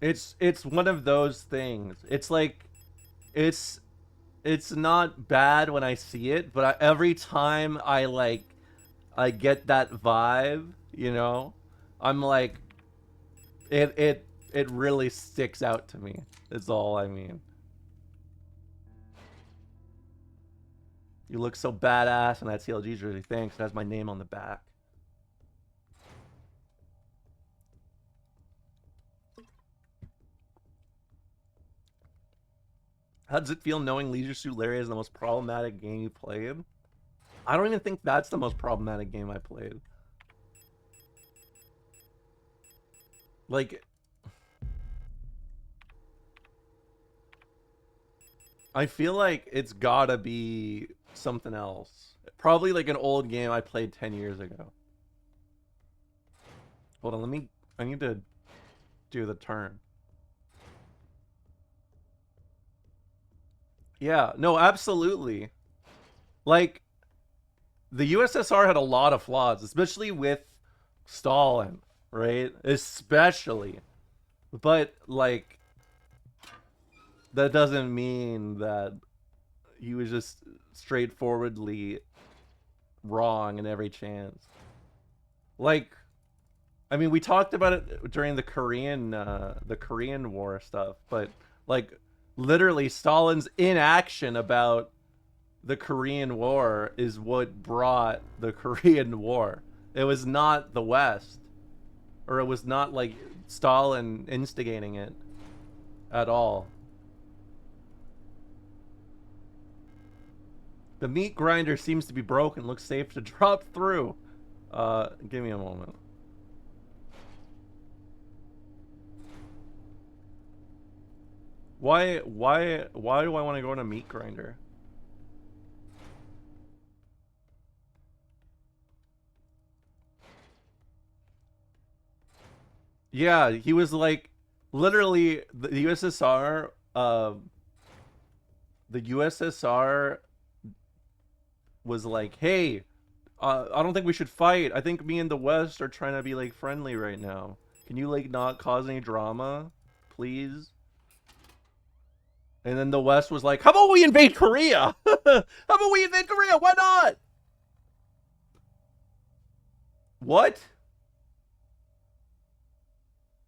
It's one of those things. It's like it's not bad when I see it, but every time I get that vibe, you know, I'm like, it really sticks out to me. Is all I mean. You look so badass in that CLG jersey. Thanks. It has my name on the back. How does it feel knowing Leisure Suit Larry is the most problematic game you played? I don't even think that's the most problematic game I played. Like, I feel like it's gotta be something else. Probably like an old game I played 10 years ago. Hold on, I need to do the turn. Yeah, no, absolutely. Like, the USSR had a lot of flaws, especially with Stalin, right? Especially. But, like, that doesn't mean that he was just straightforwardly wrong in every chance. Like, I mean, we talked about it during the Korean War stuff, but like literally Stalin's inaction about the Korean War is what brought the Korean War. It was not the West, or it was not like Stalin instigating it at all. The meat grinder seems to be broken. Looks safe to drop through. Give me a moment. Why do I want to go in a meat grinder? Yeah, he was like literally the USSR the USSR was like, "Hey, I don't think we should fight. I think me and the West are trying to be like friendly right now. Can you like not cause any drama, please?" And then the West was like, "How about we invade Korea? How about we invade Korea? Why not?" What?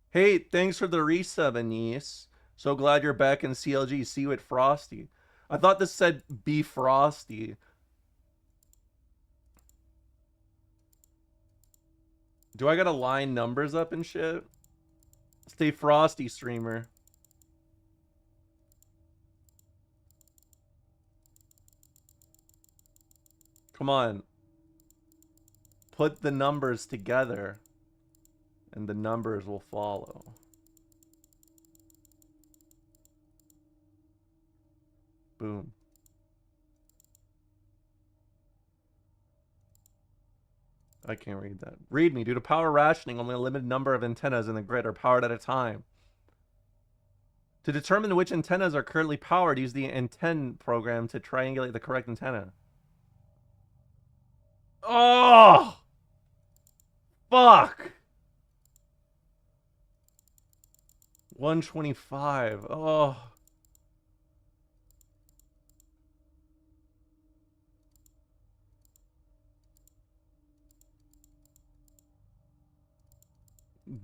Hey, thanks for the resub, Anise. So glad you're back in CLG. See you at Frosty. I thought this said be Frosty. Do I gotta line numbers up and shit? Stay frosty, streamer. Come on. Put the numbers together, and the numbers will follow. Boom. I can't read that. Read me. Due to power rationing, only a limited number of antennas in the grid are powered at a time. To determine which antennas are currently powered, use the antenna program to triangulate the correct antenna. Oh! Fuck! 125. Oh.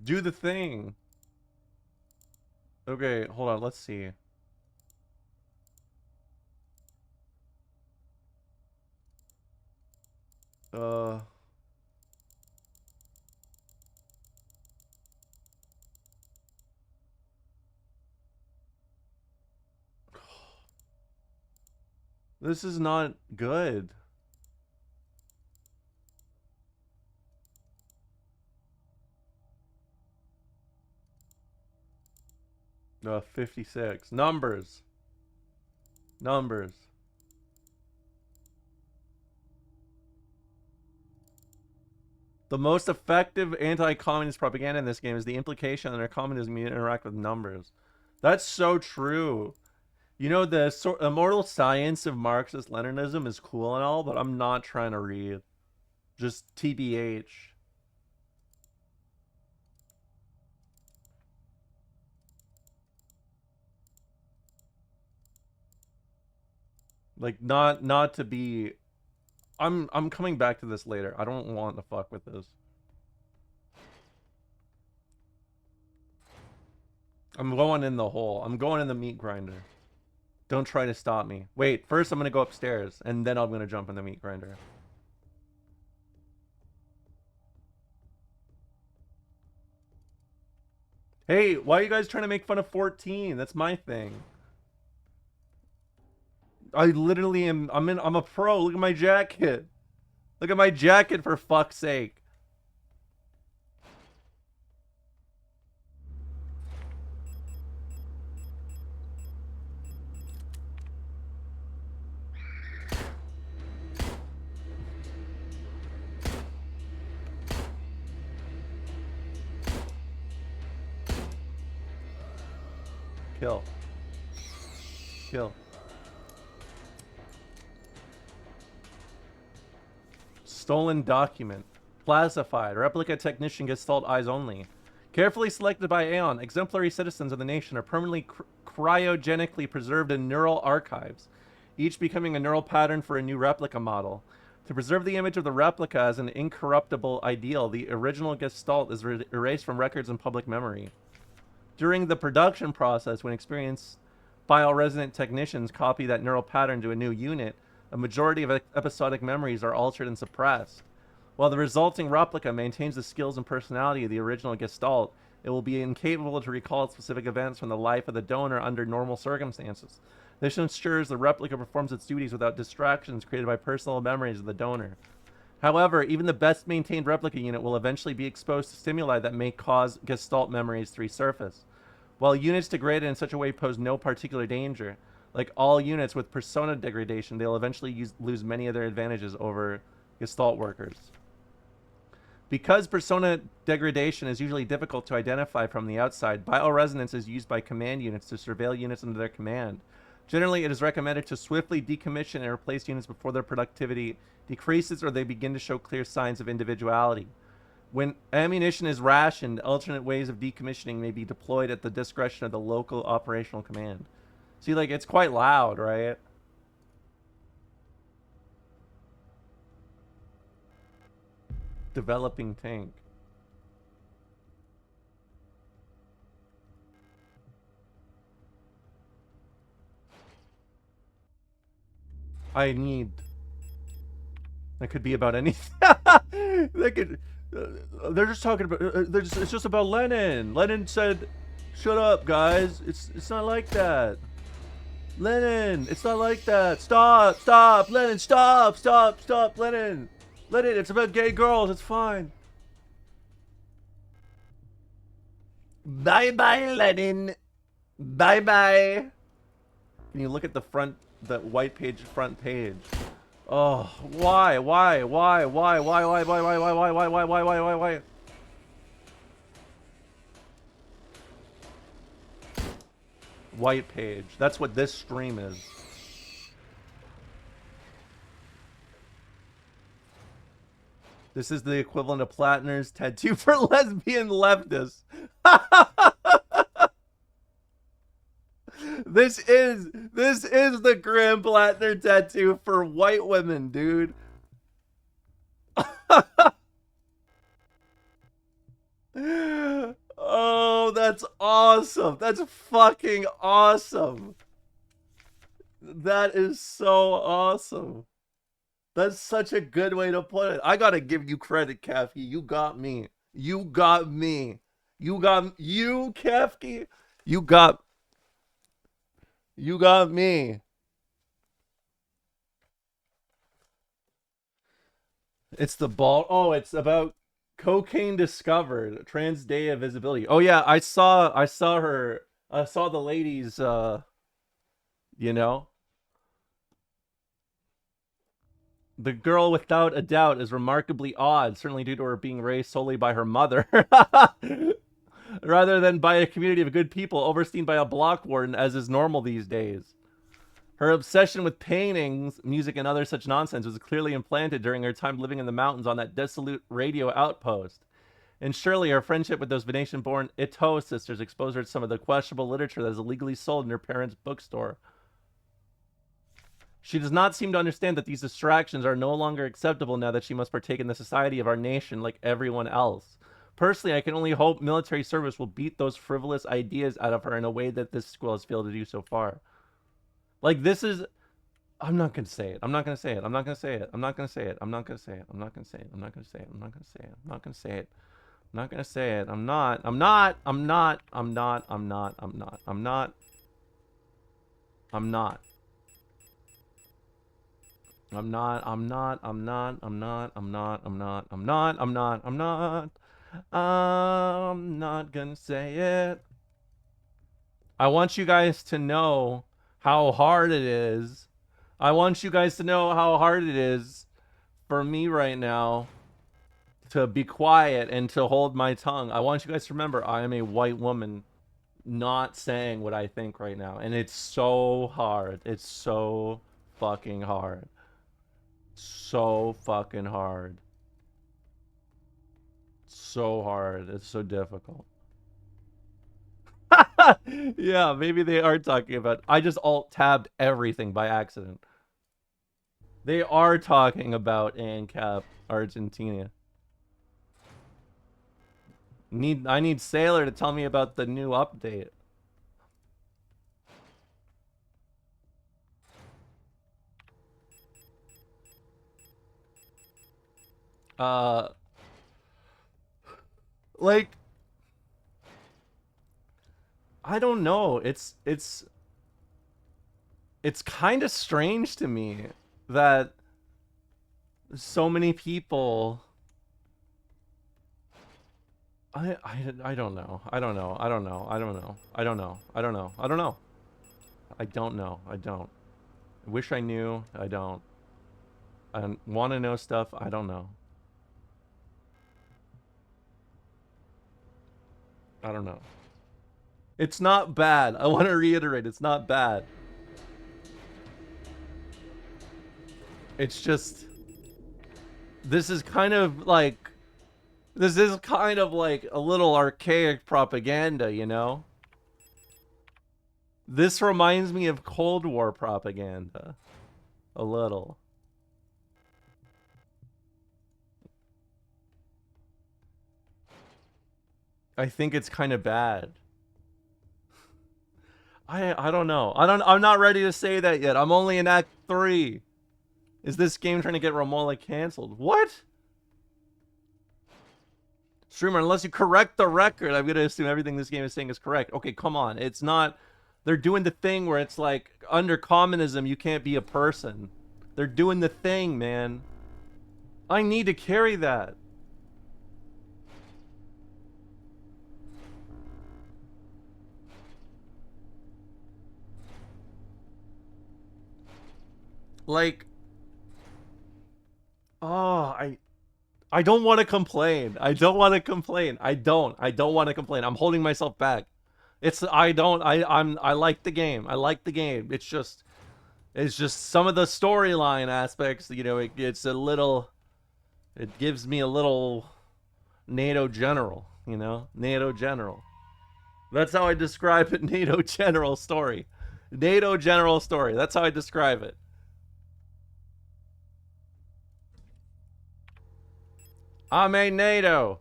Do the thing. Okay, hold on. Let's see. Uh... This is not good. No, 56. Numbers. Numbers. The most effective anti-communist propaganda in this game is the implication that communism interact with numbers. That's so true. You know, the immortal science of Marxist-Leninism is cool and all, but I'm not trying to read. Just TBH. Like, not to be... I'm coming back to this later. I don't want to fuck with this. I'm going in the hole. I'm going in the meat grinder. Don't try to stop me. Wait, first I'm going to go upstairs, and then I'm going to jump in the meat grinder. Hey, why are you guys trying to make fun of 14? That's my thing. I literally am. I'm a pro. Look at my jacket. Look at my jacket, for fuck's sake. Kill. Kill. Stolen document. Classified. Replica technician Gestalt eyes only. Carefully selected by Aeon, exemplary citizens of the nation are permanently cryogenically preserved in neural archives, each becoming a neural pattern for a new replica model. To preserve the image of the replica as an incorruptible ideal, the original Gestalt is erased from records and public memory. During the production process, when experienced bioresident technicians copy that neural pattern to a new unit, a majority of episodic memories are altered and suppressed. While the resulting replica maintains the skills and personality of the original Gestalt, it will be incapable to recall specific events from the life of the donor under normal circumstances. This ensures the replica performs its duties without distractions created by personal memories of the donor. However, even the best maintained replica unit will eventually be exposed to stimuli that may cause Gestalt memories to resurface. While units degraded in such a way pose no particular danger, like all units with persona degradation, they'll eventually lose many of their advantages over Gestalt workers. Because persona degradation is usually difficult to identify from the outside, bioresonance is used by command units to surveil units under their command. Generally, it is recommended to swiftly decommission and replace units before their productivity decreases or they begin to show clear signs of individuality. When ammunition is rationed, alternate ways of decommissioning may be deployed at the discretion of the local operational command. See, like, it's quite loud, right? Developing tank. I need. That could be about anything. They could. They're just talking about. It's just about Lenin. Lenin said, "Shut up, guys. It's not like that." Lenin, it's not like that. Stop, Lenin. Stop, Lenin. Lenin, it's about gay girls. It's fine. Bye, Lenin. Bye. Can you look at the front, the white page, front page? Oh, why? White page. That's what this stream is. This is the equivalent of Plattner's tattoo for lesbian leftists. This is the Graham Plattner tattoo for white women, dude. Oh, that's awesome. That's fucking awesome. That is so awesome. That's such a good way to put it. I gotta give you credit, Kefki. You got me. You got Kefki. You got me. It's the ball. Oh, it's about cocaine discovered. Trans day of visibility. Oh yeah, I saw her. I saw the ladies. You know. The girl, without a doubt, is remarkably odd, certainly due to her being raised solely by her mother, rather than by a community of good people overseen by a block warden, as is normal these days. Her obsession with paintings, music, and other such nonsense was clearly implanted during her time living in the mountains on that dissolute radio outpost. And surely her friendship with those Venetian-born Ito sisters exposed her to some of the questionable literature that is illegally sold in her parents' bookstore. She does not seem to understand that these distractions are no longer acceptable now that she must partake in the society of our nation like everyone else. Personally, I can only hope military service will beat those frivolous ideas out of her in a way that this school has failed to do so far. Like, this is... I'm not going to say it. I'm not going to say it. I'm not going to say it. I'm not going to say it. I'm not going to say it. I'm not going to say it. I'm not going to say it. I'm not going to say it. I'm not going to say it. I'm not going to say it. I'm not. I'm not. I'm not. I'm not. I'm not. I'm not. I'm not. I'm not. I'm not, I'm not, I'm not, I'm not, I'm not, I'm not, I'm not, I'm not, I'm not, I'm not gonna say it. I want you guys to know how hard it is. I want you guys to know how hard it is for me right now to be quiet and to hold my tongue. I want you guys to remember I am a white woman not saying what I think right now. And it's so hard. It's so fucking hard. So fucking hard. So hard. It's so difficult. Yeah, maybe they are talking about. I just alt tabbed everything by accident. They are talking about ANCAP Argentina. I need Sailor to tell me about the new update. Like, I don't know. It's kind of strange to me that so many people. I don't know. I don't know. I don't know. I don't know. I don't know. I don't know. I don't know. I don't know. I don't. I wish I knew. I don't. I want to know stuff. I don't know. I don't know. It's not bad. I want to reiterate, it's not bad. It's just this is kind of like a little archaic propaganda, you know? This reminds me of Cold War propaganda. A little. I think it's kind of bad. I don't know. I'm not ready to say that yet. I'm only in Act 3. Is this game trying to get Romola canceled? What? Streamer, unless you correct the record, I'm gonna assume everything this game is saying is correct. Okay, come on. It's not. They're doing the thing where it's like under communism you can't be a person. They're doing the thing, man. I need to carry that. Like, oh, I don't want to complain. I don't want to complain. I don't want to complain. I'm holding myself back. I like the game. I like the game. It's just some of the storyline aspects, you know, it gives me a little NATO general, you know? NATO general. That's how I describe it. NATO general story. NATO general story. That's how I describe it. I made NATO.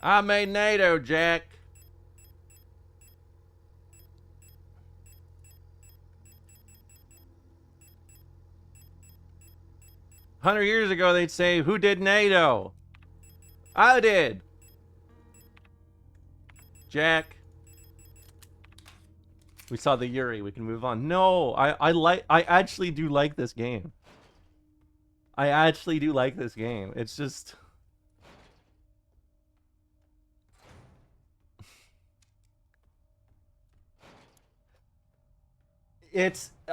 I made NATO, Jack. $100 years ago, they'd say, "Who did NATO?" I did. Jack. We saw the Yuri. We can move on. No, I actually do like this game. I actually do like this game. It's just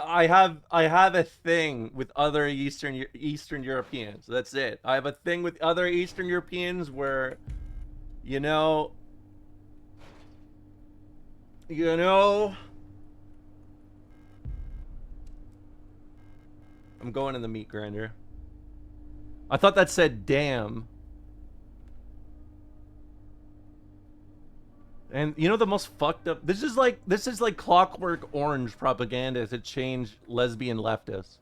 I have a thing with other Eastern Europeans. That's it. I have a thing with other Eastern Europeans where you know I'm going in the meat grinder. I thought that said damn. And you know the most fucked up. This is like Clockwork Orange propaganda to change lesbian leftists.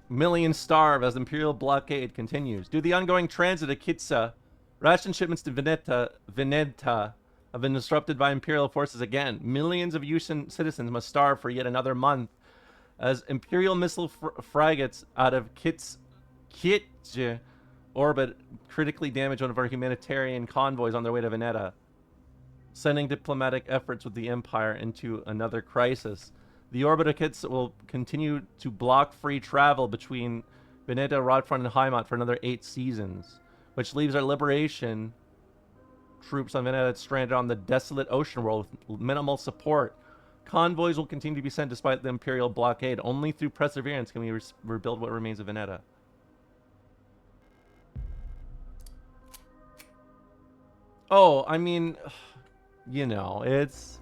Millions starve as imperial blockade continues. Due to the ongoing transit of Kitsa, ration shipments to Veneta have been disrupted by imperial forces again. Millions of Yusan citizens must starve for yet another month as imperial missile frigates out of Kitje orbit critically damage one of our humanitarian convoys on their way to Veneta, sending diplomatic efforts with the Empire into another crisis. The orbiter kits will continue to block free travel between Veneta, Rodfront, and Heimat for another 8 seasons, which leaves our liberation troops on Veneta stranded on the desolate ocean world with minimal support. Convoys will continue to be sent despite the Imperial blockade. Only through perseverance can we rebuild what remains of Veneta. Oh, I mean, you know, it's...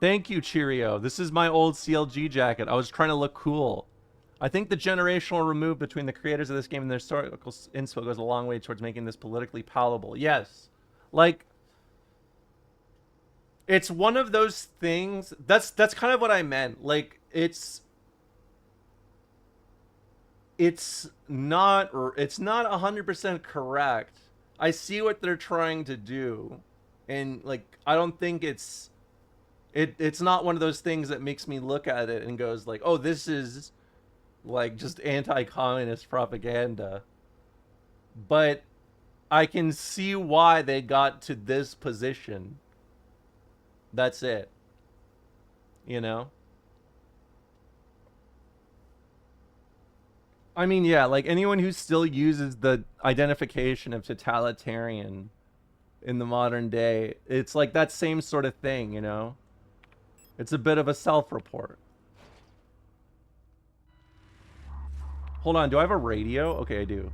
Thank you, Cheerio. This is my old CLG jacket. I was trying to look cool. I think the generational remove between the creators of this game and their historical inspo goes a long way towards making this politically palatable. Yes. Like, it's one of those things... That's kind of what I meant. Like, it's not 100% correct. I see what they're trying to do. And, like, I don't think it's not one of those things that makes me look at it and goes like, oh, this is like just anti-communist propaganda. But I can see why they got to this position. That's it. You know? I mean, yeah, like anyone who still uses the identification of totalitarian in the modern day, it's like that same sort of thing, you know? It's a bit of a self-report. Hold on, do I have a radio? Okay, I do.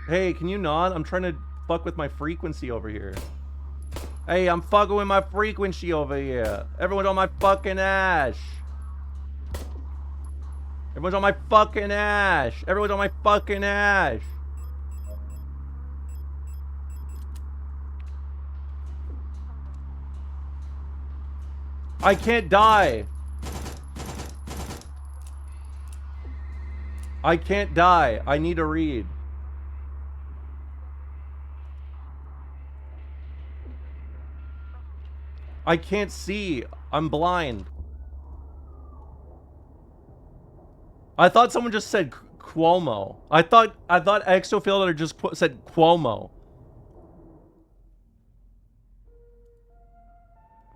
Hey, can you not? I'm trying to fuck with my frequency over here. Hey, I'm fucking with my frequency over here. Everyone's on my fucking ass. Everyone's on my fucking ass. Everyone's on my fucking ass. I can't die. I can't die. I need to read. I can't see. I'm blind. I thought someone just said Cuomo. I thought Exofielder just said Cuomo.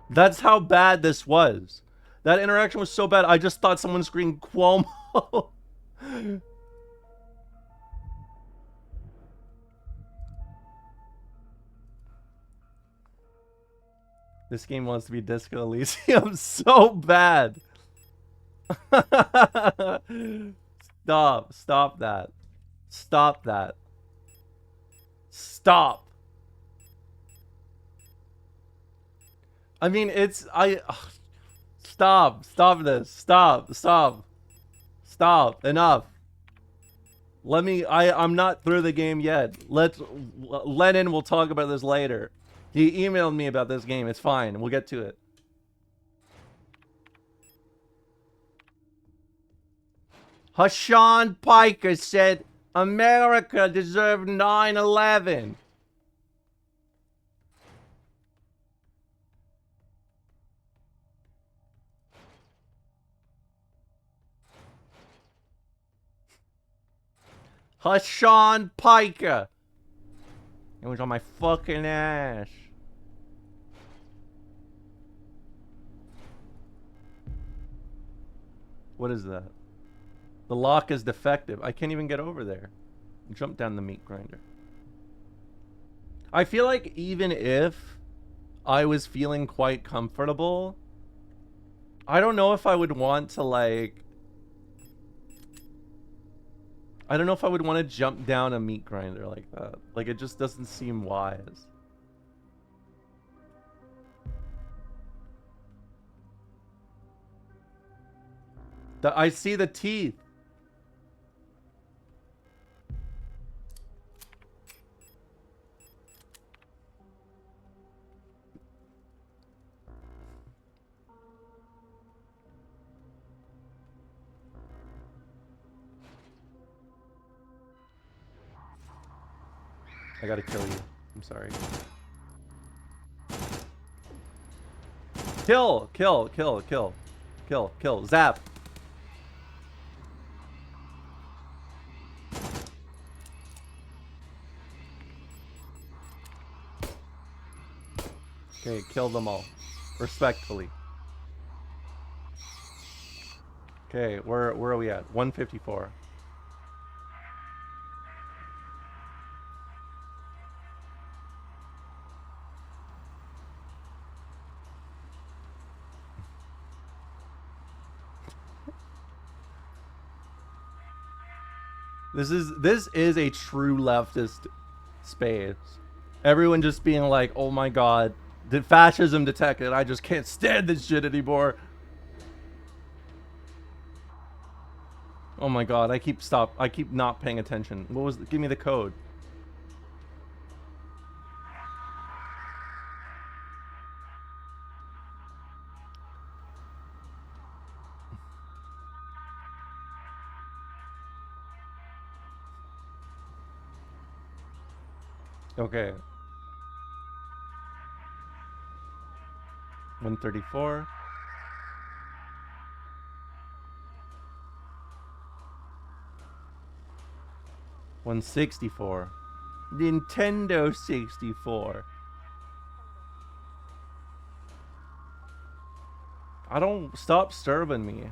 That's how bad this was. That interaction was so bad, I just thought someone screamed Cuomo. This game wants to be Disco Elysium so bad. Stop that. Stop that. Stop. I mean, stop this. Stop. Enough. I'm not through the game yet. Lennon, we'll talk about this later. He emailed me about this game. It's fine. We'll get to it. Hassan Piker said America deserved 9/11. Hassan Piker. It was on my fucking ass. What is that? The lock is defective. I can't even get over there. Jump down the meat grinder. I feel like even if I was feeling quite comfortable, I don't know if I would want to like... I don't know if I would want to jump down a meat grinder like that. Like, it just doesn't seem wise. I see the teeth. I gotta kill you. I'm sorry. Kill! Zap! Okay, kill them all. Respectfully. Okay, where are we at? 154. This is a true leftist space. Everyone just being like, "Oh my god, did fascism detected? I just can't stand this shit anymore." Oh my god, I keep not paying attention. What was give me the code. Okay. 134. $164. Nintendo 64. I don't stop disturbing me.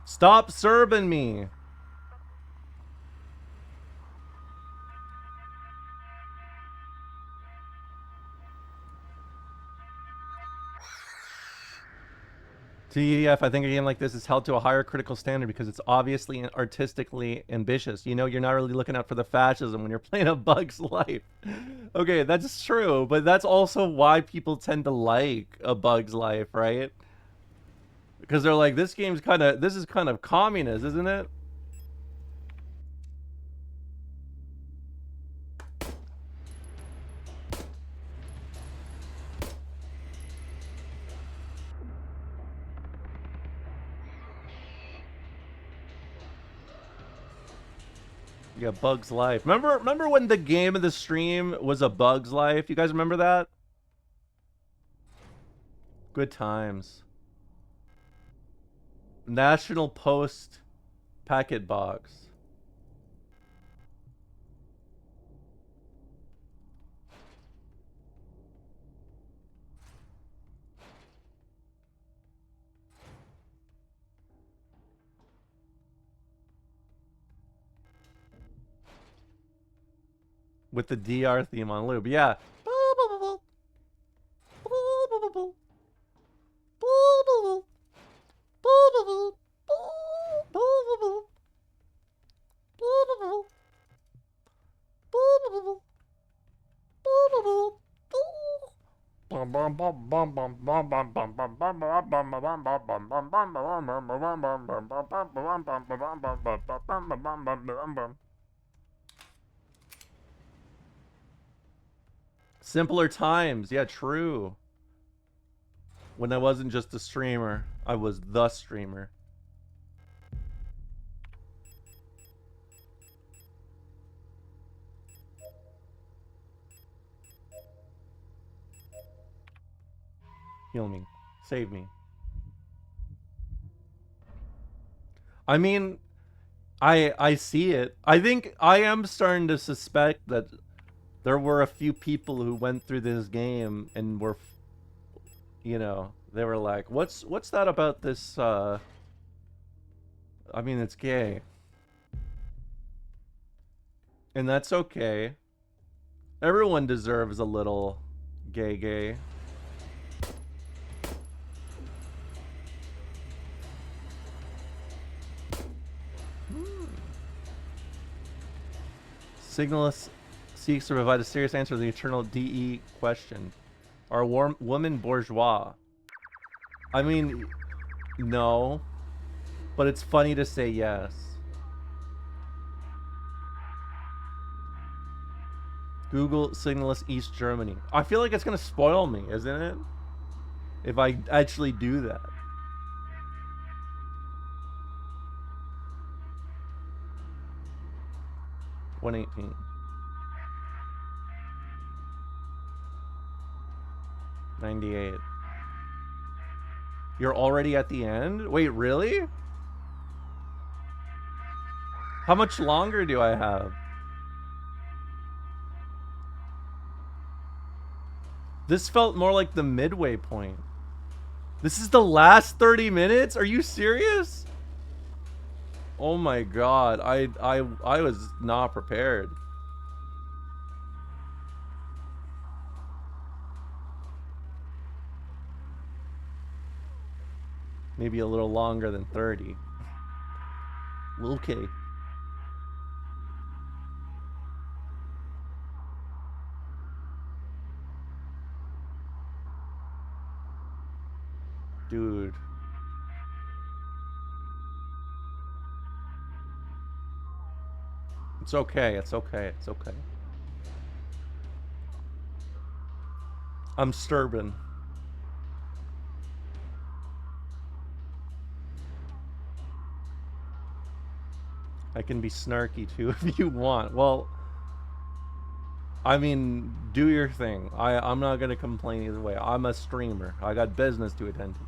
Stop serving me. TEF, I think a game like this is held to a higher critical standard because it's obviously and artistically ambitious. You know, you're not really looking out for the fascism when you're playing A Bug's Life. Okay, that's true, but that's also why people tend to like A Bug's Life, right? Because they're like, this is kind of communist, isn't it? Yeah, Bug's Life. Remember when the game of the stream was A Bug's Life? You guys remember that? Good times. National Post packet box. With the DR theme on loop. Yeah. Simpler times. Yeah, true. When I wasn't just a streamer, I was the streamer. Heal me. Save me. I mean, I see it. I think I am starting to suspect that there were a few people who went through this game and were, you know, they were like, what's that about this, I mean, it's gay. And that's okay. Everyone deserves a little gay. Signalist seeks to provide a serious answer to the eternal DE question. Are women bourgeois? I mean, no. But it's funny to say yes. Google Signalist East Germany. I feel like it's going to spoil me, isn't it? If I actually do that. $118. 98. You're already at the end? Wait, really? How much longer do I have? This felt more like the midway point. This is the last 30 minutes? Are you serious? Oh my god, I was not prepared. Maybe a little longer than 30. Okay. Dude. It's okay, it's okay, it's okay. I'm Sturban. I can be snarky too if you want. Well, I mean, do your thing. I'm not gonna complain either way. I'm a streamer. I got business to attend to.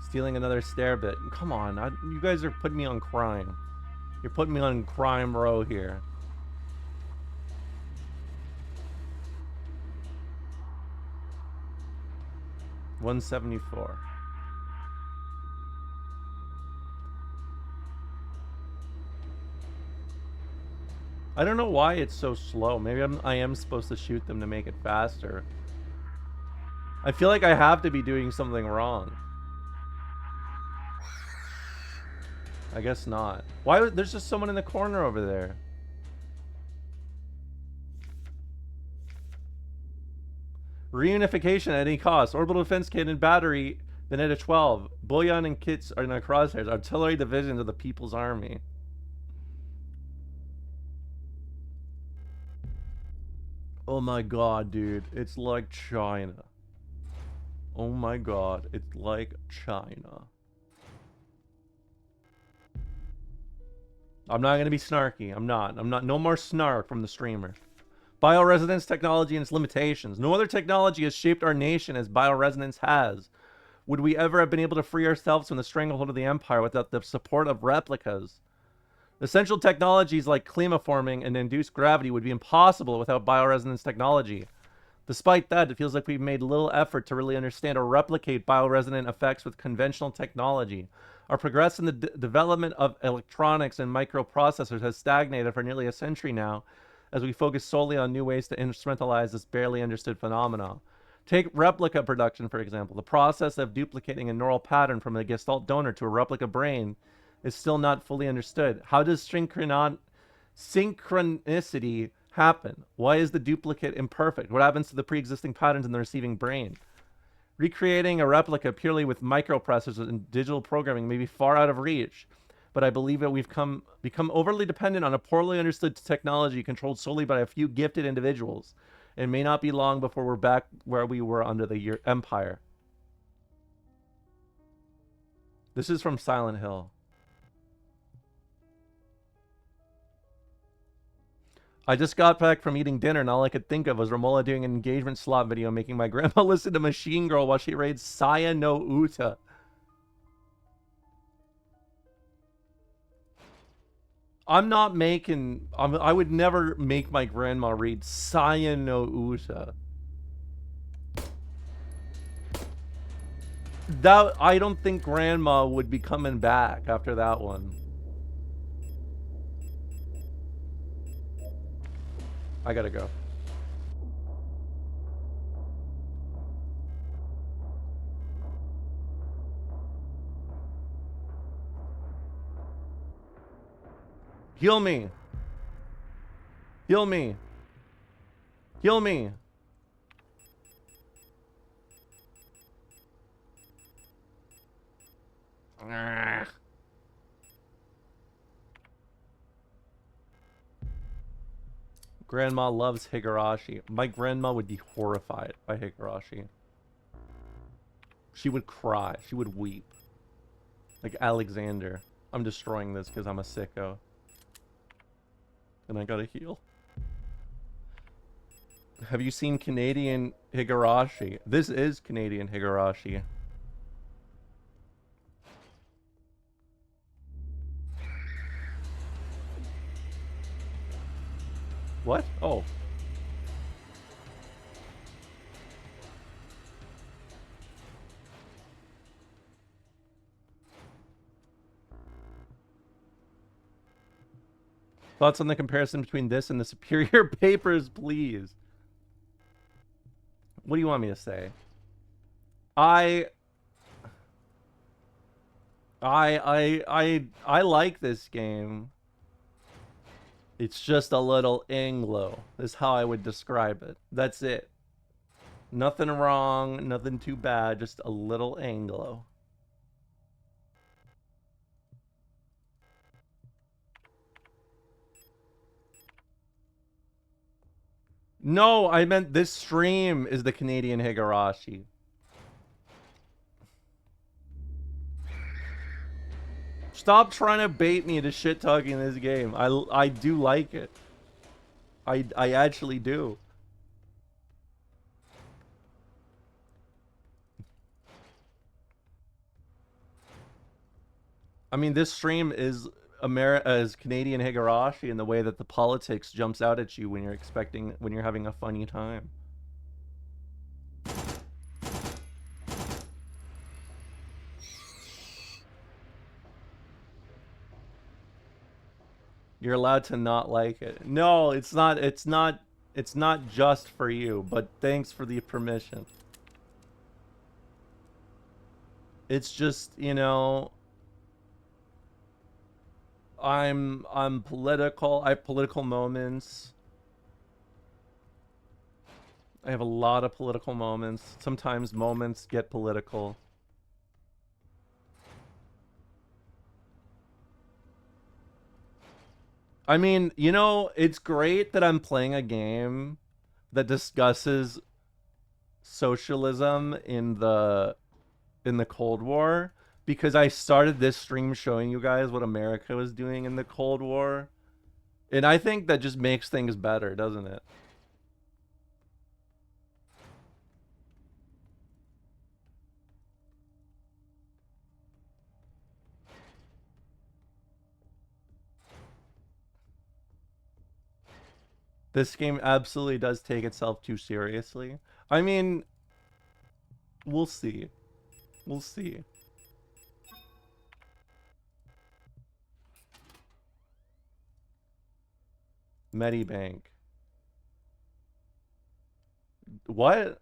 Stealing another stare bit. Come on, you guys are putting me on crime. You're putting me on crime row here. $174. I don't know why it's so slow. Maybe I am supposed to shoot them to make it faster. I feel like I have to be doing something wrong. I guess not. Why? There's just someone in the corner over there. Reunification at any cost. Orbital defense cannon battery. Veneta 12. Bullion and kits are in our crosshairs. Artillery divisions of the People's Army. Oh my god, dude. It's like China. Oh my god. It's like China. I'm not gonna be snarky. I'm not. No more snark from the streamer. Bioresonance technology and its limitations. No other technology has shaped our nation as bioresonance has. Would we ever have been able to free ourselves from the stranglehold of the Empire without the support of replicas? Essential technologies like climaforming and induced gravity would be impossible without bioresonance technology. Despite that, it feels like we've made little effort to really understand or replicate bioresonant effects with conventional technology. Our progress in the development of electronics and microprocessors has stagnated for nearly a century now, as we focus solely on new ways to instrumentalize this barely understood phenomenon. Take replica production, for example. The process of duplicating a neural pattern from a Gestalt donor to a replica brain is still not fully understood. How does synchronicity happen? Why is the duplicate imperfect? What happens to the pre-existing patterns in the receiving brain? Recreating a replica purely with microprocessors and digital programming may be far out of reach, but I believe that we've become overly dependent on a poorly understood technology controlled solely by a few gifted individuals. It may not be long before we're back where we were under the Empire. This is from Silent Hill. I just got back from eating dinner and all I could think of was Romola doing an engagement slot video making my grandma listen to Machine Girl while she raids Saya no Uta. I'm not making... I would never make my grandma read Saya no Uta. I don't think grandma would be coming back after that one. I gotta go. Heal me. Heal me. Heal me. Grandma loves Higurashi. My grandma would be horrified by Higurashi. She would cry. She would weep. Like Alexander. I'm destroying this because I'm a sicko. And I gotta heal. Have you seen Canadian Higurashi? This is Canadian Higurashi. What? Oh. Thoughts on the comparison between this and the Superior Papers, please. What do you want me to say? I like this game. It's just a little Anglo. Is how I would describe it. That's it. Nothing wrong, nothing too bad, just a little Anglo. No, I meant this stream is the Canadian Higurashi. Stop trying to bait me into shit talking this game. I do like it. I actually do. I mean, this stream is Canadian Higurashi in the way that the politics jumps out at you when you're having a funny time. You're allowed to not like it. No, it's not just for you, but thanks for the permission. It's just, you know, I'm political. I have political moments. I have a lot of political moments. Sometimes moments get political. I mean, you know, it's great that I'm playing a game that discusses socialism in the Cold War, because I started this stream showing you guys what America was doing in the Cold War. And I think that just makes things better, doesn't it? This game absolutely does take itself too seriously. I mean, we'll see. We'll see. Medibank. What?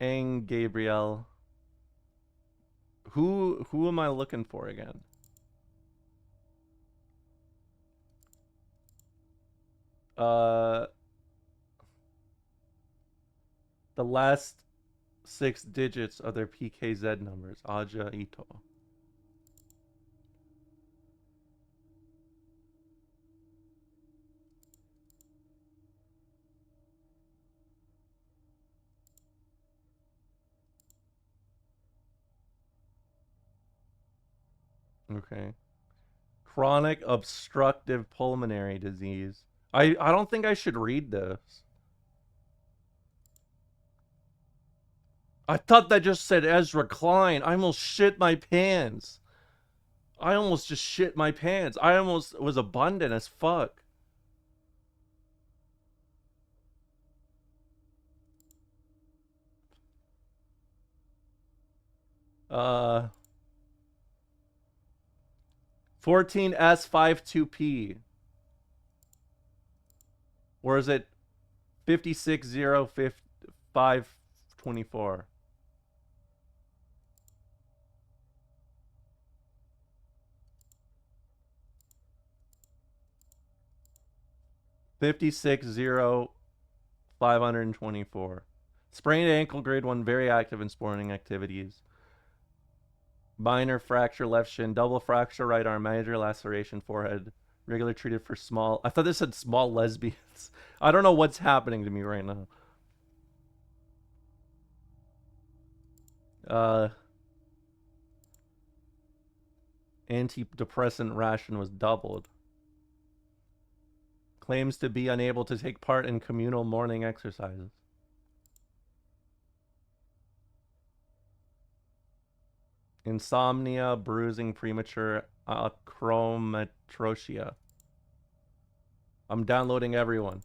Ang Gabriel. Who am I looking for again? The last 6 digits of their PKZ numbers. Aja Ito. Okay. Chronic obstructive pulmonary disease. I don't think I should read this. I thought that just said Ezra Klein. I almost shit my pants. I almost just shit my pants. I almost was abundant as fuck. Uh 14S52P. Or is it 5605524? $56,524. Sprained ankle, grade 1, very active in sporting activities. Minor fracture left shin, double fracture right arm, major laceration forehead. Regular treated for small. I thought this said small lesbians. I don't know what's happening to me right now. Antidepressant ration was doubled. Claims to be unable to take part in communal morning exercises. Insomnia, bruising, premature achromatopsia. I'm downloading everyone.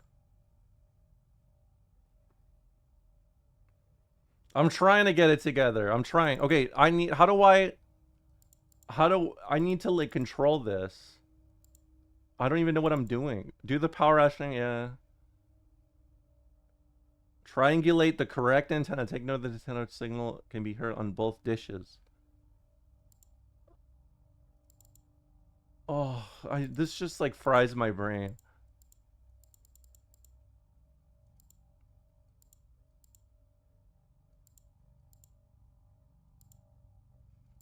I'm trying to get it together. I'm trying. Okay, I need I need to like control this. I don't even know what I'm doing. Do the power rationing, yeah. Triangulate the correct antenna. Take note that the antenna signal can be heard on both dishes. Oh, this just like fries my brain.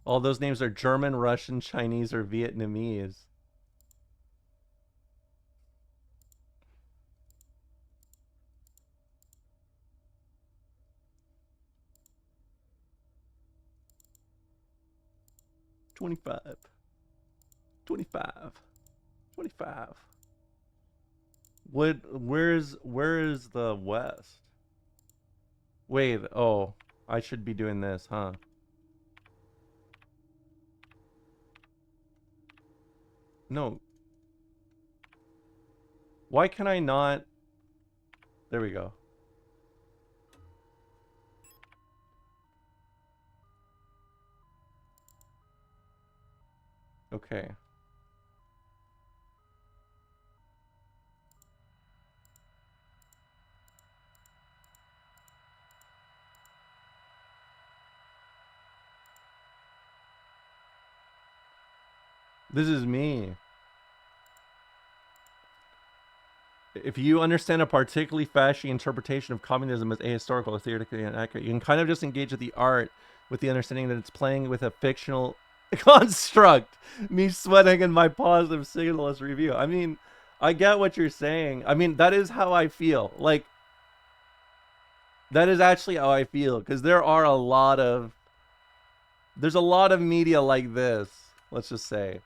All those names are German, Russian, Chinese, or Vietnamese. $25. $25. $25. Where is the west? Wait, oh, I should be doing this, huh? No. Why can I not? There we go. Okay. This is me. If you understand a particularly fashy interpretation of communism as ahistorical or theoretically inaccurate, you can kind of just engage with the art with the understanding that it's playing with a fictional construct. Me sweating in my positive signalist review. I mean, I get what you're saying. I mean, that is how I feel. Like, that is actually how I feel. Because there's a lot of media like this, let's just say.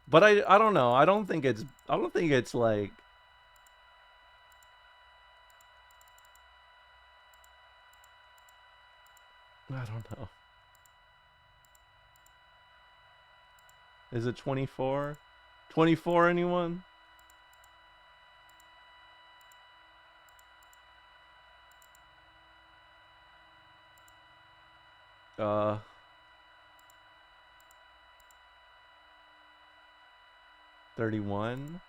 But I don't know. I don't think it's like, I don't know. Is it 24? 24, anyone? Uh 31.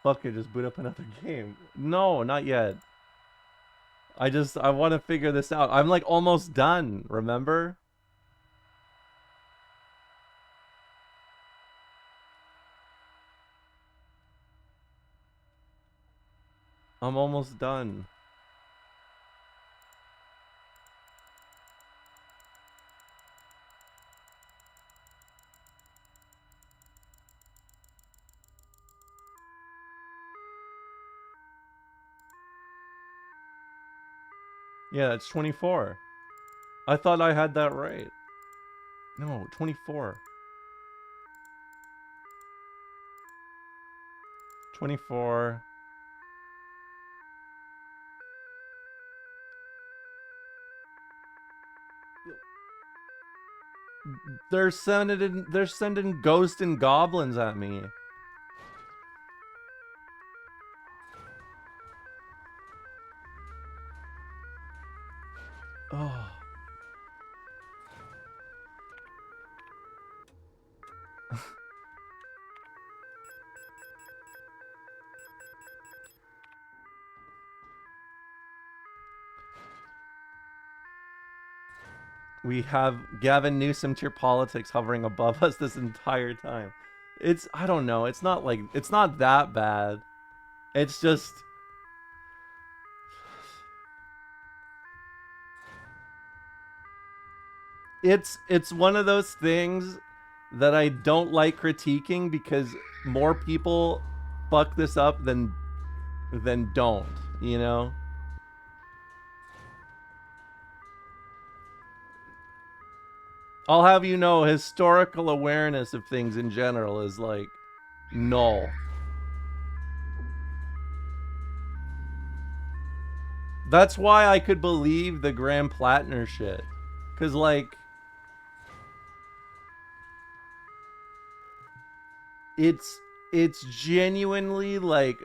Fuck it, just boot up another game. No, not yet. I want to figure this out. I'm like almost done, remember? I'm almost done. Yeah, it's 24. I thought I had that right. No, 24. 24. They're sending ghosts and goblins at me. Oh. We have Gavin Newsom tier politics hovering above us this entire time. I don't know. It's not that bad. It's just, it's one of those things that I don't like critiquing because more people fuck this up than don't, you know? I'll have you know, historical awareness of things in general is like null. That's why I could believe the Graham Plattner shit. Cause like, it's genuinely like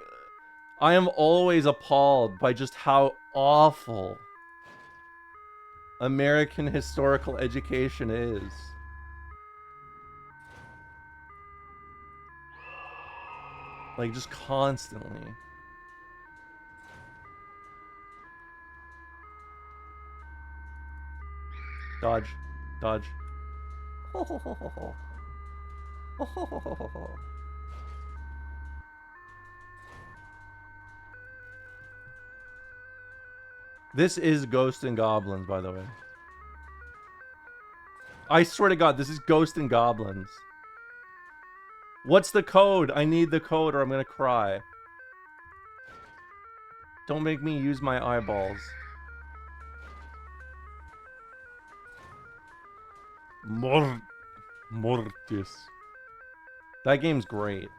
I am always appalled by just how awful American historical education is. Like, just constantly. Dodge. Dodge. Ho, ho, ho, ho, ho. Ho, ho, ho, ho, ho, ho. This is Ghost and Goblins, by the way. I swear to God, this is Ghost and Goblins. What's the code? I need the code or I'm gonna cry. Don't make me use my eyeballs. Mortis. That game's great.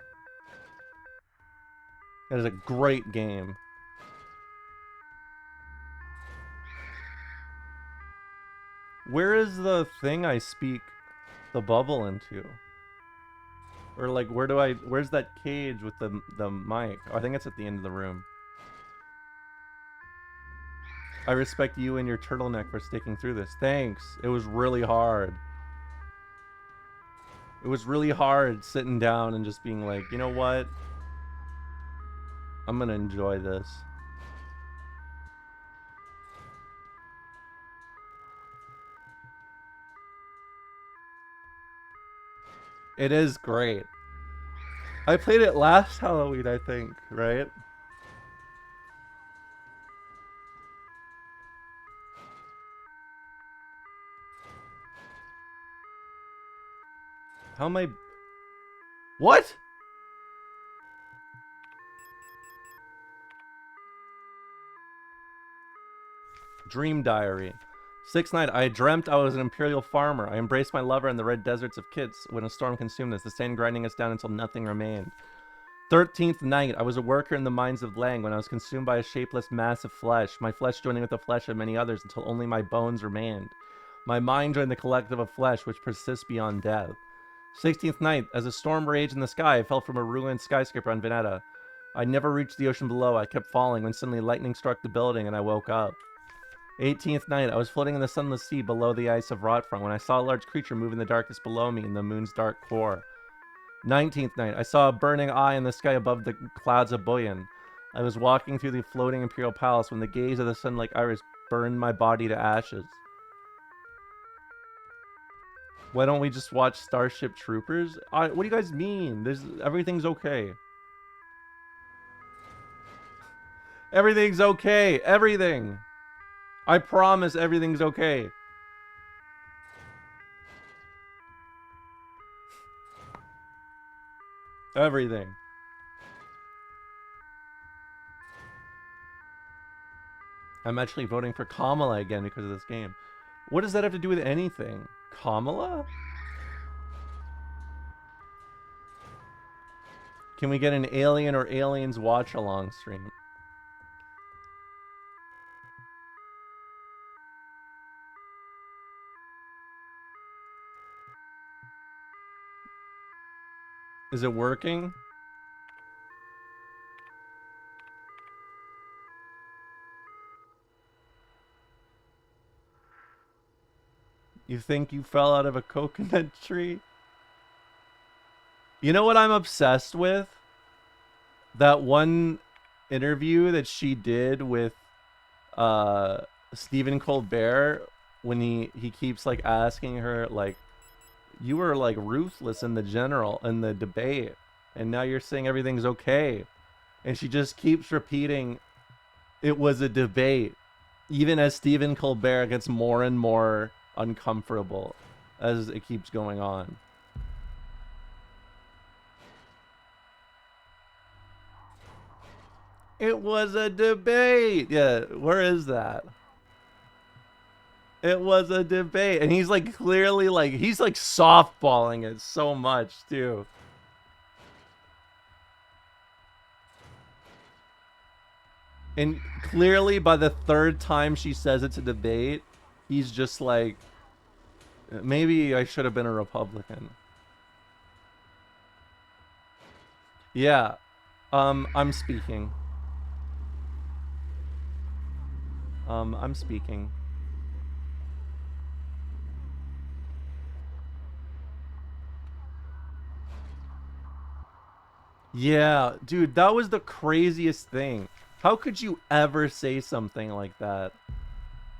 That is a great game. Where is the thing I speak the bubble into? Or like, where's that cage with the mic? Oh, I think it's at the end of the room. I respect you and your turtleneck for sticking through this. Thanks. It was really hard. It was really hard sitting down and just being like, you know what? I'm gonna enjoy this. It is great. I played it last Halloween, I think, right? How am I... What? Dream Diary. Sixth night, I dreamt I was an imperial farmer. I embraced my lover in the red deserts of Kits when a storm consumed us, the sand grinding us down until nothing remained. 13th night, I was a worker in the mines of Lang when I was consumed by a shapeless mass of flesh, my flesh joining with the flesh of many others until only my bones remained. My mind joined the collective of flesh which persists beyond death. 16th night, as a storm raged in the sky, I fell from a ruined skyscraper on Veneta. I never reached the ocean below. I kept falling when suddenly lightning struck the building and I woke up. 18th night, I was floating in the sunless sea below the ice of Rotfront when I saw a large creature move in the darkness below me in the moon's dark core. 19th night, I saw a burning eye in the sky above the clouds of Boyan. I was walking through the floating imperial palace when the gaze of the sun like iris burned my body to ashes. Why don't we just watch Starship Troopers? What do you guys mean? Everything's okay. Everything's okay. Everything. I promise everything's okay. Everything. I'm actually voting for Kamala again because of this game. What does that have to do with anything? Kamala? Can we get an Alien or Aliens watch-along stream? Is it working? You think you fell out of a coconut tree? You know what I'm obsessed with? That one interview that she did with Stephen Colbert when he keeps like asking her like, you were like ruthless in the debate and now you're saying everything's okay, and she just keeps repeating it was a debate, even as Stephen Colbert gets more and more uncomfortable as it keeps going on. It was a debate. Yeah, where is that? It was a debate. And he's like clearly like, he's like softballing it so much too. And clearly by the third time she says it's a debate, he's just like, maybe I should have been a Republican. Yeah. I'm speaking. I'm speaking. Yeah, dude, that was the craziest thing. How could you ever say something like that?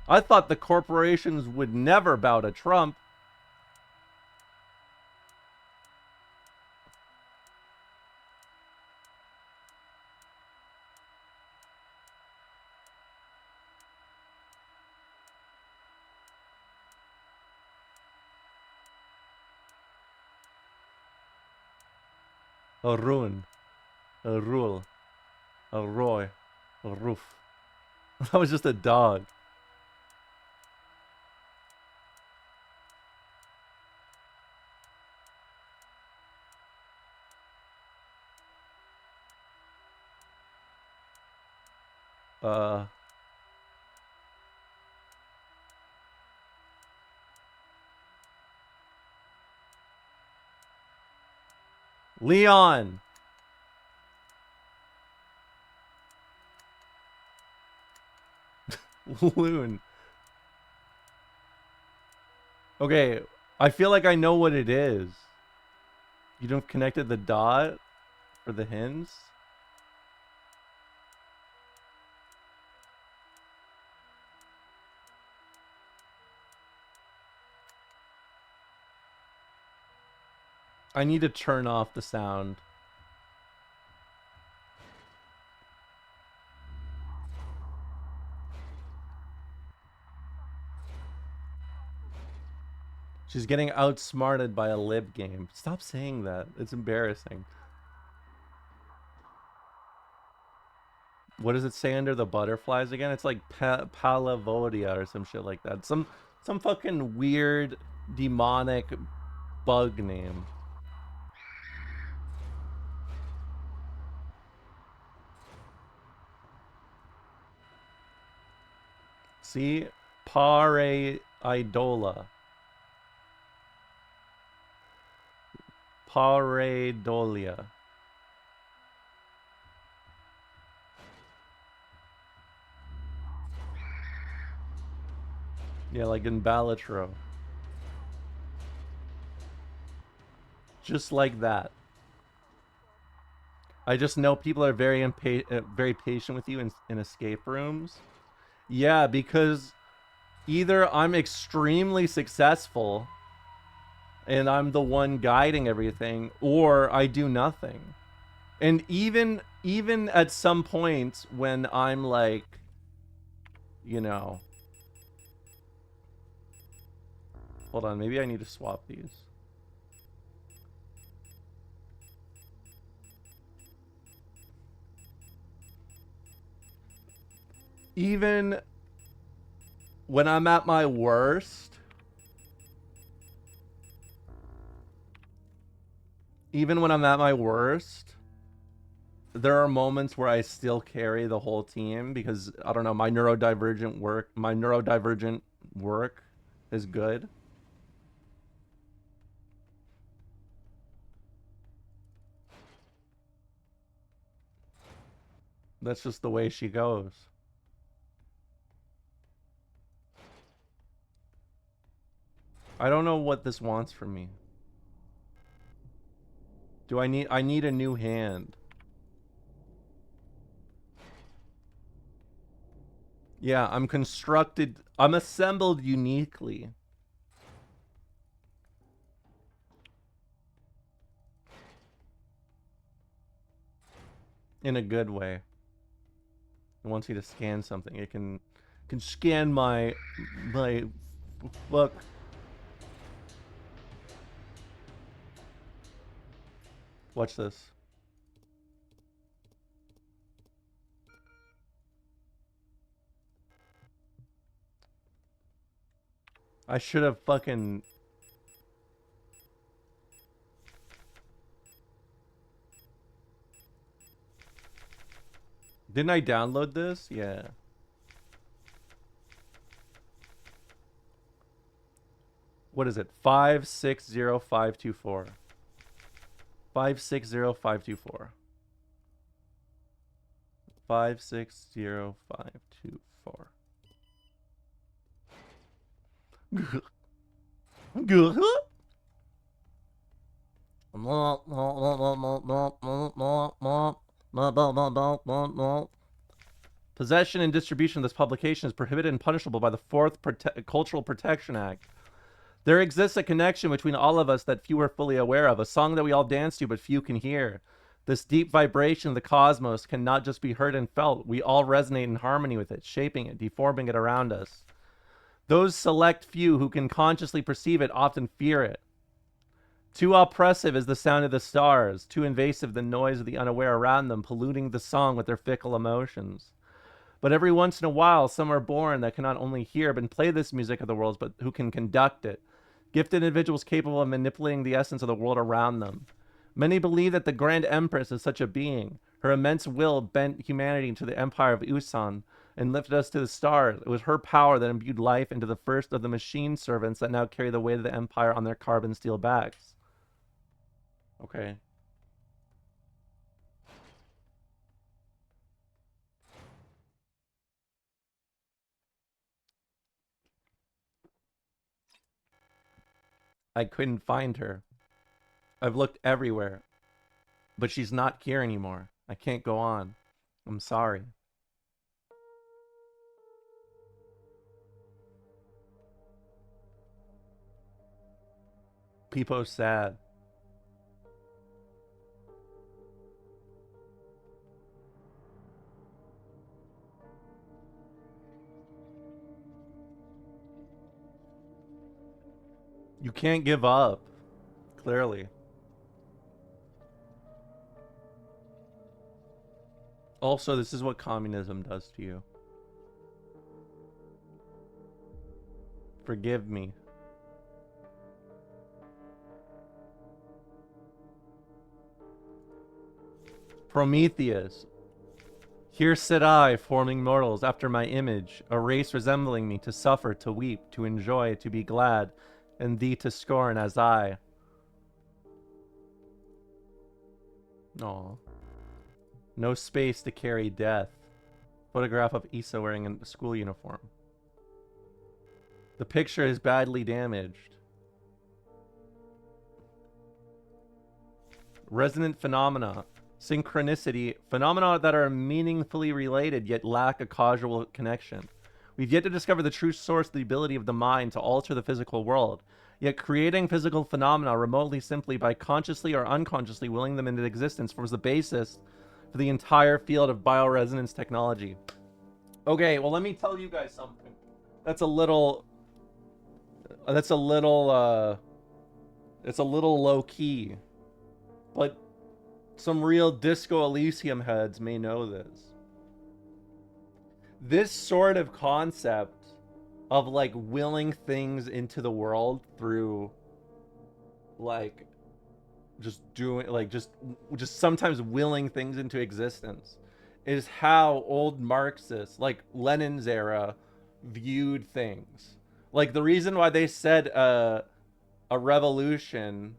I thought the corporations would never bow to Trump. A ruin, a rule, a roy, a roof. That was just a dog. Uh, Leon. Loon. Okay, I feel like I know what it is. You don't connected the dot for the hints? I need to turn off the sound. She's getting outsmarted by a lib game. Stop saying that. It's embarrassing. What does it say under the butterflies again? It's like Palavodia or some shit like that. Some fucking weird demonic bug name. See? Pare Idola. Pareidolia. Yeah, like in Balatro. Just like that. I just know people are very very patient with you in escape rooms. Yeah, because either I'm extremely successful and I'm the one guiding everything, or I do nothing. And even at some points when I'm like, you know, hold on, maybe I need to swap these. Even when I'm at my worst, there are moments where I still carry the whole team because I don't know, my neurodivergent work is good. That's just the way she goes. I don't know what this wants from me. I need a new hand. Yeah, I'm assembled uniquely. In a good way. It wants me to scan something. It can scan my fuck. Watch this. I should have fucking... Didn't I download this? Yeah. What is it? 560524. 560524. 560524. Possession and distribution of this publication is prohibited and punishable by the Fourth Cultural Protection Act. There exists a connection between all of us that few are fully aware of, a song that we all dance to but few can hear. This deep vibration of the cosmos can not just be heard and felt. We all resonate in harmony with it, shaping it, deforming it around us. Those select few who can consciously perceive it often fear it. Too oppressive is the sound of the stars, too invasive the noise of the unaware around them, polluting the song with their fickle emotions. But every once in a while, some are born that can not only hear but play this music of the world, but who can conduct it. Gifted individuals capable of manipulating the essence of the world around them. Many believe that the Grand Empress is such a being. Her immense will bent humanity into the empire of Usan and lifted us to the stars. It was her power that imbued life into the first of the machine servants that now carry the weight of the empire on their carbon steel backs. Okay. I couldn't find her. I've looked everywhere. But she's not here anymore. I can't go on. I'm sorry. Peepo's sad. You can't give up. Clearly. Also, this is what communism does to you. Forgive me. Prometheus. Here sit I, forming mortals after my image, a race resembling me, to suffer, to weep, to enjoy, to be glad, and thee to scorn as I. Aw. No space to carry death. Photograph of Issa wearing a school uniform. The picture is badly damaged. Resonant phenomena. Synchronicity. Phenomena that are meaningfully related yet lack a causal connection. We've yet to discover the true source of the ability of the mind to alter the physical world. Yet creating physical phenomena remotely simply by consciously or unconsciously willing them into existence forms the basis for the entire field of bioresonance technology. Okay, well, let me tell you guys something. It's a little low key, but some real Disco Elysium heads may know this. This sort of concept of like willing things into the world through like just doing like just sometimes willing things into existence is how old Marxists like Lenin's era viewed things. Like the reason why they said a revolution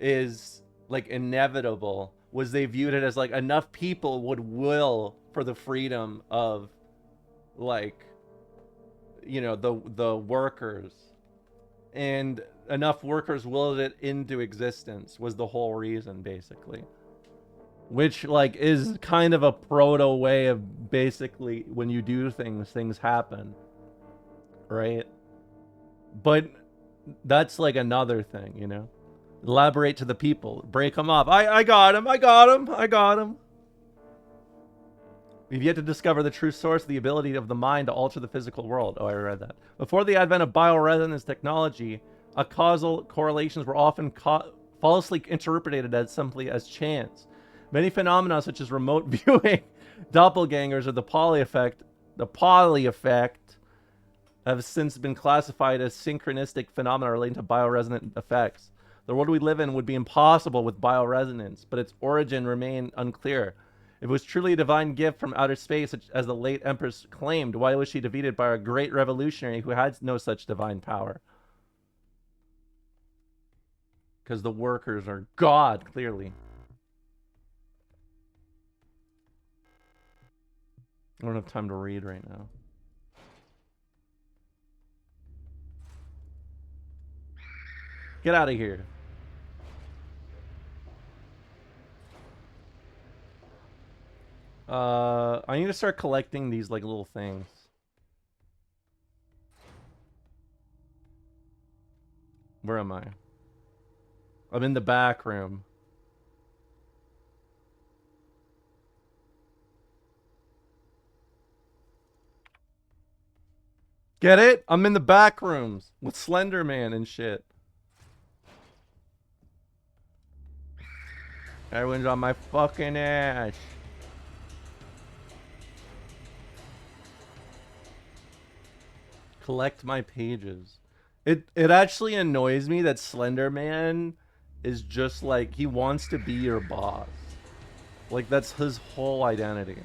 is like inevitable was they viewed it as like enough people would will for the freedom of like, you know, the workers, and enough workers willed it into existence was the whole reason, basically. Which like is kind of a proto way of basically when you do things happen, right? But that's like another thing, you know. Elaborate to the people, break them up. I got him. We've yet to discover the true source of the ability of the mind to alter the physical world. Oh, I read that. Before the advent of bioresonance technology, causal correlations were often falsely interpreted as simply as chance. Many phenomena such as remote viewing, doppelgangers, or the Pauli effect have since been classified as synchronistic phenomena relating to bioresonant effects. The world we live in would be impossible with bioresonance, but its origin remained unclear. If it was truly a divine gift from outer space, as the late Empress claimed, why was she defeated by a great revolutionary who had no such divine power? Because the workers are God, clearly. I don't have time to read right now. Get out of here. I need to start collecting these like little things. Where am I? I'm in the back room. Get it? I'm in the back rooms with Slender Man and shit. Everyone's on my fucking ass. Collect my pages. It actually annoys me that Slender Man is just like he wants to be your boss. Like that's his whole identity.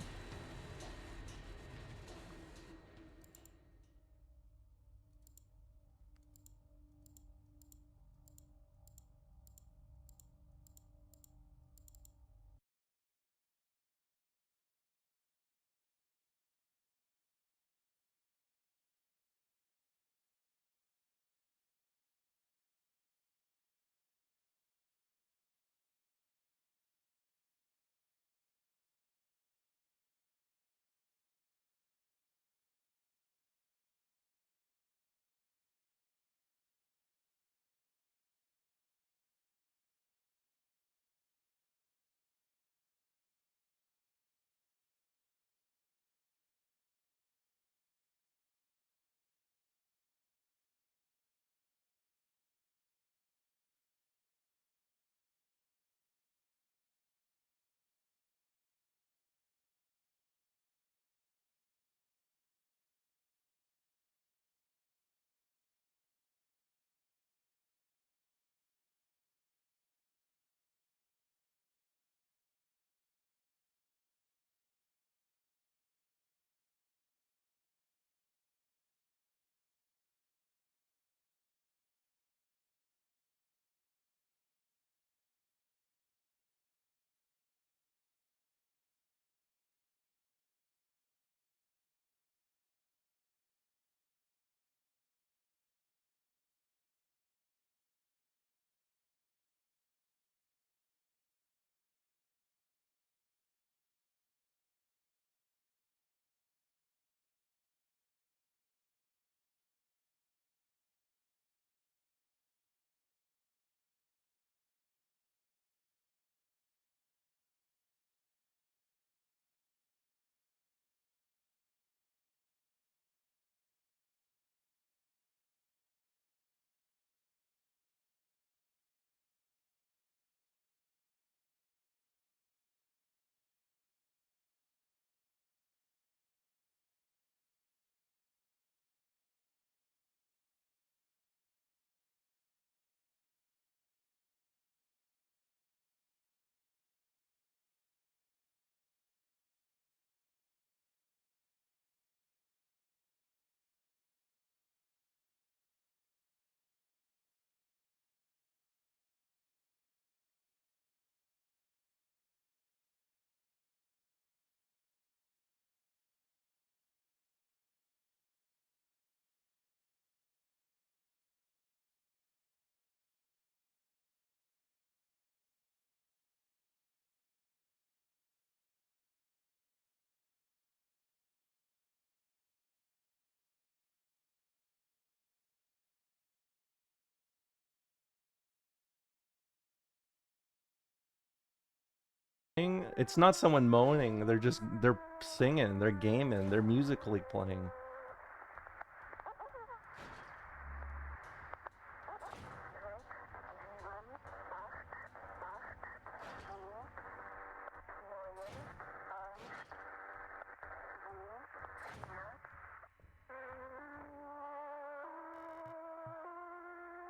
It's not someone moaning. They're singing, they're gaming, they're musically playing.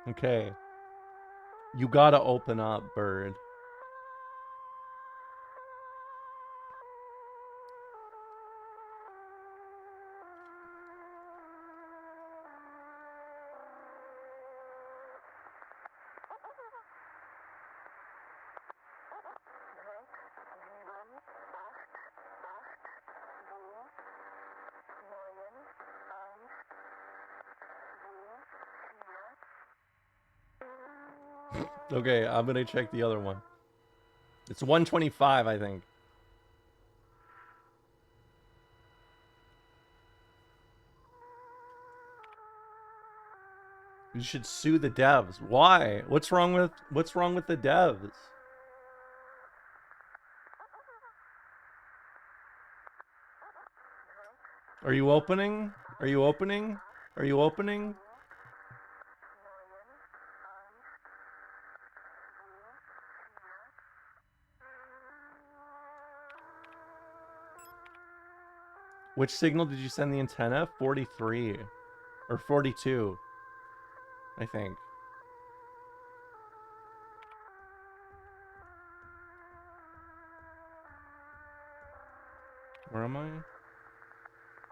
Okay. You gotta open up, bird. Okay, I'm gonna check the other one. It's 125, I think. You should sue the devs. Why? What's wrong with the devs? Are you opening? Are you opening? Are you opening? Which signal did you send the antenna? 43 or 42, I think. Where am I?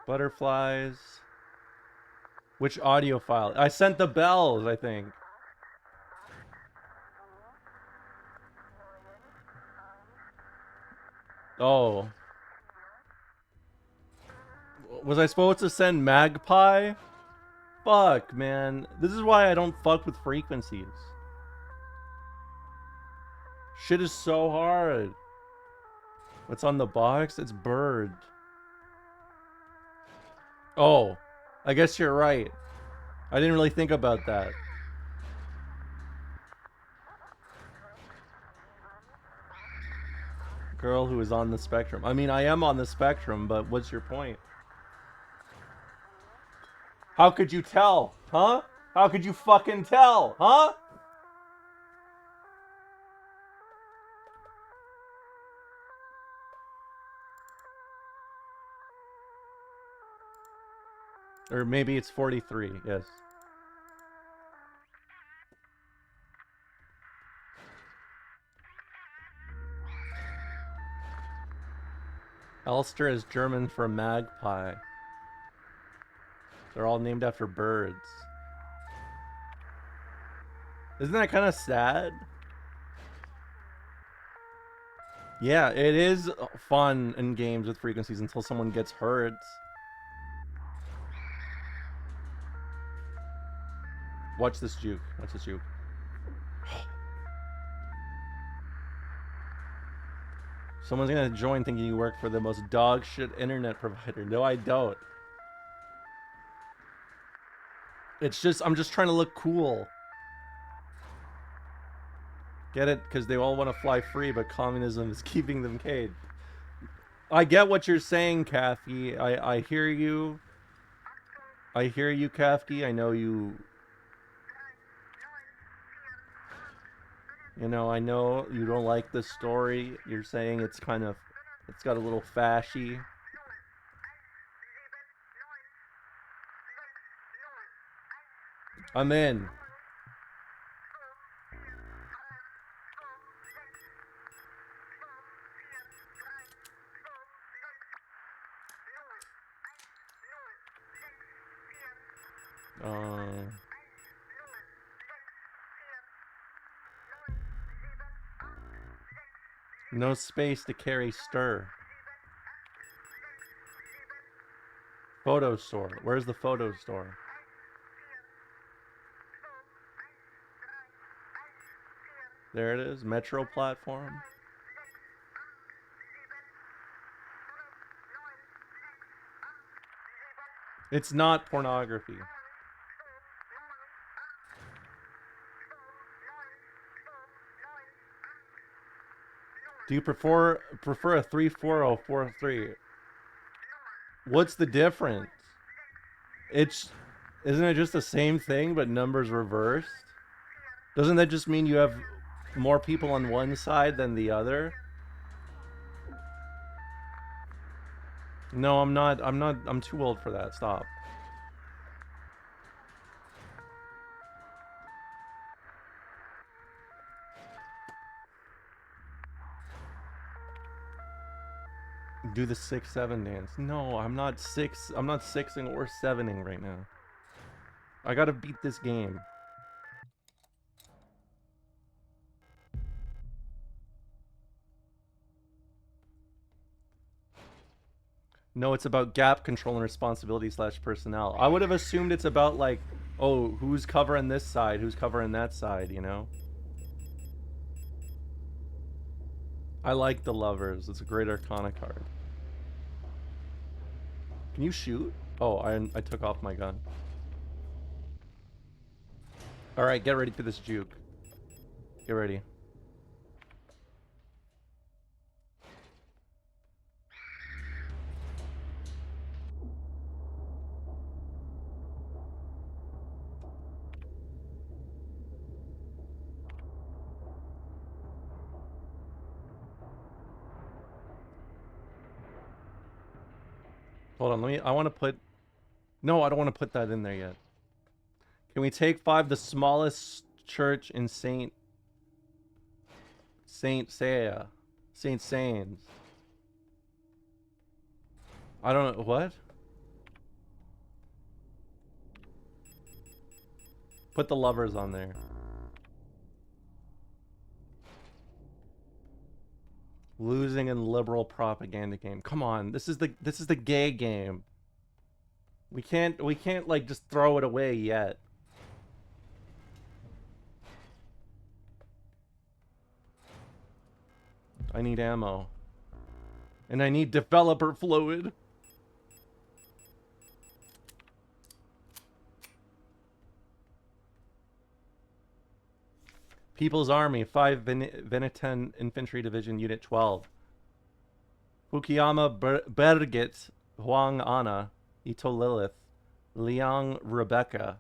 Butterflies. Which audio file? I sent the bells, I think. Oh. Was I supposed to send Magpie? Fuck, man. This is why I don't fuck with frequencies. Shit is so hard. What's on the box? It's bird. Oh, I guess you're right. I didn't really think about that. Girl who is on the spectrum. I mean, I am on the spectrum, but what's your point? How could you tell? Huh? How could you fucking tell? Huh? Or maybe it's 43, yes. Elster is German for magpie. They're all named after birds. Isn't that kind of sad? Yeah, it is fun in games with frequencies until someone gets hurt. Watch this juke. Watch this juke. Someone's gonna join thinking you work for the most dog shit internet provider. No, I don't. It's just, I'm just trying to look cool. Get it? Because they all want to fly free, but communism is keeping them caged. I get what you're saying, Kathy. I hear you. I hear you, Kathy. I know you... You know, I know you don't like the story. You're saying it's kind of... It's got a little fashy. I'm in. No space to carry stir. Photo store. Where's the photo store? There it is. Metro platform. It's not pornography. Do you prefer a 34043? What's the difference? Isn't it just the same thing but numbers reversed? Doesn't that just mean you have more people on one side than the other? No, I'm not. I'm too old for that. Stop. Do the 6-7 dance. No, I'm not 6ing or 7ing right now. I gotta beat this game. No, it's about gap control and responsibility / personnel. I would have assumed it's about like, oh, who's covering this side, who's covering that side, you know? I like the Lovers. It's a great Arcana card. Can you shoot? Oh, I took off my gun. Alright, get ready for this juke. Get ready. Hold on, I want to put... No, I don't want to put that in there yet. Can we take 5, the smallest church in Saint Seiya? Saint Sains. I don't know, what? Put the Lovers on there. Losing in liberal propaganda game. Come on, this is the gay game. We can't like just throw it away yet. I need ammo. And I need developer fluid. People's Army, 5 Veneten Infantry Division, Unit 12. Fukuyama Berget, Huang Anna, Ito Lilith, Liang Rebecca,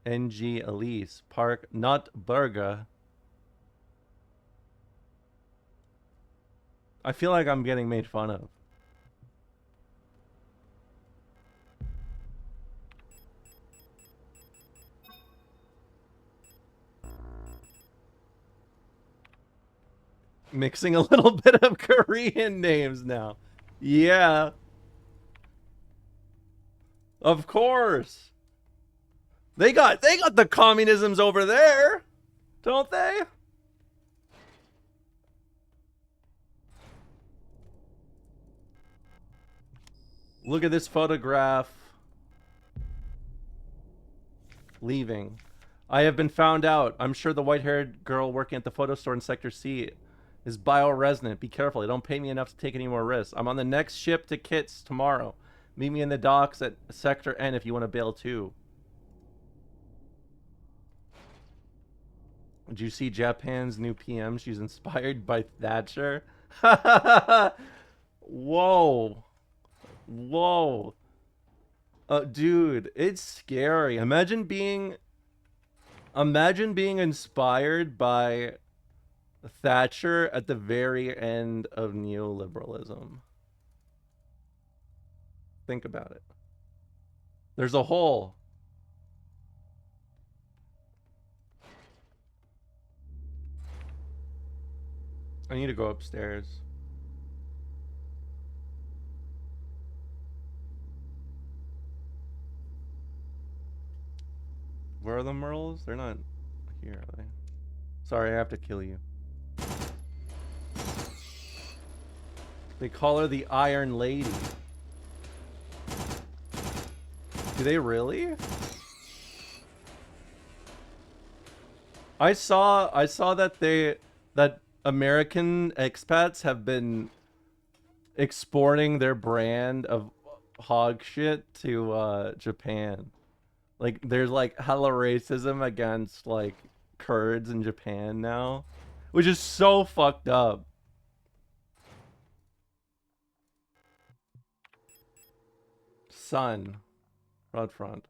NG Elise, Park Not Berga. I feel like I'm getting made fun of. Mixing a little bit of Korean names now. Yeah. Of course. They got the communisms over there, don't they? Look at this photograph. Leaving. I have been found out. I'm sure the white-haired girl working at the photo store in Sector C is bioresonant. Be careful. They don't pay me enough to take any more risks. I'm on the next ship to Kits tomorrow. Meet me in the docks at Sector N if you want to bail too. Did you see Japan's new PM? She's inspired by Thatcher. Whoa. Whoa. Dude, it's scary. Imagine being inspired by Thatcher at the very end of neoliberalism. Think about it. There's a hole. I need to go upstairs. Where are the Merles? They're not here, are they? Sorry, I have to kill you. They call her the Iron Lady. Do they really? I saw that American expats have been exporting their brand of hog shit to Japan. Like, there's like hella racism against like Kurds in Japan now, which is so fucked up. Sun. Rod front.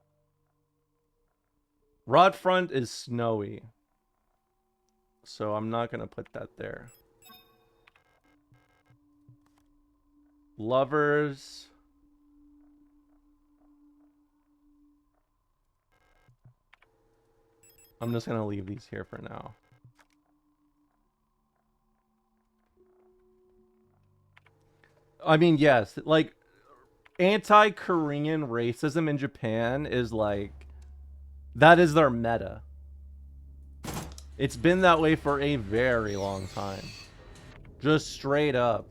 Rod front is snowy, so I'm not gonna put that there. Lovers. I'm just gonna leave these here for now. I mean, yes, like anti-Korean racism in Japan is like, that is their meta. It's been that way for a very long time. Just straight up.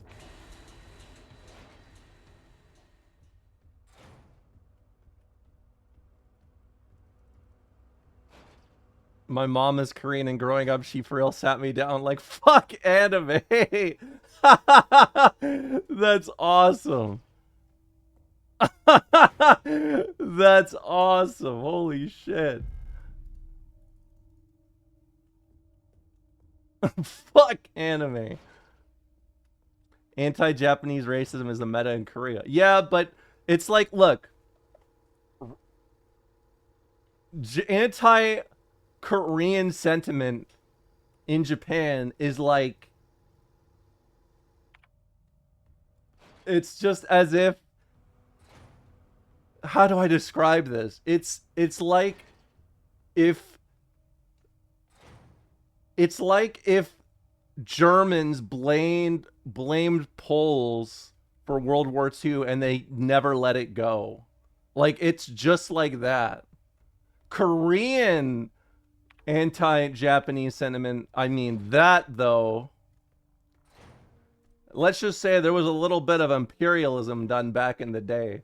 My mom is Korean, and growing up, she for real sat me down like, fuck anime. That's awesome. That's awesome. Holy shit. Fuck anime. Anti-Japanese racism is the meta in Korea. Yeah, but it's like, look. Anti-Korean sentiment in Japan is like, it's just as if, how do I describe this? It's like if Germans blamed Poles for World War II and they never let it go. Like, it's just like that. Korean anti-Japanese sentiment, I mean, that though, let's just say there was a little bit of imperialism done back in the day.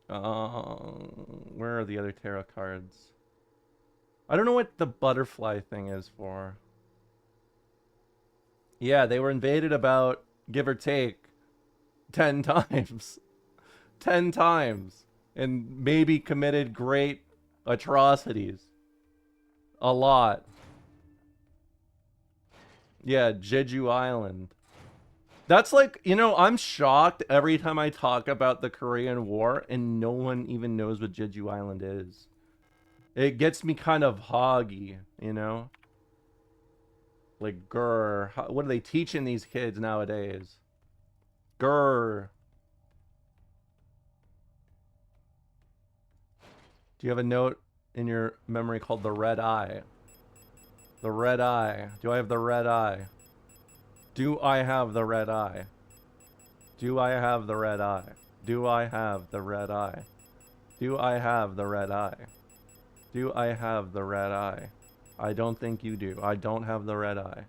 Where are the other tarot cards? I don't know what the butterfly thing is for. Yeah, they were invaded about, give or take, 10 times. 10 times. And maybe committed great atrocities. A lot. Yeah, Jeju Island. That's like, you know, I'm shocked every time I talk about the Korean War and no one even knows what Jeju Island is. It gets me kind of hoggy, you know? Like, grr. What are they teaching these kids nowadays? Grr. Do you have a note in your memory called the red eye? The red eye. Do I have the red eye? Do I have the red eye? Do I have the red eye? Do I have the red eye? Do I have the red eye? Do I have the red eye? I don't think you do. I don't have the red eye.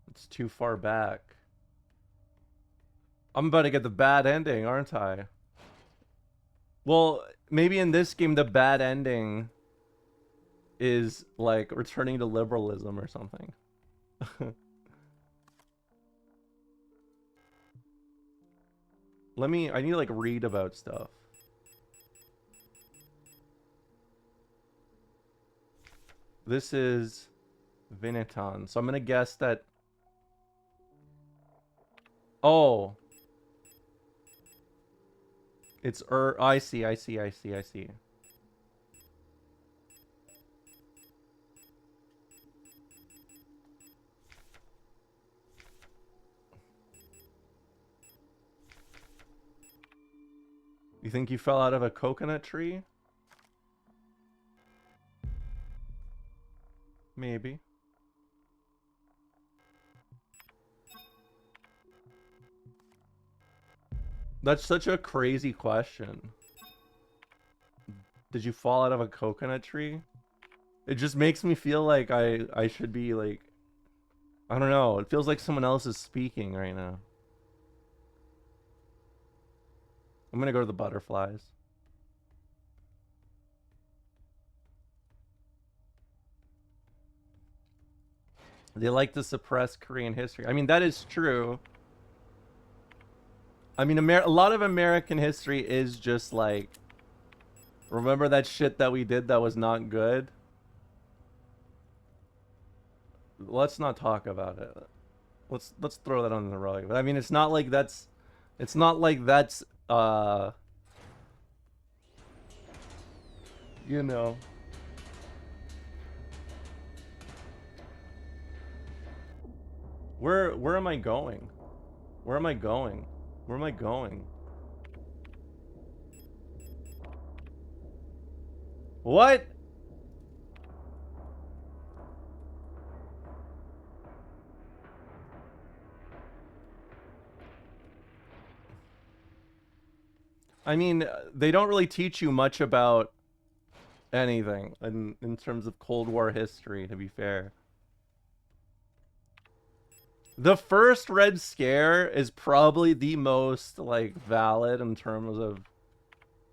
It's too far back. I'm about to get the bad ending, aren't I? Well, maybe in this game the bad ending is like returning to liberalism or something. I need to like read about stuff. This is Vinitan. So I'm gonna guess that. Oh. It's I see. You think you fell out of a coconut tree? Maybe. That's such a crazy question. Did you fall out of a coconut tree? It just makes me feel like I should be like, I don't know. It feels like someone else is speaking right now. I'm gonna go to the butterflies. They like to suppress Korean history. I mean, that is true. I mean, a lot of American history is just like, remember that shit that we did that was not good? Let's not talk about it. Let's throw that on the rug. But I mean, it's not like that's you know. Where am I going? Where am I going? Where am I going? What? I mean, they don't really teach you much about anything in terms of Cold War history, to be fair. The first Red Scare is probably the most like valid in terms of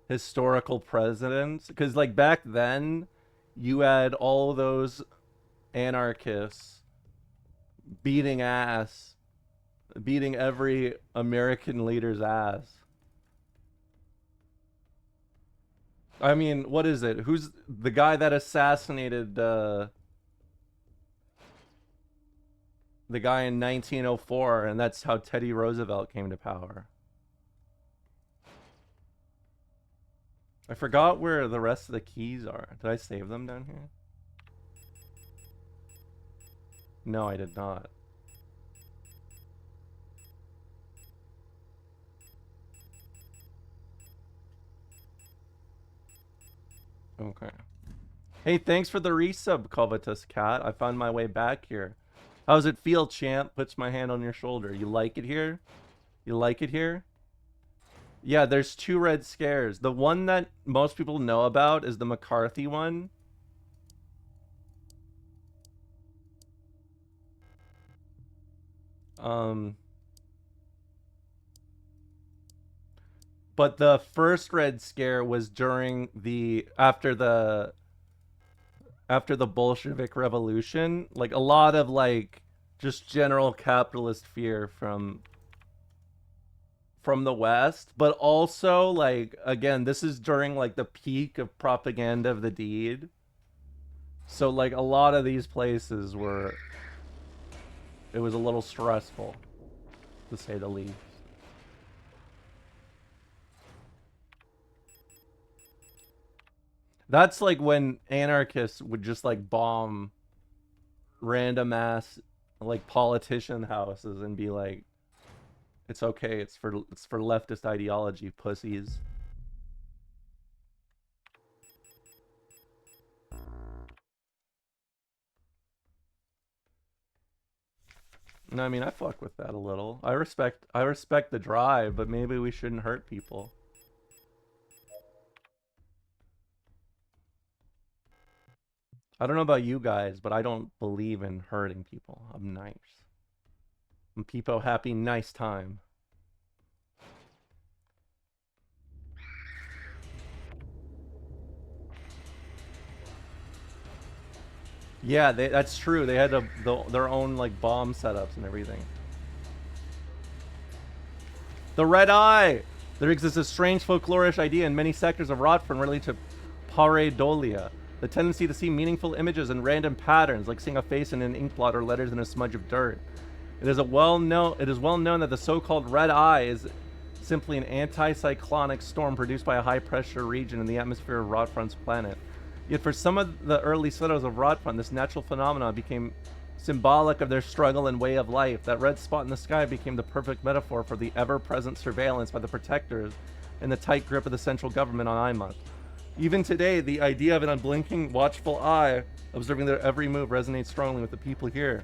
historical precedents, because like back then you had all those anarchists beating ass, beating every American leader's ass. I mean, what is it? Who's the guy that assassinated the guy in 1904, and that's how Teddy Roosevelt came to power? I forgot where the rest of the keys are. Did I save them down here? No, I did not. Okay. Hey, thanks for the resub, Covetous Cat. I found my way back here. How's it feel, champ? Puts my hand on your shoulder. You like it here? You like it here? Yeah, there's 2 Red Scares. The one that most people know about is the McCarthy one. But the first Red Scare was during after the Bolshevik Revolution. Like a lot of like just general capitalist fear from the West, but also like again, this is during like the peak of propaganda of the deed. So like a lot of these places it was a little stressful, to say the least. That's like when anarchists would just like bomb random ass like politician houses and be like, it's okay, it's for leftist ideology, pussies. No, I mean, I fuck with that a little. I respect the drive, but maybe we shouldn't hurt people. I don't know about you guys, but I don't believe in hurting people. I'm nice. I'm peepo happy, nice time. Yeah, that's true. They had their own like bomb setups and everything. The Red Eye! There exists a strange folklorish idea in many sectors of Rotfern related to pareidolia. The tendency to see meaningful images and random patterns, like seeing a face in an inkblot or letters in a smudge of dirt. It is well known that the so-called Red Eye is simply an anticyclonic storm produced by a high-pressure region in the atmosphere of Rotfron's planet. Yet for some of the early settlers of Rotfron, this natural phenomenon became symbolic of their struggle and way of life. That red spot in the sky became the perfect metaphor for the ever-present surveillance by the protectors and the tight grip of the central government on Eymuth. Even today, the idea of an unblinking, watchful eye observing their every move resonates strongly with the people here.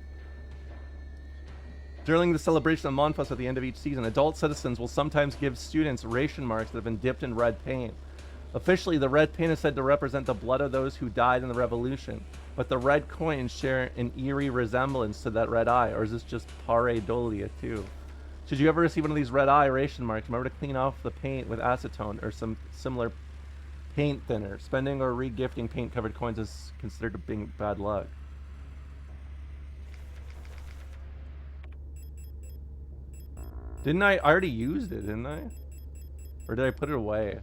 During the celebration of Monfus at the end of each season, adult citizens will sometimes give students ration marks that have been dipped in red paint. Officially, the red paint is said to represent the blood of those who died in the revolution, but the red coins share an eerie resemblance to that red eye, or is this just pareidolia too? Should you ever receive one of these red eye ration marks, remember to clean off the paint with acetone or some similar paint thinner. Spending or regifting paint-covered coins is considered being bad luck. Didn't I already used it, didn't I? Or did I put it away?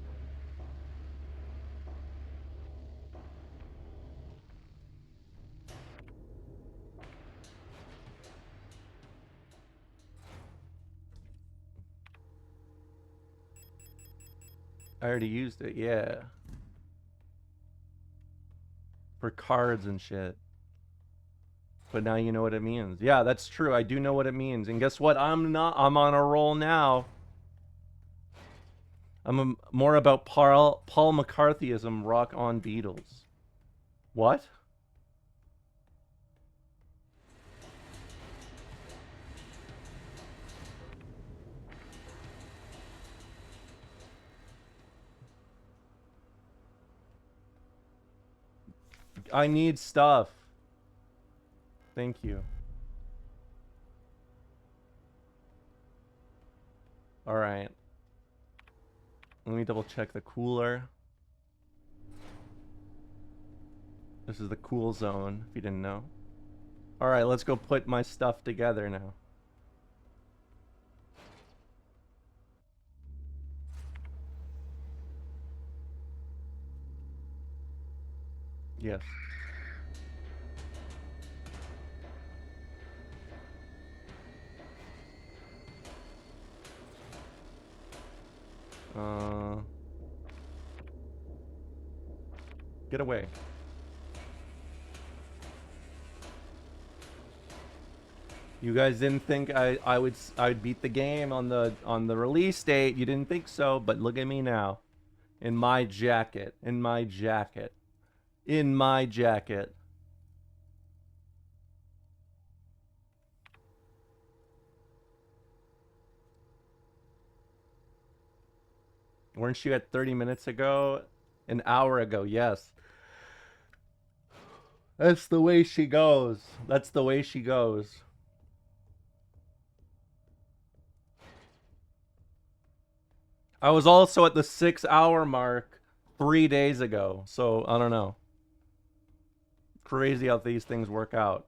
I already used it, yeah. For cards and shit. But now you know what it means. Yeah, that's true. I do know what it means. And guess what? I'm on a roll now. I'm more about Paul McCarthyism, rock on Beatles. What? I need stuff. Thank you. All right. Let me double check the cooler. This is the cool zone, if you didn't know. All right, let's go put my stuff together now. Yes. Get away. You guys didn't think I would beat the game on the release date. You didn't think so, but look at me now. In my jacket. In my jacket. In my jacket. Weren't you at 30 minutes ago? An hour ago, yes. That's the way she goes. That's the way she goes. I was also at the 6-hour mark 3 days ago, so I don't know. Crazy how these things work out.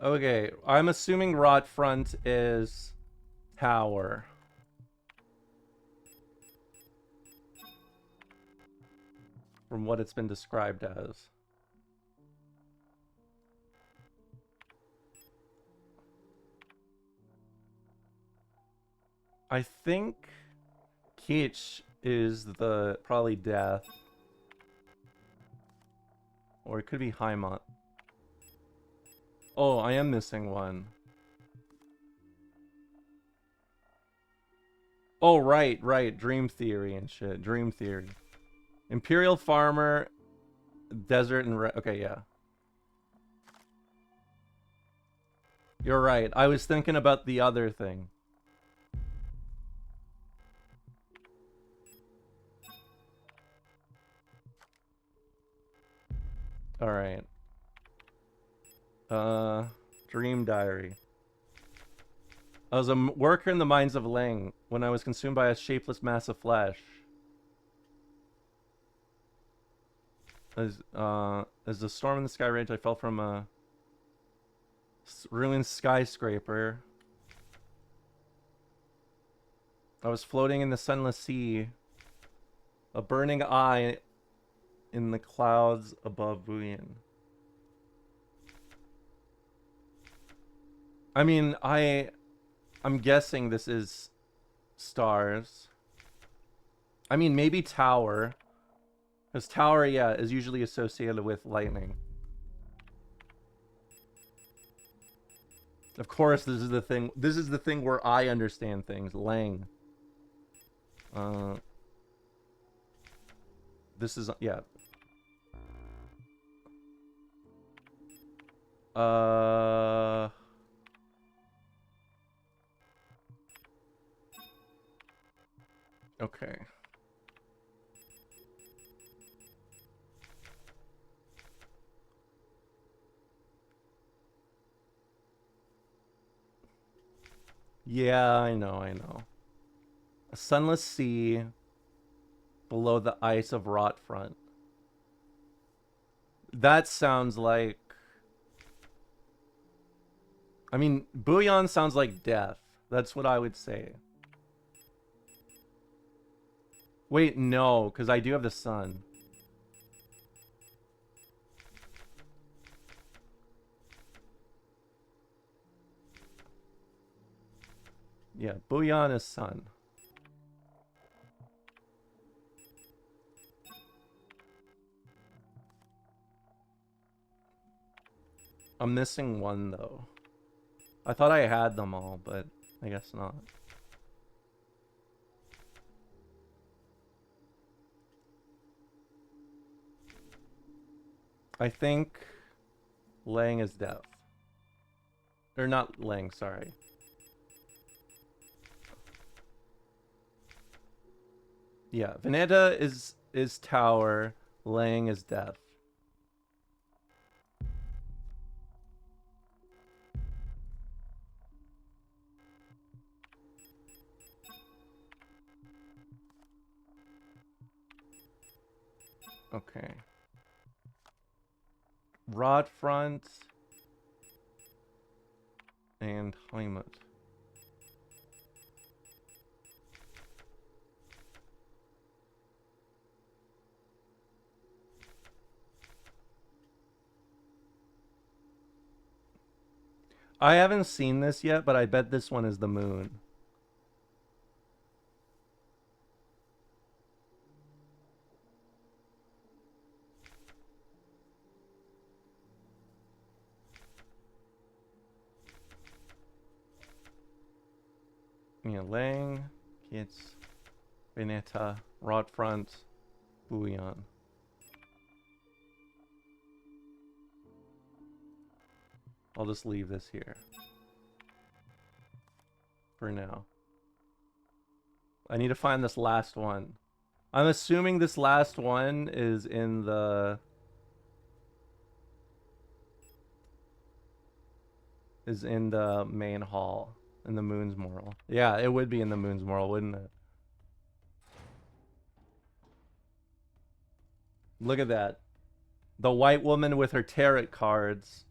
Okay, I'm assuming Rot Front is tower. From what it's been described as. I think Keech is the probably death. Or it could be Heimat. Oh, I am missing one. Oh, right. Dream Theory and shit. Dream Theory. Imperial Farmer, Desert and... okay, yeah. You're right. I was thinking about the other thing. Alright. Dream Diary. I was a worker in the mines of Lang when I was consumed by a shapeless mass of flesh. As the storm in the sky raged, I fell from a ruined skyscraper. I was floating in the sunless sea. A burning eye in the clouds above Buyan. I mean, I'm guessing this is stars. I mean, maybe tower. Because tower, yeah, is usually associated with lightning. Of course, this is the thing. This is the thing where I understand things. Lang. This is, yeah. Okay. Yeah, I know. A sunless sea below the ice of Rot Front. That sounds like... I mean, Buyan sounds like death. That's what I would say. Wait, no, because I do have the sun. Yeah, Buyan is sun. I'm missing one, though. I thought I had them all, but I guess not. I think Lang is death. Or not Lang, sorry. Yeah, Veneta is tower, Lang is death. Okay. Rod front and Heimat. I haven't seen this yet, but I bet this one is the moon. Yeah, Lang, Kitz, Veneta, Rod front, Bouillon. I'll just leave this here for now. I need to find this last one. I'm assuming this last one is in the main hall in the Moon's Moral. Yeah, it would be in the Moon's Moral, wouldn't it? Look at that. The white woman with her tarot cards.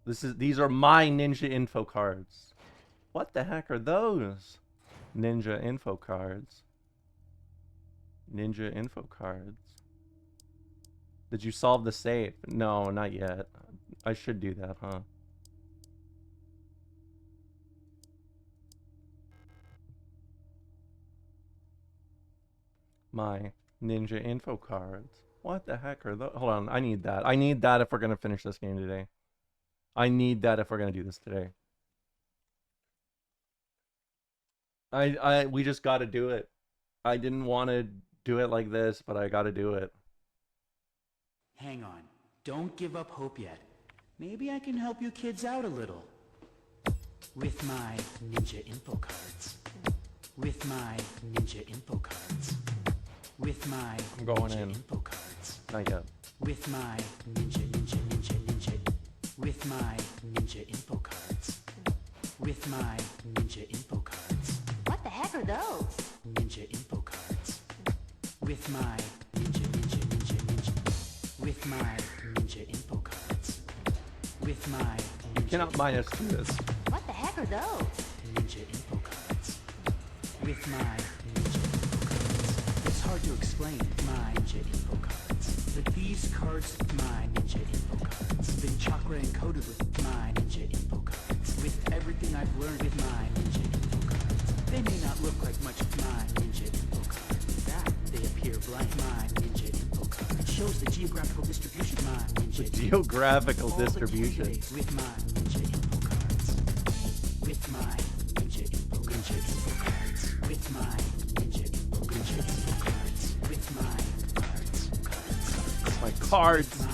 These are my ninja info cards. What the heck are those? Ninja info cards. Ninja info cards. Did you solve the safe? No, not yet. I should do that, huh? My ninja info cards. What the heck are those? Hold on, I need that. I need that if we're gonna finish this game today. I need that if we're gonna do this today. We just gotta do it. I didn't want to do it like this, but I gotta do it. Hang on. Don't give up hope yet. Maybe I can help you kids out a little. With my ninja info cards. With my ninja info cards. With my I'm going ninja in. info cards. Not yet. With my ninja. With my ninja info cards. With my ninja info cards. What the heck are those? Ninja info cards. With my ninja. With my ninja info cards. With my You cannot minus do this. What the heck are those? ninja info cards. With my ninja info cards. It's hard to explain my ninja info cards. But these cards, my ninja info cards. Been chakra encoded with my ninja info cards. With everything I've learned with my ninja info cards. They may not look like much of my ninja info cards. In fact, they appear blank. My ninja info card. It shows the geographical distribution of my ninja info Geographical all the distribution. candidates with my ninja info cards. With my ninja info cards. With my ninja info cards. With my cards. My cards. My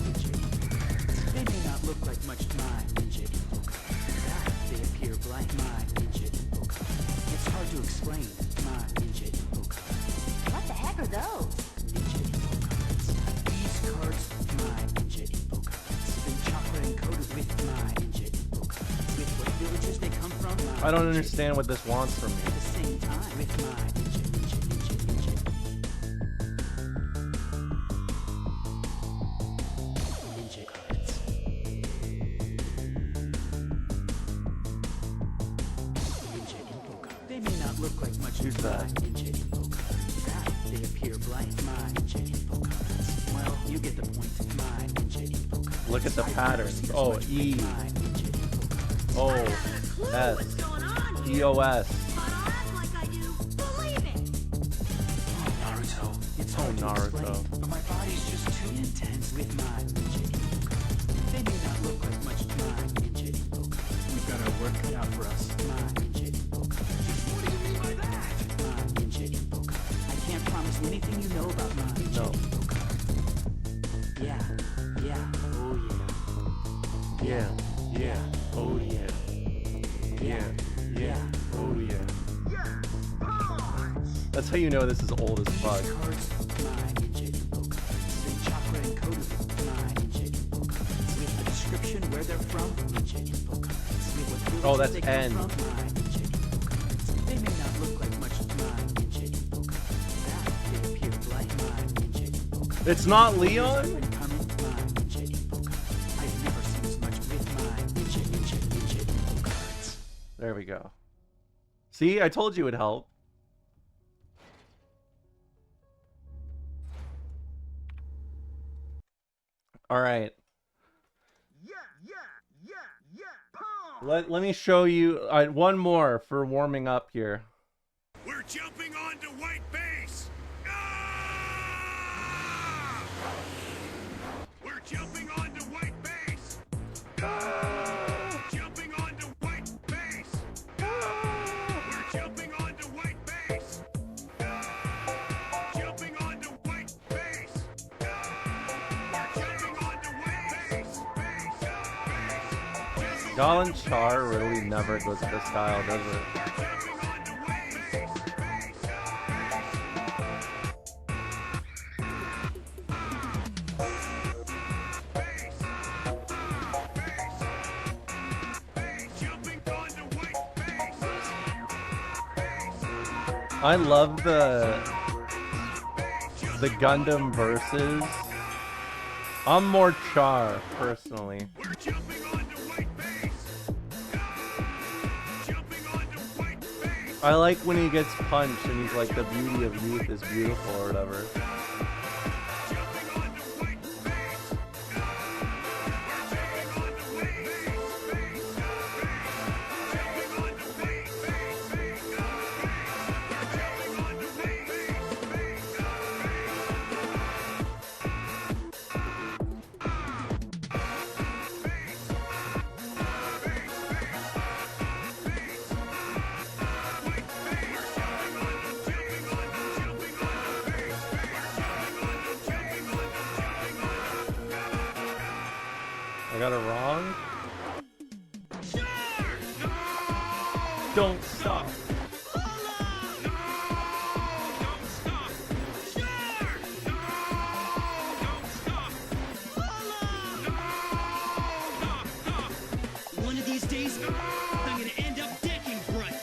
ninja info cards. They may not look like much my ninja info cards. In fact, they appear blank. My ninja info cards. It's hard to explain my ninja info cards. What the heck are those? Ninja info cards. These cards, my ninja info cards. Been chakra encoded with my ninja info cards. With what villages they come from. My I don't ninja understand what this wants from me. at the same time with my ninja. Ninja cards. Ninja info card. They may not look like much Who's of my that? ninja info card. In fact, they appear blank. My ninja info cards. Well, you get the point. My ninja info cards. Look at the I've patterns. never seen Oh, as much E. with my ninja info cards. O S EOS. Naruto. It's hard to Naruto. explain, but my body's just too intense with my ninja info card. They may not look like much to my ninja info card. We've got our work cut out for us. My ninja info card. What do you mean by that? My ninja info card. I can't promise you anything you know about my ninja No. info card. Yeah, oh yeah. Yeah. Oh yeah. Yeah. Yeah. Oh yeah. That's how you know this is old as fuck. These cards, my Ninja Info cards. The chakra encoded, my Ninja Info cards. With the description where they're from, Ninja Info cards. With what village Oh, that's they come N. from, my Ninja Info cards. They may not look like much, my Ninja Info cards. That they appear like my Ninja Info cards. It's not Leon? Coming, my Ninja Info cards. I've never seen as much with my Ninja Info cards. There we go. See, I told you it'd help. All right. Let me show you one more for warming up here. We're jumping onto white base! Ah! We're jumping onto white base! Ah! Jumping onto white base! Ah! We're jumping onto white base! Ah! Jumping onto white base! Ah! We're jumping onto white base! Galan Char really never goes with this style, does it? I love the Gundam versus. I'm more Char personally. We're jumping onto white base! Jumping onto white base! I like when he gets punched and he's like, the beauty of youth is beautiful or whatever. Jumping onto white base! We're jumping onto white base! Jumping onto white base! We're jumping onto white I got it wrong? Don't stop. One of these days, I'm gonna end up decking Bright.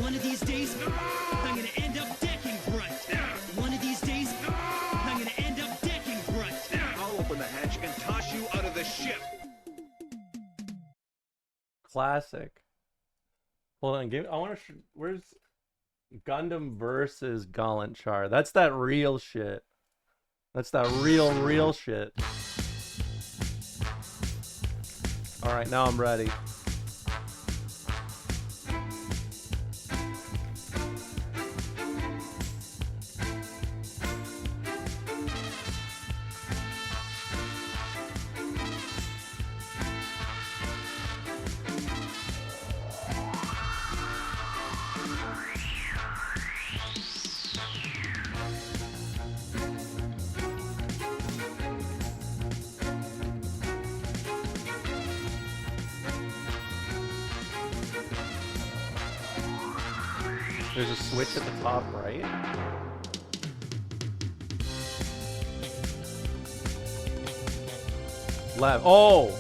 One of these days, I'm gonna end up decking Bright. One of these days, I'm gonna end up decking Bright. I'll open the hatch and toss you out of the ship. Classic. Hold on, I want to. Where's Gundam versus Galan Char? That's that real shit. That's that real shit. All right, now I'm ready. There's a switch at the top right. Left. Oh!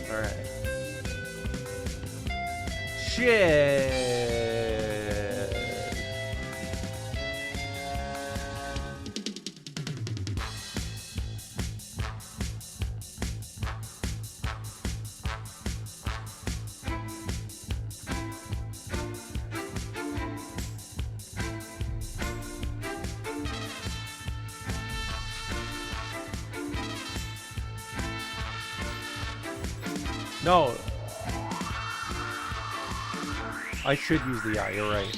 Alright. Shit! No. I should use the eye, you're right.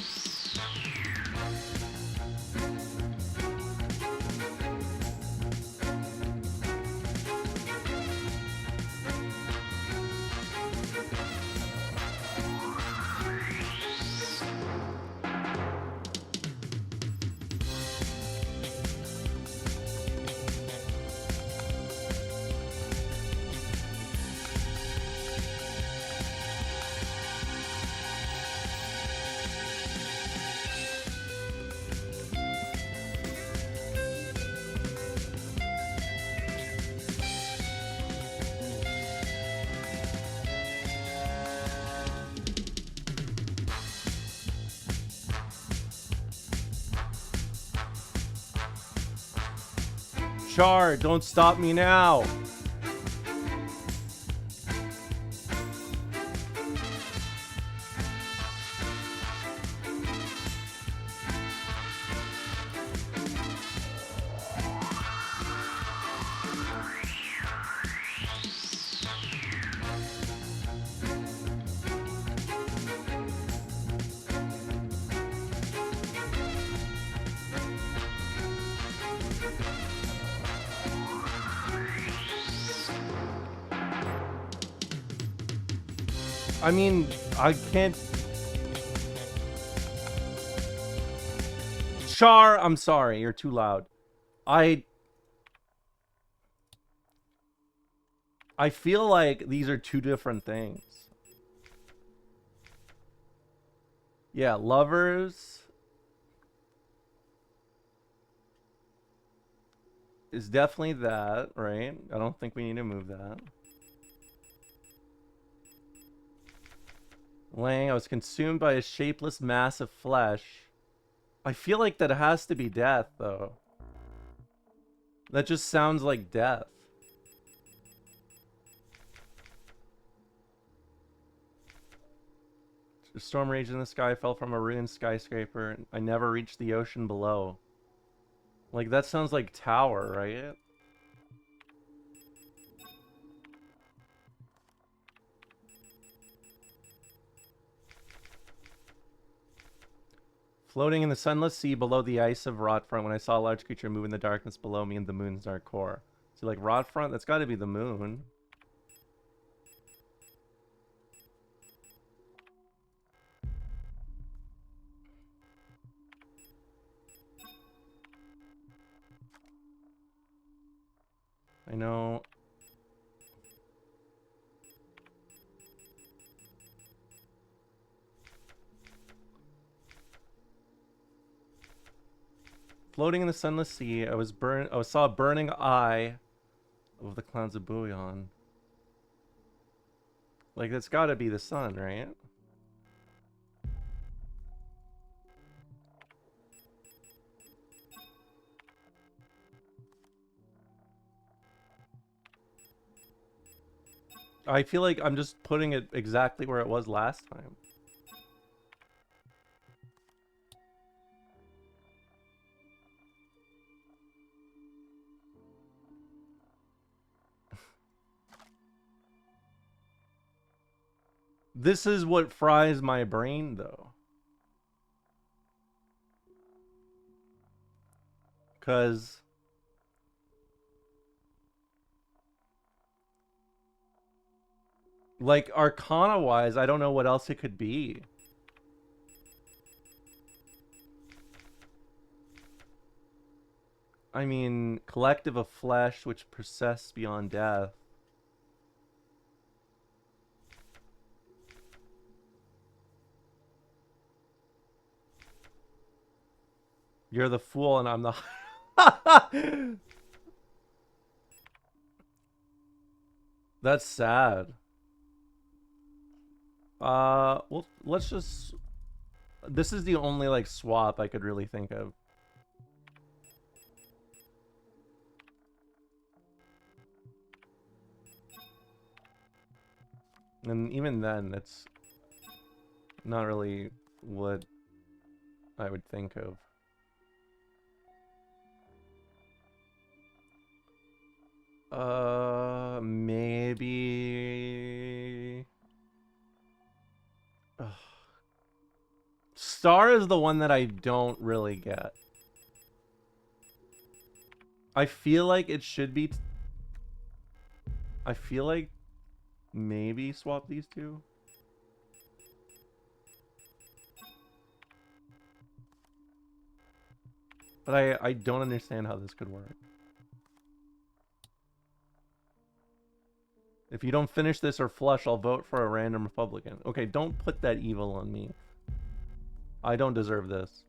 Char, don't stop me now. I mean, I can't. Char, I'm sorry, you're too loud. I feel like these are two different things. Yeah, lovers is definitely that, right? I don't think we need to move that. Lang, I was consumed by a shapeless mass of flesh. I feel like that has to be death, though. That just sounds like death. A storm raged in the sky, fell from a ruined skyscraper. I never reached the ocean below. Like, that sounds like Tower, right? Floating in the sunless sea below the ice of Rotfront when I saw a large creature move in the darkness below me in the moon's dark core. So, like, Rotfront, that's gotta be the moon. I know. Floating in the sunless sea, I saw a burning eye of the clouds of Bouillon. Like, that's gotta be the sun, right? I feel like I'm just putting it exactly where it was last time. This is what fries my brain, though. Because... like, Arcana-wise, I don't know what else it could be. I mean, collective of flesh which persists beyond death. You're the fool and I'm the... That's sad. Well, let's just... This is the only, like, swap I could really think of. And even then, it's not really what I would think of. Maybe... Ugh. Star is the one that I don't really get. I feel like it should be... I feel like maybe swap these two. But I don't understand how this could work. If you don't finish this or flush, I'll vote for a random Republican. Okay, don't put that evil on me. I don't deserve this.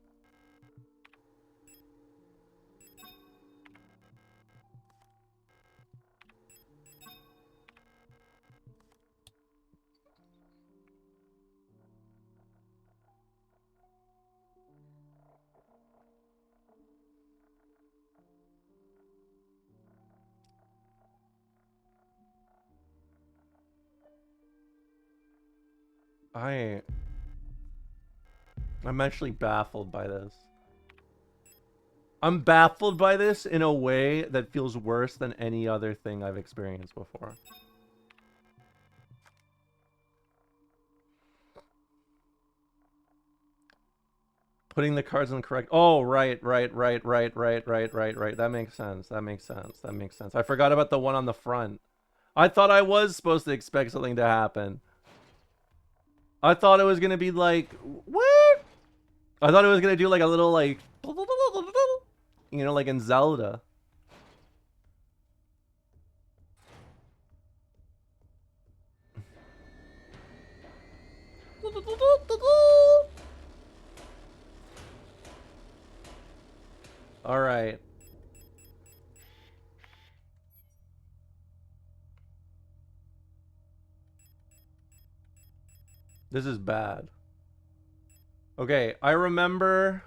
I'm actually baffled by this. I'm baffled by this in a way that feels worse than any other thing I've experienced before. Putting the cards in the correct... Oh, right. That makes sense. That makes sense. I forgot about the one on the front. I thought I was supposed to expect something to happen. I thought it was going to be like... What? I thought it was going to do like a little like... You know, like in Zelda. All right. This is bad. Okay, I remember...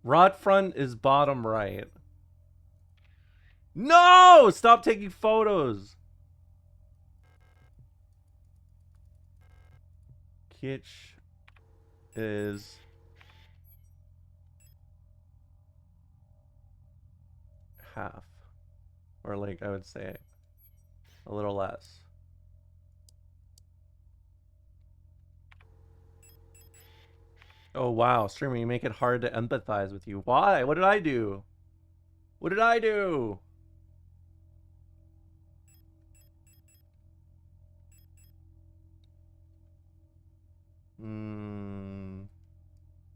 Rot front is bottom right. No! Stop taking photos! Kitsch is... half. Or like, I would say a little less. Oh wow, streamer, you make it hard to empathize with you. Why? What did I do? What did I do?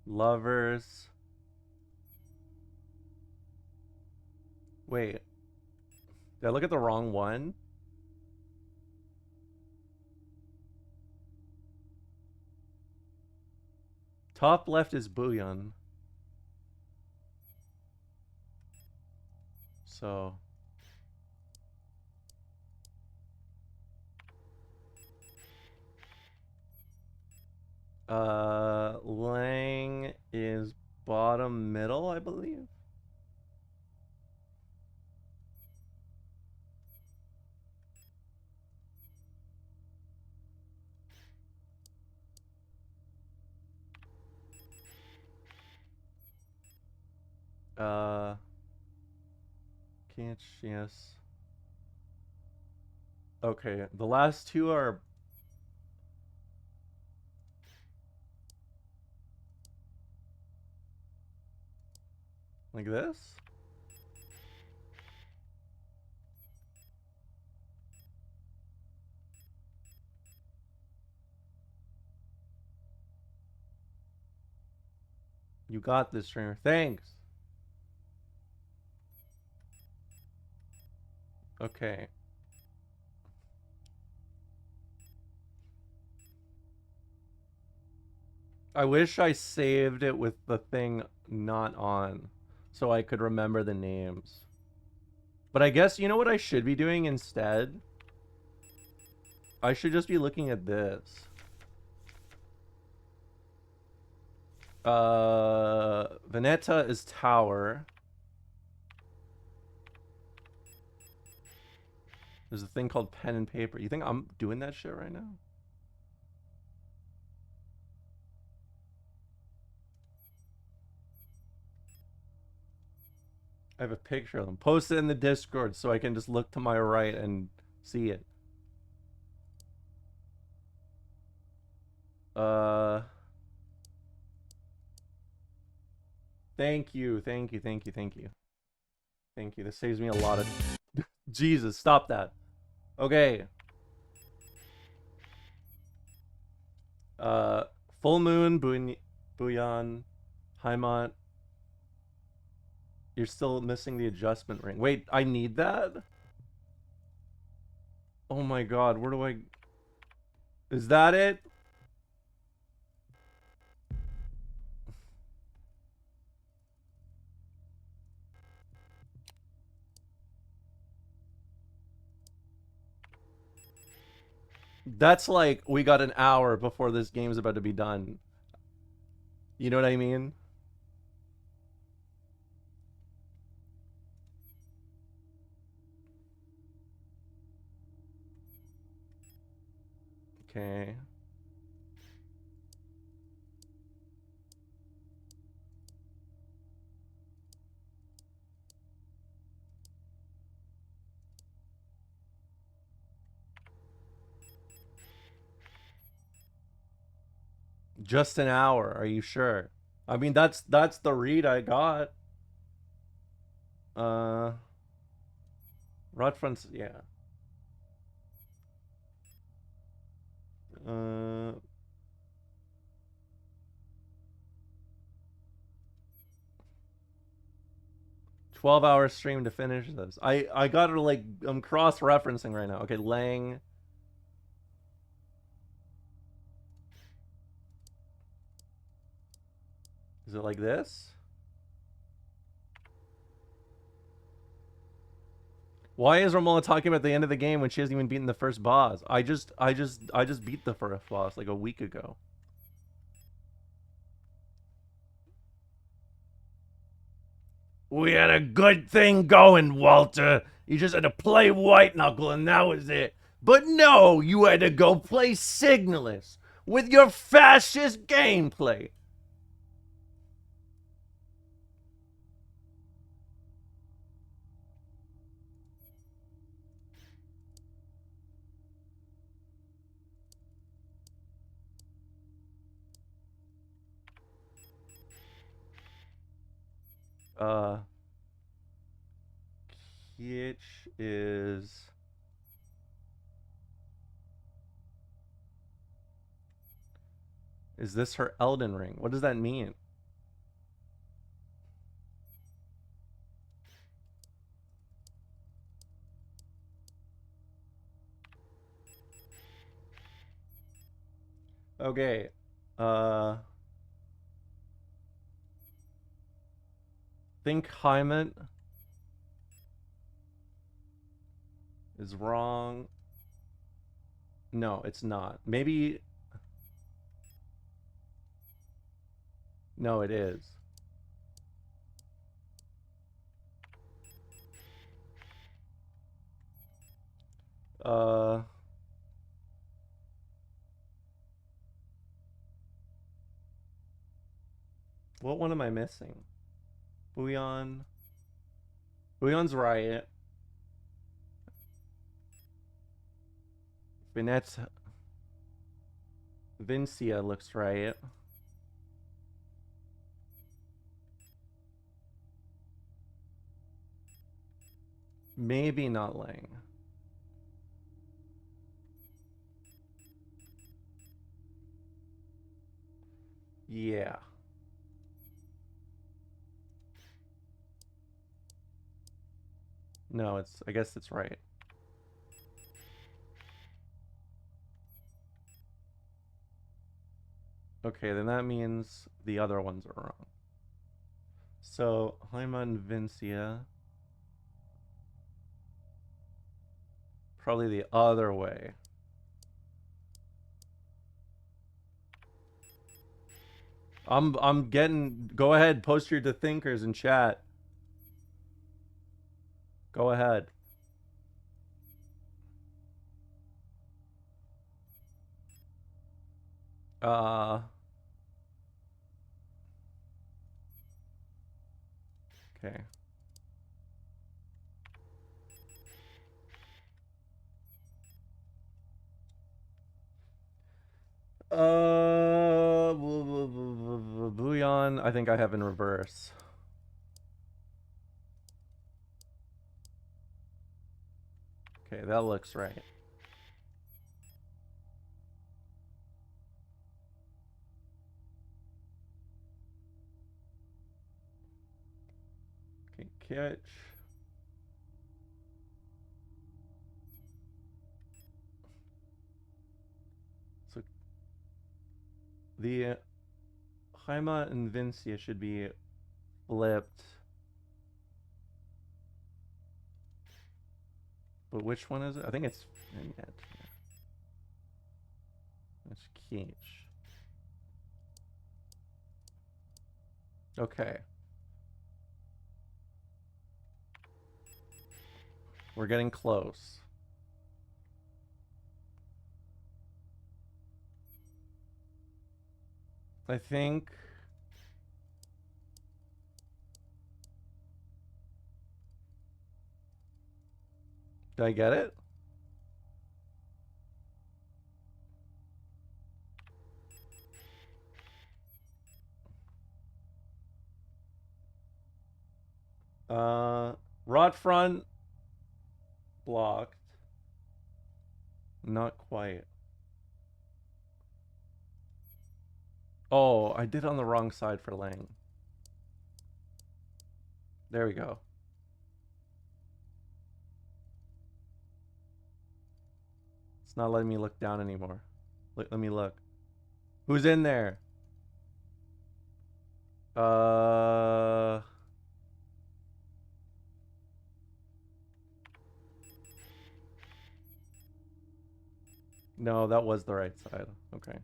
Lovers. Wait. Did I look at the wrong one? Top left is Bouillon. So... Lang is bottom middle, I believe. Can't, yes. Okay, the last two are... like this? You got this, streamer. Thanks. Okay. I wish I saved it with the thing not on so I could remember the names. But I guess, you know what I should be doing instead? I should just be looking at this. Veneta is tower. There's a thing called pen and paper. You think I'm doing that shit right now? I have a picture of them. Post it in the Discord so I can just look to my right and see it. Thank you. Thank you. This saves me a lot of... Jesus, stop that. Okay. Full Moon, Bouillon, Haimont. You're still missing the adjustment ring. Wait, I need that? Oh my god, where do I... Is that it? That's like, we got an hour before this game's about to be done. You know what I mean? Okay. Just an hour, are you sure? I mean, that's the read I got. Rod fronts, yeah. 12-hour stream to finish this. I gotta, like, I'm cross-referencing right now. Okay, Lang. Is it like this? Why is Romola talking about the end of the game when she hasn't even beaten the first boss? I just beat the first boss like a week ago. We had a good thing going, Walter. You just had to play White Knuckle and that was it. But no, you had to go play Signalis with your fascist gameplay. Kitsch is... Is this her Elden Ring? What does that mean? Okay. Think Heimat is wrong. No, it's not. Maybe... No, it is. What one am I missing? Bouillon. Bouillon's right. Vincia looks right. Maybe not Lang. Yeah. No, it's... I guess it's right. Okay, then that means the other ones are wrong. So, Heimat Vincia. Probably the other way. I'm getting... Go ahead, post your thinkers in chat. Go ahead. Okay. Bouillon, I think I have in reverse. Okay, that looks right. Okay, catch. So the Heimat and Vincia should be flipped. But which one is it? I think it's Vignette. It's Keach. Okay. We're getting close. I think. Did I get it? Rod front blocked. Not quite. Oh, I did on the wrong side for Lang. There we go. It's not letting me look down anymore. Let me look. Who's in there? No, that was the right side. Okay.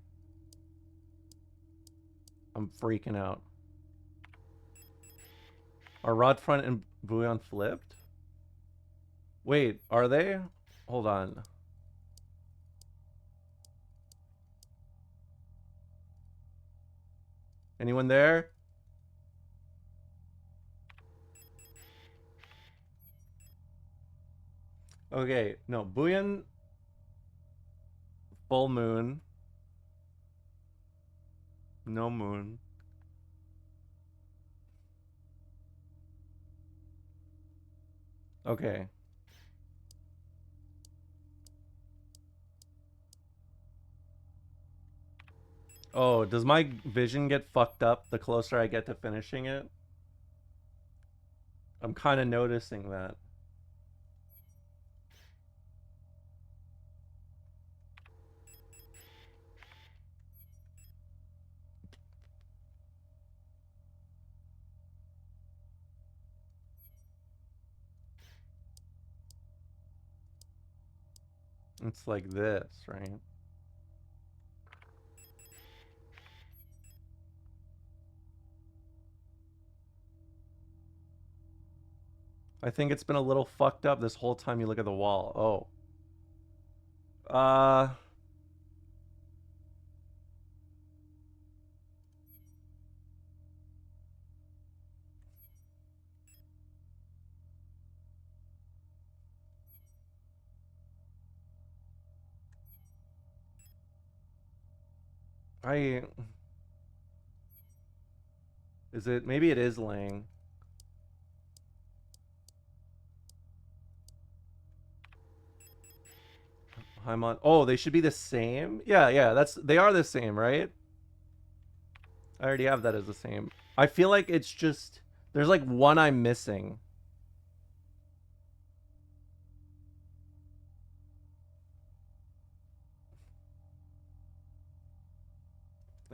I'm freaking out. Are Rod front and Bouillon flipped? Wait, are they? Hold on. Anyone there? Okay, no, Bouillon, full moon, no moon. Okay. Oh, does my vision get fucked up the closer I get to finishing it? I'm kind of noticing that. It's like this, right? I think it's been a little fucked up this whole time you look at the wall. Oh. Is it? Maybe it is Lang. I'm on. Oh, they should be the same? Yeah, they are the same, right? I already have that as the same. I feel like it's just there's like one I'm missing.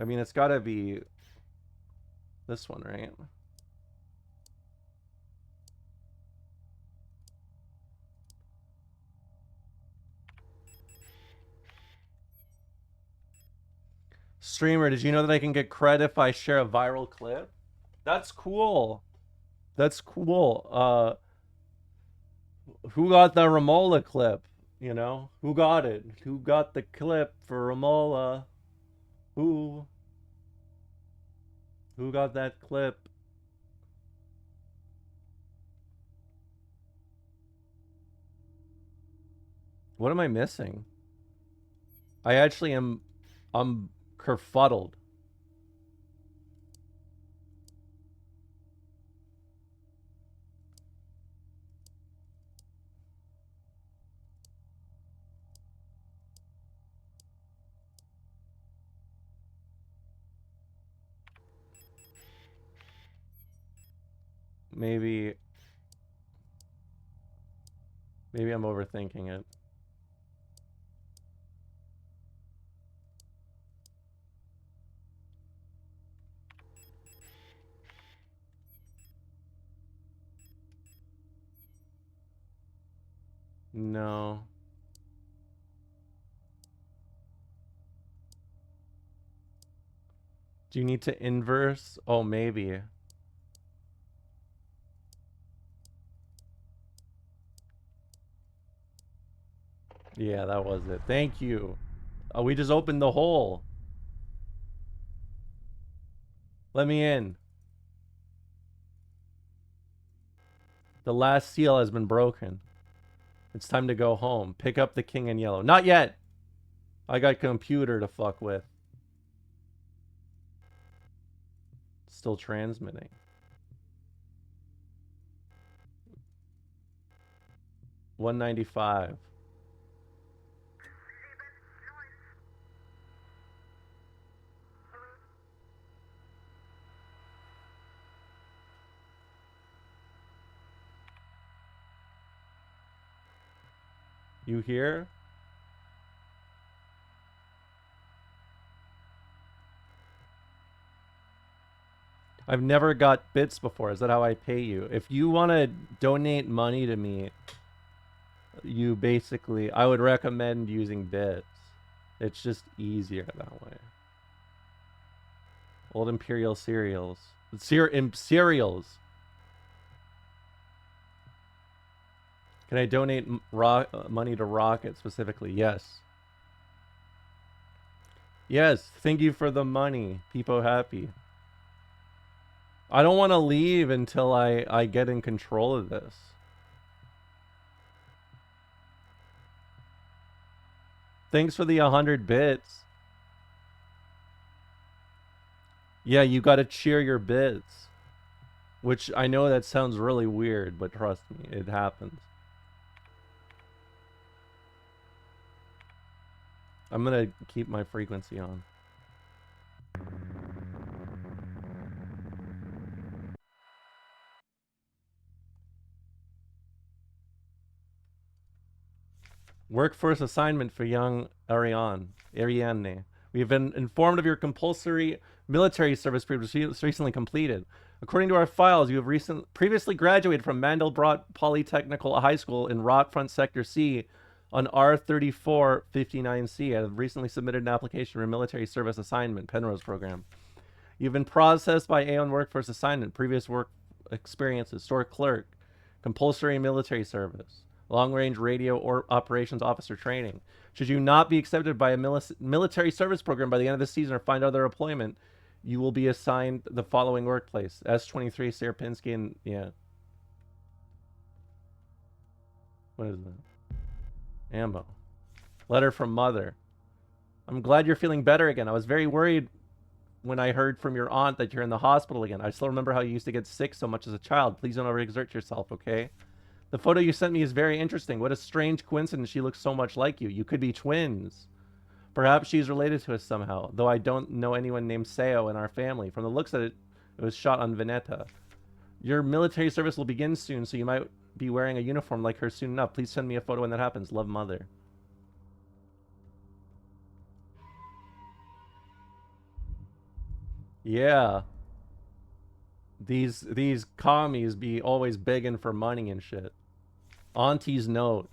I mean, it's got to be this one, right? Streamer, did you know that I can get credit if I share a viral clip? That's cool. That's cool. Who got the Ramola clip? You know? Who got it? Who got the clip for Ramola? Who got that clip? What am I missing? I'm kerfuddled. Maybe I'm overthinking it. No. Do you need to inverse? Oh, maybe. Yeah, that was it. Thank you. Oh, we just opened the hole. Let me in. The last seal has been broken. It's time to go home. Pick up the king in yellow. Not yet. I got computer to fuck with. Still transmitting. $195. You hear? I've never got bits before. Is that how I pay you? If you want to donate money to me, you basically, I would recommend using bits. It's just easier that way. Old Imperial cereals. Cereals. Can I donate money to Rocket specifically? Yes. Yes. Thank you for the money. Peepo happy. I don't want to leave until I get in control of this. Thanks for the 100 bits. Yeah, you gotta cheer your bits. Which I know that sounds really weird, but trust me, it happens. I'm gonna keep my frequency on. Workforce assignment for young Ariane. We have been informed of your compulsory military service recently completed. According to our files, you have previously graduated from Mandelbrot Polytechnical High School in Rockfront Sector C on R3459C. I have recently submitted an application for a military service assignment, Penrose program. You've been processed by Aeon Workforce assignment, previous work experiences, store clerk, compulsory military service, long-range radio or operations officer training. Should you not be accepted by a military service program by the end of the season or find other employment, you will be assigned the following workplace. S23, Sierpinski, and yeah. What is that? Ambo. Letter from mother. I'm glad you're feeling better again. I was very worried when I heard from your aunt that you're in the hospital again. I still remember how you used to get sick so much as a child. Please don't overexert yourself, okay? The photo you sent me is very interesting. What a strange coincidence she looks so much like you. You could be twins. Perhaps she's related to us somehow, though I don't know anyone named Seo in our family. From the looks of it, it was shot on Veneta. Your military service will begin soon, so you might be wearing a uniform like her soon enough. Please send me a photo when that happens. Love, Mother. Yeah. These commies be always begging for money and shit. Auntie's note.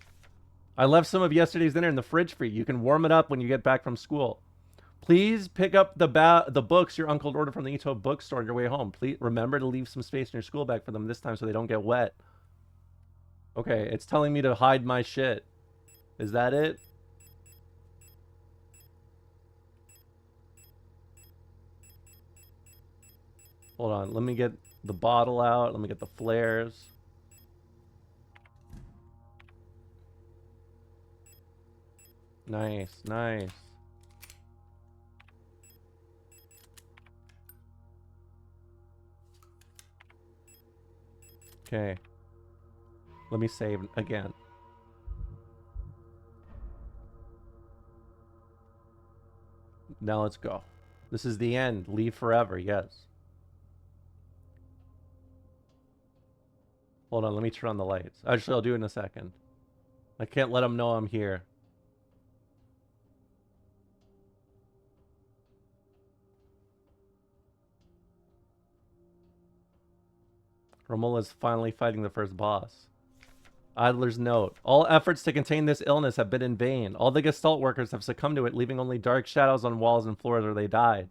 I left some of yesterday's dinner in the fridge for you. You can warm it up when you get back from school. Please pick up the books your uncle ordered from the Ito bookstore on your way home. Please remember to leave some space in your school bag for them this time so they don't get wet. Okay, it's telling me to hide my shit. Is that it? Hold on, let me get the bottle out. Let me get the flares. Nice, nice. Okay. Let me save again. Now let's go. This is the end. Leave forever, yes. Hold on, let me turn on the lights. Actually, I'll do it in a second. I can't let them know I'm here. Romola's finally fighting the first boss. Adler's note. All efforts to contain this illness have been in vain. All the Gestalt workers have succumbed to it, leaving only dark shadows on walls and floors where they died.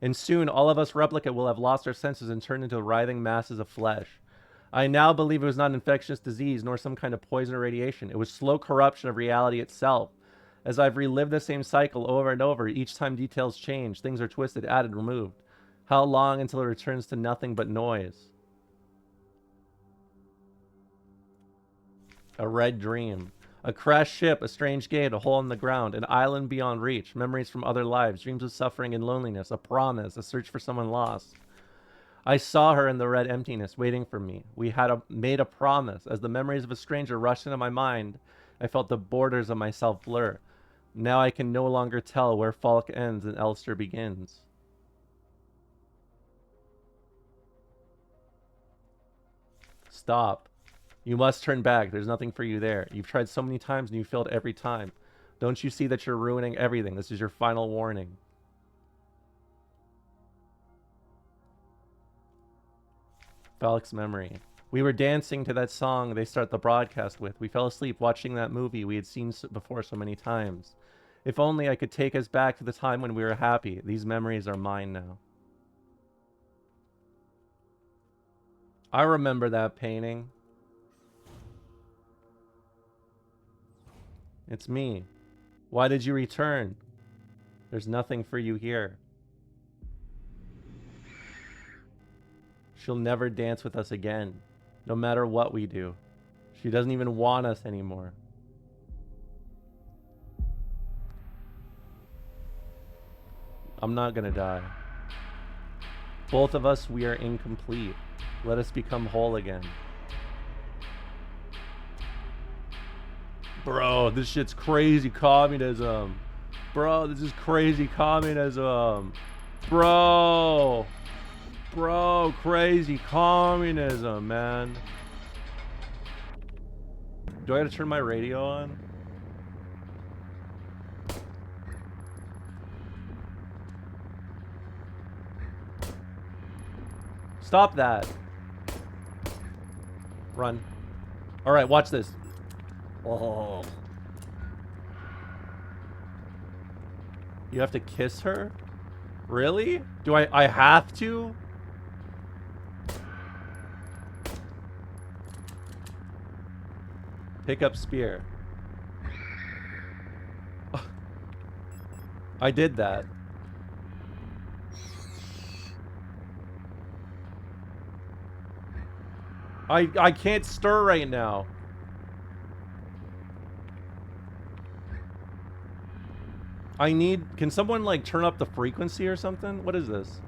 And soon, all of us replicate will have lost our senses and turned into writhing masses of flesh. I now believe it was not an infectious disease, nor some kind of poison or radiation. It was slow corruption of reality itself. As I've relived the same cycle over and over, each time details change, things are twisted, added, removed. How long until it returns to nothing but noise? A red dream. A crashed ship, a strange gate, a hole in the ground, an island beyond reach, memories from other lives, dreams of suffering and loneliness, a promise, a search for someone lost. I saw her in the red emptiness, waiting for me. We had made a promise. As the memories of a stranger rushed into my mind, I felt the borders of myself blur. Now I can no longer tell where Falk ends and Elster begins. Stop. You must turn back. There's nothing for you there. You've tried so many times and you failed every time. Don't you see that you're ruining everything? This is your final warning. Falk's memory. We were dancing to that song they start the broadcast with. We fell asleep watching that movie we had seen before so many times. If only I could take us back to the time when we were happy. These memories are mine now. I remember that painting. It's me. Why did you return? There's nothing for you here. She'll never dance with us again, no matter what we do. She doesn't even want us anymore. I'm not gonna die. Both of us, we are incomplete. Let us become whole again. Bro, this shit's crazy communism. Bro, this is crazy communism. Bro, crazy communism, man. Do I gotta turn my radio on? Stop that. Run. Alright, watch this. Oh. You have to kiss her? Really? Do I have to? Pick up spear. I did that. I can't stir right now. Can someone like turn up the frequency or something? What is this?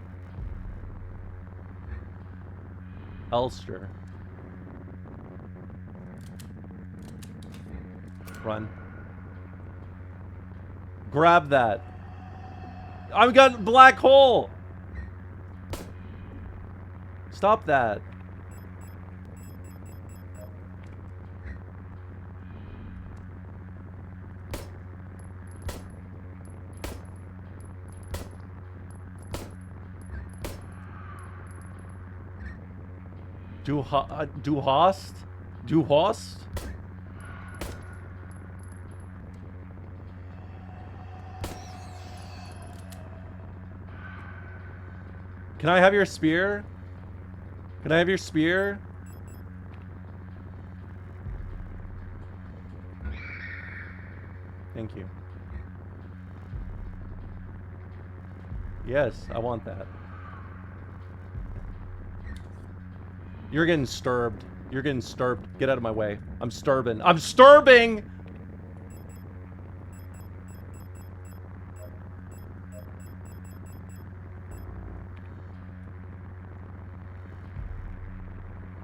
Elster. Run. Grab that. I've got black hole. Stop that. Du hast? Can I have your spear? Can I have your spear? Thank you. Yes, I want that. You're getting sturbed. You're getting sturbed. Get out of my way. I'm sturbing. I'm sturbing!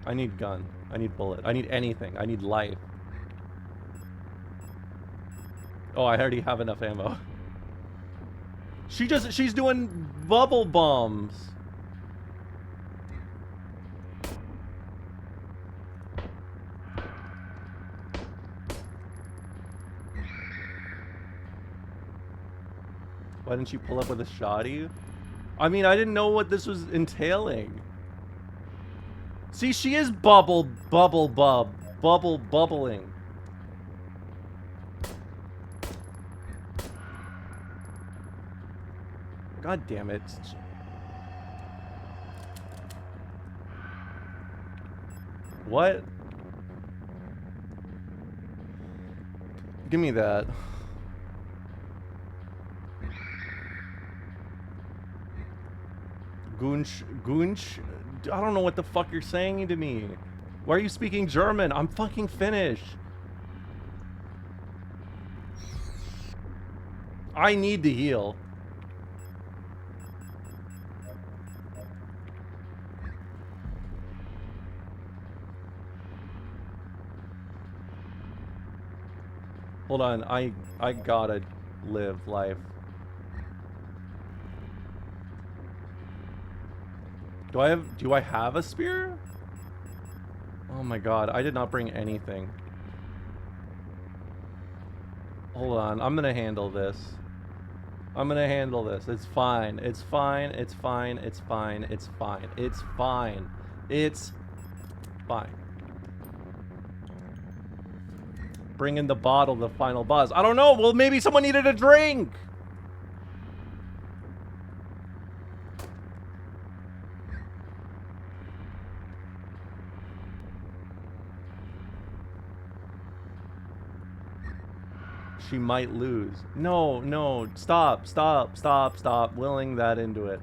I need gun. I need bullet. I need anything. I need life. Oh, I already have enough ammo. She's doing bubble bombs. Why didn't you pull up with a shotty? I mean, I didn't know what this was entailing. See, she is bubbling. God damn it. What? Give me that. Gunsch. I don't know what the fuck you're saying to me. Why are you speaking German? I'm fucking Finnish. I need to heal. Hold on, I gotta live life. Do I have a spear? Oh my god, I did not bring anything. Hold on, I'm gonna handle this. I'm gonna handle this. It's fine. It's fine. It's fine. It's fine. It's fine. It's fine. It's fine. Bring in the bottle, the final boss. I don't know. Well, maybe someone needed a drink. She might lose. No, no. Stop, stop, stop, stop. Willing that into it.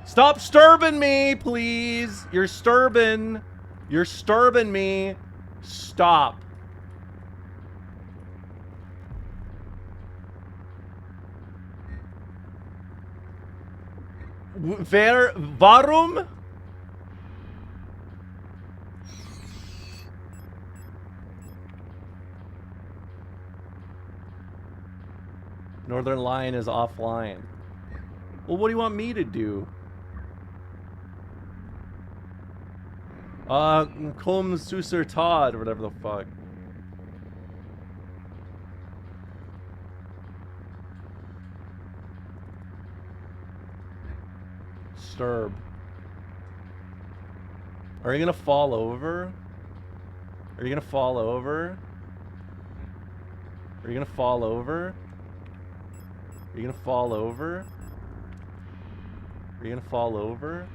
Stop sturbing me, please. You're sturbing. You're sturbing me. Stop. Warum? Northern Lion is offline. Well, what do you want me to do? Kom Suser Todd, or whatever the fuck. Sturb. Are you gonna fall over? Are you gonna fall over? Are you gonna fall over? Are you gonna fall over? Are you gonna fall over?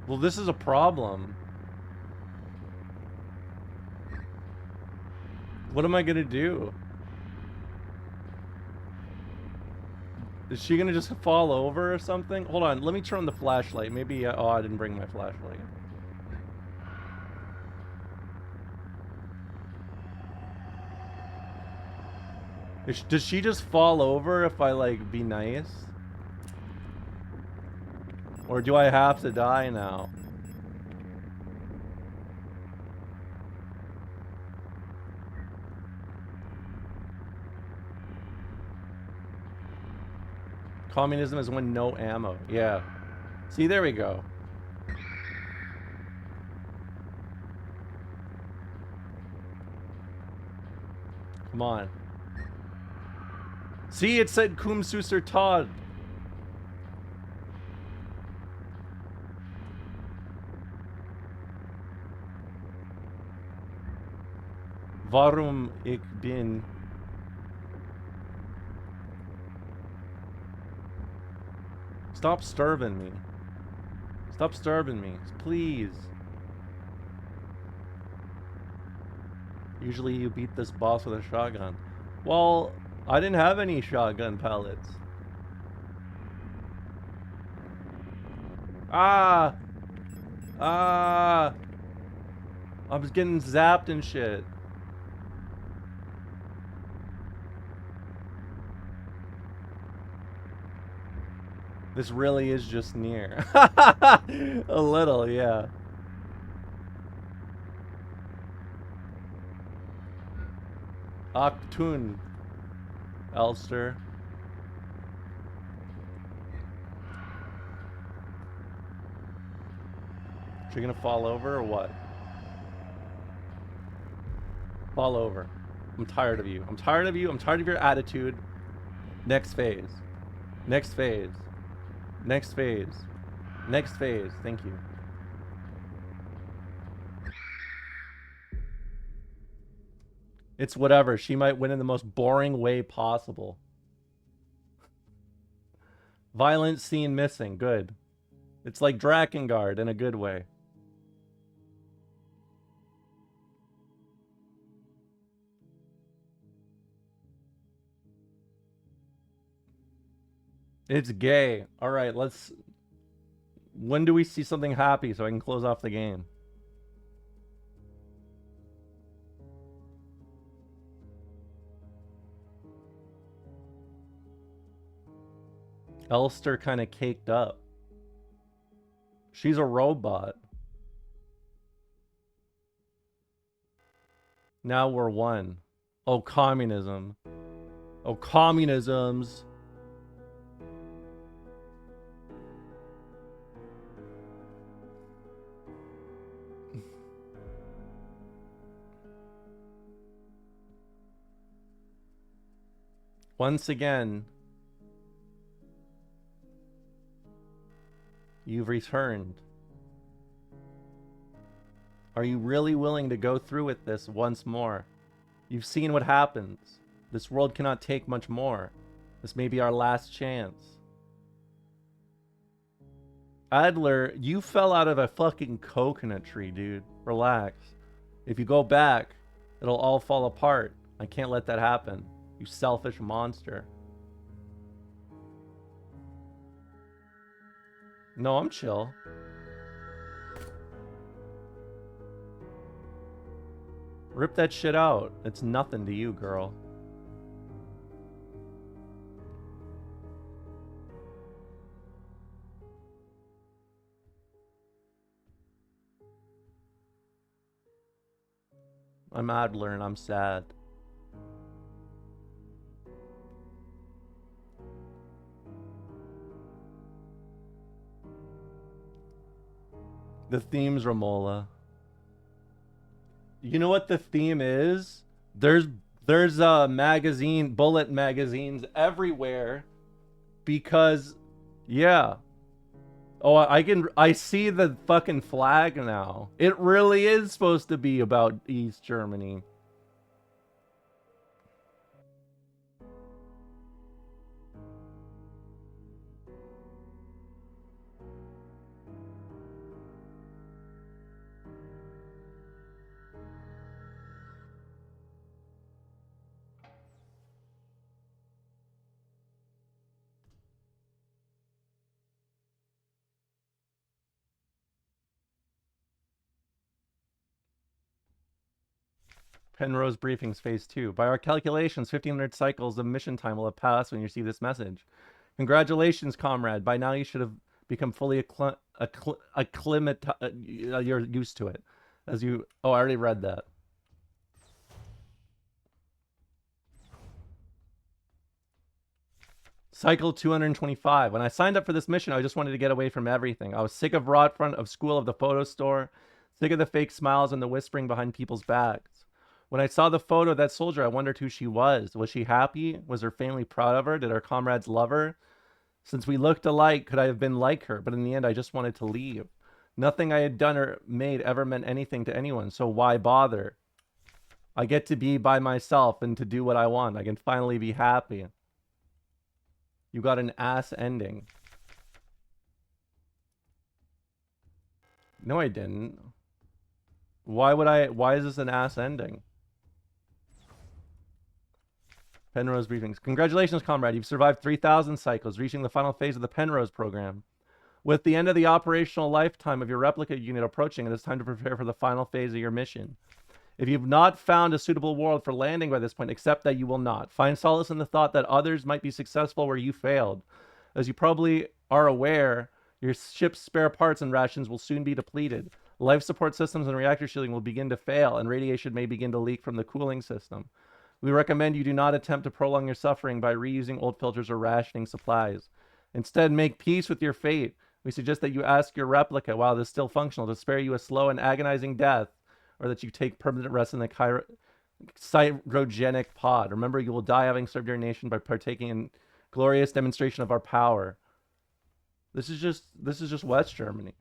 Well, this is a problem. What am I gonna do? Is she gonna just fall over or something? Hold on, let me turn on the flashlight. Maybe, oh, I didn't bring my flashlight. Does she just fall over if I, like, be nice? Or do I have to die now? Communism is when no ammo. Yeah. See, there we go. Come on. See, it said Kum Suser Todd. Warum ich bin... Stop starving me. Stop starving me, please. Usually you beat this boss with a shotgun. Well, I didn't have any shotgun pellets. Ah! Ah! I was getting zapped and shit. This really is just near. A little, yeah. Octun. Elster. She gonna fall over or what? Fall over. I'm tired of you. I'm tired of you. I'm tired of your attitude. Next phase. Next phase. Next phase. Next phase. Thank you. It's whatever. She might win in the most boring way possible. Violent scene missing. Good. It's like Drakengard in a good way. It's gay. All right, let's. When do we see something happy so I can close off the game? Elster kind of caked up. She's a robot. Now we're one. Oh, communism. Oh, communisms. Once again, you've returned. Are you really willing to go through with this once more? You've seen what happens. This world cannot take much more. This may be our last chance. Adler, you fell out of a fucking coconut tree, dude. Relax. If you go back, it'll all fall apart. I can't let that happen. You selfish monster. No, I'm chill. Rip that shit out. It's nothing to you, girl. I'm Adler and I'm sad. The theme's Romola. You know what the theme is? There's magazine, bullet magazines everywhere because yeah. Oh, I see the fucking flag now. It really is supposed to be about East Germany. Penrose Briefings Phase 2. By our calculations, 1,500 cycles of mission time will have passed when you receive this message. Congratulations, comrade. By now you should have become fully you're used to it. As you... Oh, I already read that. Cycle 225. When I signed up for this mission, I just wanted to get away from everything. I was sick of rot front of school, of the photo store, sick of the fake smiles and the whispering behind people's backs. When I saw the photo of that soldier, I wondered who she was. Was she happy? Was her family proud of her? Did her comrades love her? Since we looked alike, could I have been like her? But in the end, I just wanted to leave. Nothing I had done or made ever meant anything to anyone, so why bother? I get to be by myself and to do what I want. I can finally be happy. You got an ass ending. No, I didn't. Why is this an ass ending? Penrose Briefings. Congratulations, comrade. You've survived 3,000 cycles, reaching the final phase of the Penrose program. With the end of the operational lifetime of your replica unit approaching, it is time to prepare for the final phase of your mission. If you've not found a suitable world for landing by this point, accept that you will not. Find solace in the thought that others might be successful where you failed. As you probably are aware, your ship's spare parts and rations will soon be depleted. Life support systems and reactor shielding will begin to fail, and radiation may begin to leak from the cooling system. We recommend you do not attempt to prolong your suffering by reusing old filters or rationing supplies. Instead, make peace with your fate. We suggest that you ask your replica, while it is still functional, to spare you a slow and agonizing death, or that you take permanent rest in the cryogenic pod. Remember, you will die having served your nation by partaking in glorious demonstration of our power. This is just West Germany.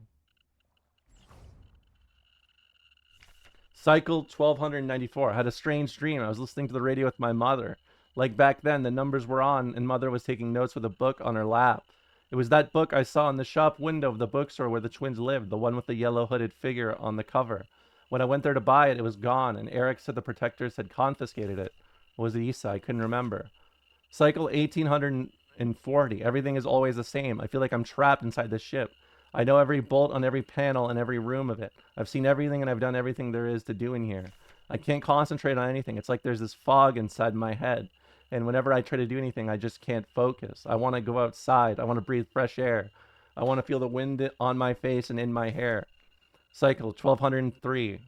Cycle 1294. I had a strange dream. I was listening to the radio with my mother. Like back then, the numbers were on, and mother was taking notes with a book on her lap. It was that book I saw in the shop window of the bookstore where the twins lived, the one with the yellow hooded figure on the cover. When I went there to buy it, it was gone, and Eric said the protectors had confiscated it. Or was it Issa? I couldn't remember. Cycle 1800 140. Everything is always the same. I feel like I'm trapped inside the ship. I know every bolt on every panel and every room of it. I've seen everything and I've done everything there is to do in here. I can't concentrate on anything. It's like there's this fog inside my head. And whenever I try to do anything, I just can't focus. I want to go outside. I want to breathe fresh air. I want to feel the wind on my face and in my hair. Cycle 2503.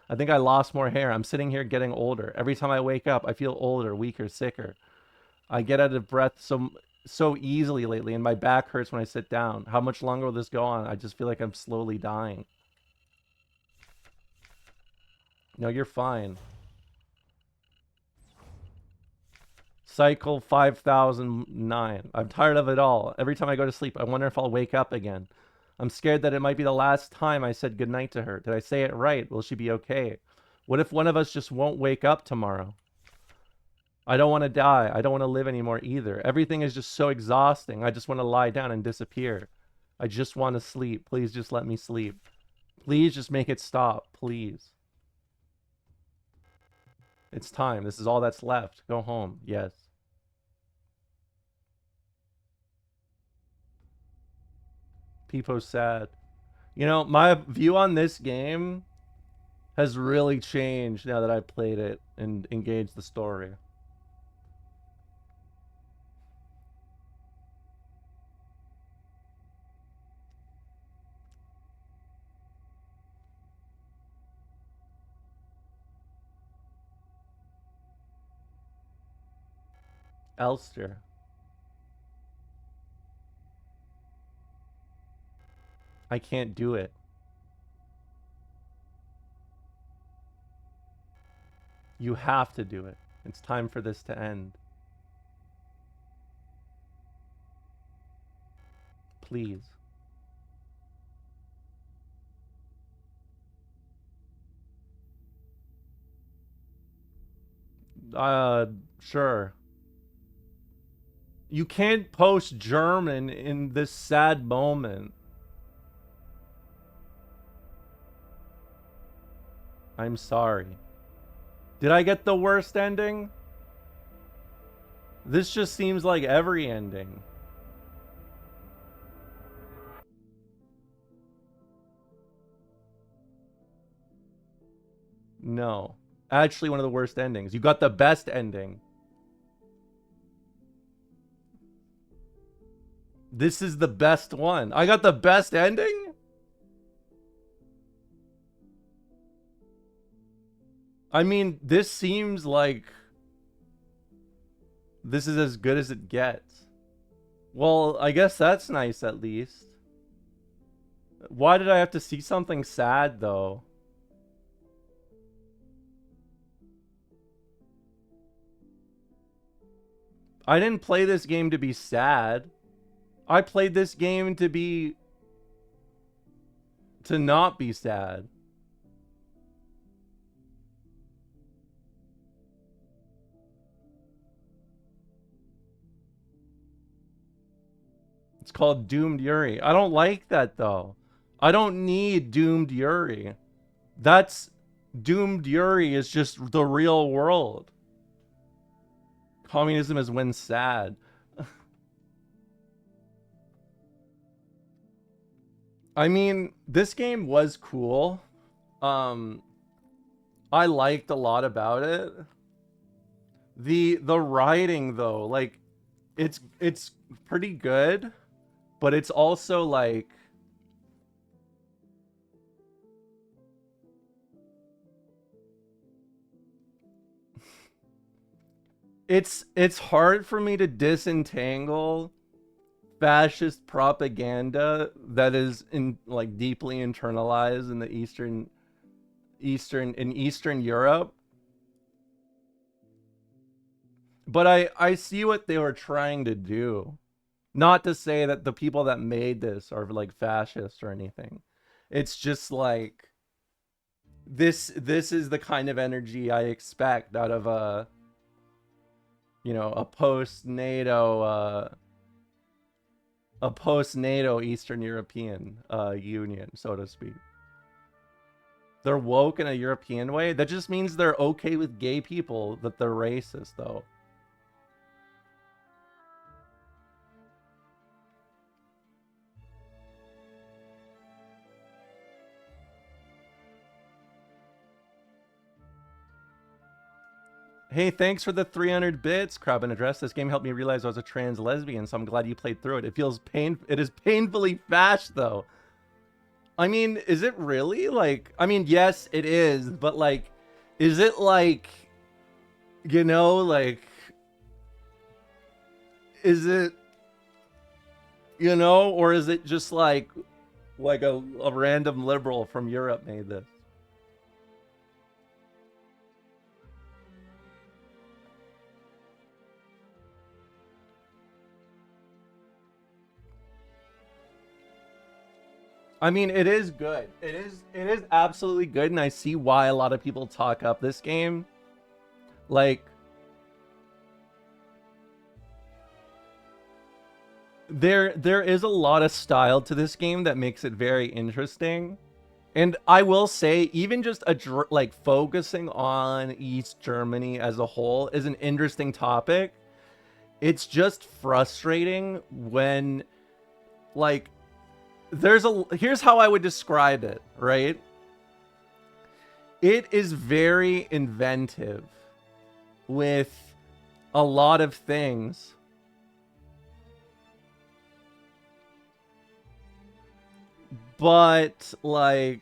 I think I lost more hair. I'm sitting here getting older. Every time I wake up, I feel older, weaker, sicker. I get out of breath so easily lately, and my back hurts when I sit down. How much longer will this go on? I just feel like I'm slowly dying. No, you're fine. Cycle 5009. I'm tired of it all. Every time I go to sleep, I wonder if I'll wake up again. I'm scared that it might be the last time I said goodnight to her. Did I say it right? Will she be okay? What if one of us just won't wake up tomorrow? I don't want to die. I don't want to live anymore either. Everything is just so exhausting. I just want to lie down and disappear. I just want to sleep. Please just let me sleep. Please just make it stop. Please. It's time. This is all that's left. Go home. Yes. Peepo's sad. You know, my view on this game has really changed now that I've played it and engaged the story. Elster. I can't do it. You have to do it. It's time for this to end. Please. Sure. You can't post German in this sad moment. I'm sorry. Did I get the worst ending? This just seems like every ending. No. Actually, one of the worst endings. You got the best ending. This is the best one. I got the best ending? I mean, this seems like this is as good as it gets. Well, I guess that's nice at least. Why did I have to see something sad though? I didn't play this game to be sad. I played this game to not be sad. It's called Doomed Yuri. I don't like that though. I don't need Doomed Yuri. That's Doomed Yuri is just the real world. Communism is when sad. I mean, this game was cool. I liked a lot about it. The writing though, like it's pretty good, but it's also like it's hard for me to disentangle fascist propaganda that is like deeply internalized in the Eastern Europe. But I see what they were trying to do. Not to say that the people that made this are like fascist or anything. It's just like this is the kind of energy I expect out of a post-NATO Eastern European Union, so to speak. They're woke in a European way. That just means they're okay with gay people, that they're racist, though. Hey, thanks for the 300 bits, Crab and Address. This game helped me realize I was a trans lesbian, so I'm glad you played through it. It is painfully fast though. I mean, is it really? Like, I mean, yes, it is, but like, is it like, you know, like, is it, you know, or is it just like a random liberal from Europe made this? I mean, it is good. It is absolutely good, and I see why a lot of people talk up this game. Like, there is a lot of style to this game that makes it very interesting. And I will say, even just like focusing on East Germany as a whole is an interesting topic. It's just frustrating when, like, here's how I would describe it, right? It is very inventive with a lot of things. But like,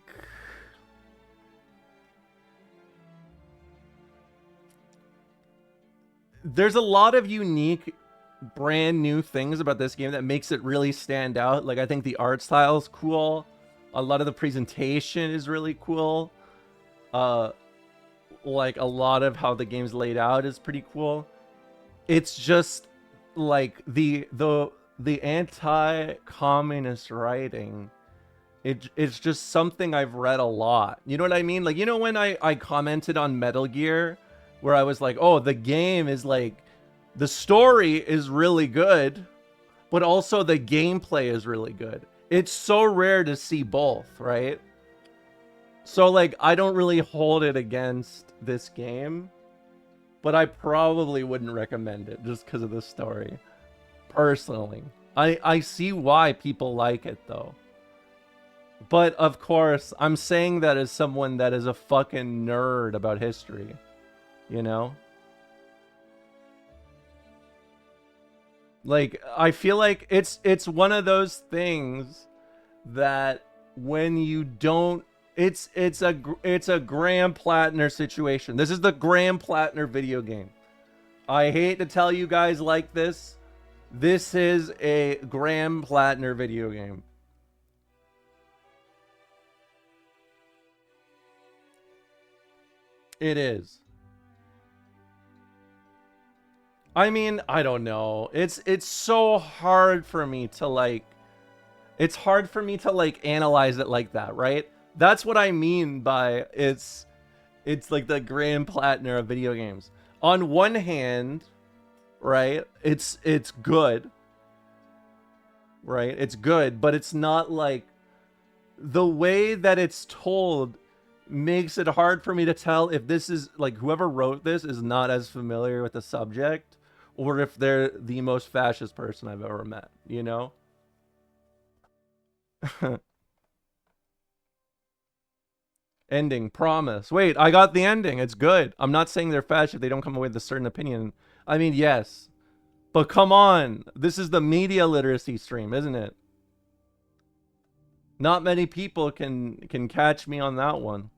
there's a lot of unique brand new things about this game that makes it really stand out. Like, I think the art style is cool. A lot of the presentation is really cool. Like, a lot of how the game's laid out is pretty cool. It's just like the anti-communist writing. It's just something I've read a lot. You know what I mean? Like, you know, when I commented on Metal Gear, where I was like, oh, the game is like, the story is really good, but also the gameplay is really good. It's so rare to see both, right? So, like, I don't really hold it against this game, but I probably wouldn't recommend it just because of the story. Personally. I see why people like it, though. But, of course, I'm saying that as someone that is a fucking nerd about history. You know? Like, I feel like it's one of those things that when you don't, it's a Graham Plattner situation. This is the Graham Plattner video game. I hate to tell you guys like this. This is a Graham Plattner video game. It is. I mean, I don't know. It's so hard for me to like, it's hard for me to like analyze it like that, right? That's what I mean by it's like the Graham Plattner of video games. On one hand, right, it's good. Right? It's good, but it's not like, the way that it's told makes it hard for me to tell if this is like, whoever wrote this is not as familiar with the subject, or if they're the most fascist person I've ever met, you know? Ending, promise. Wait, I got the ending. It's good. I'm not saying they're fascist if they don't come away with a certain opinion. I mean, yes. But come on. This is the media literacy stream, isn't it? Not many people can catch me on that one.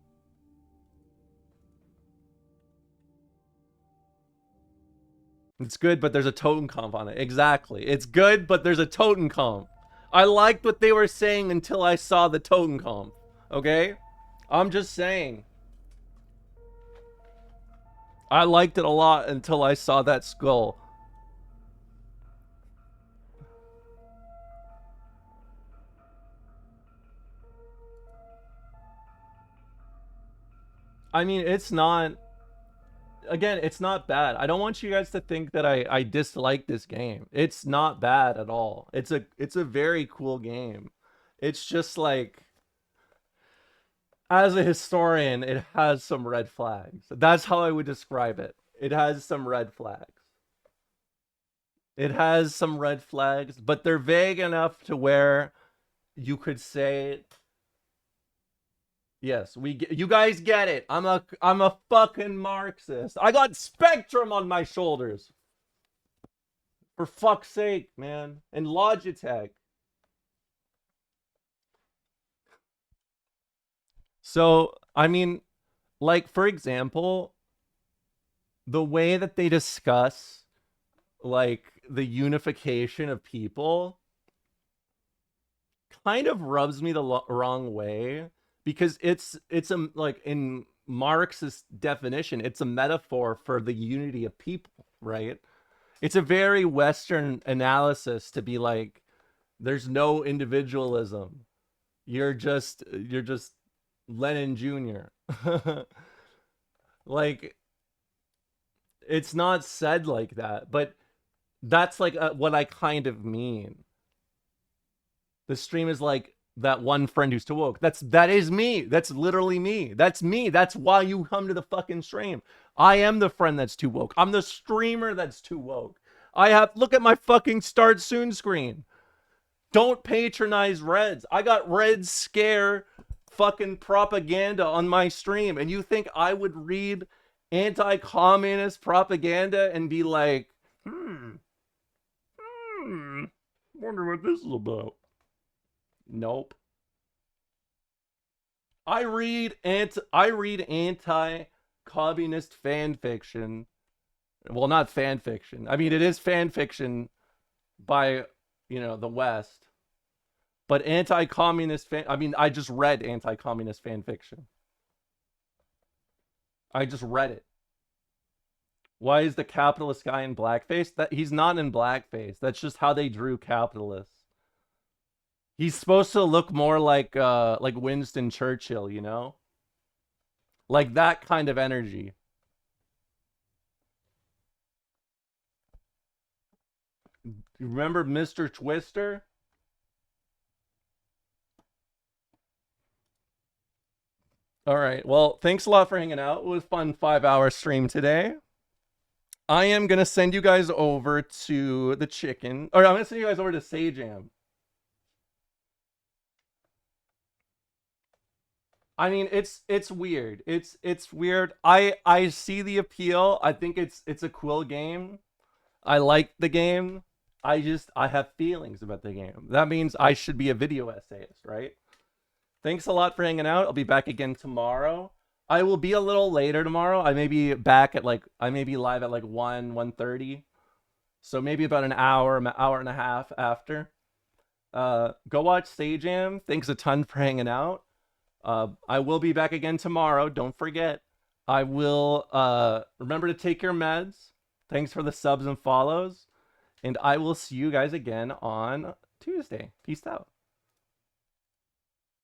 It's good, but there's a Totenkopf on it. Exactly. It's good, but there's a Totenkopf. I liked what they were saying until I saw the Totenkopf. Okay? I'm just saying. I liked it a lot until I saw that skull. I mean, it's not... Again, it's not bad. I don't want you guys to think that I dislike this game. It's not bad at all. It's a very cool game. It's just like, as a historian, it has some red flags. That's how I would describe it. It has some red flags. It has some red flags, but they're vague enough to where you could say Yes, you guys get it. I'm a fucking Marxist. I got Spectrum on my shoulders. For fuck's sake, man. And Logitech. So, I mean, like, for example, the way that they discuss, like, the unification of people kind of rubs me the wrong way, because it's a, like, in Marx's definition, it's a metaphor for the unity of people, right? It's a very Western analysis to be like, there's no individualism. You're just Lenin Jr. Like, it's not said like that, but that's like what I kind of mean. The stream is like that one friend who's too woke. That is me. That's literally me. That's me. That's why you come to the fucking stream. I am the friend that's too woke. I'm the streamer that's too woke. Look at my fucking start soon screen. Don't patronize Reds. I got Red Scare fucking propaganda on my stream, and you think I would read anti-communist propaganda and be like, wonder what this is about. Nope. I read anti-communist fan fiction. Well, not fan fiction. I mean, it is fan fiction by, the West. But anti-communist I just read anti-communist fan fiction. I just read it. Why is the capitalist guy in blackface? He's not in blackface. That's just how they drew capitalists. He's supposed to look more like Winston Churchill, Like that kind of energy. You remember Mr. Twister? All right. Well, thanks a lot for hanging out. It was a fun 5-hour stream today. I am going to send you guys over to the chicken. Or I'm going to send you guys over to Sajam. I mean, it's weird. It's weird. I see the appeal. I think it's a cool game. I like the game. I have feelings about the game. That means I should be a video essayist, right? Thanks a lot for hanging out. I'll be back again tomorrow. I will be a little later tomorrow. I may be live at like 1:30. So maybe about an hour and a half after. Go watch Sajam. Thanks a ton for hanging out. I will be back again tomorrow. Don't forget. I will remember to take your meds. Thanks for the subs and follows. And I will see you guys again on Tuesday. Peace out.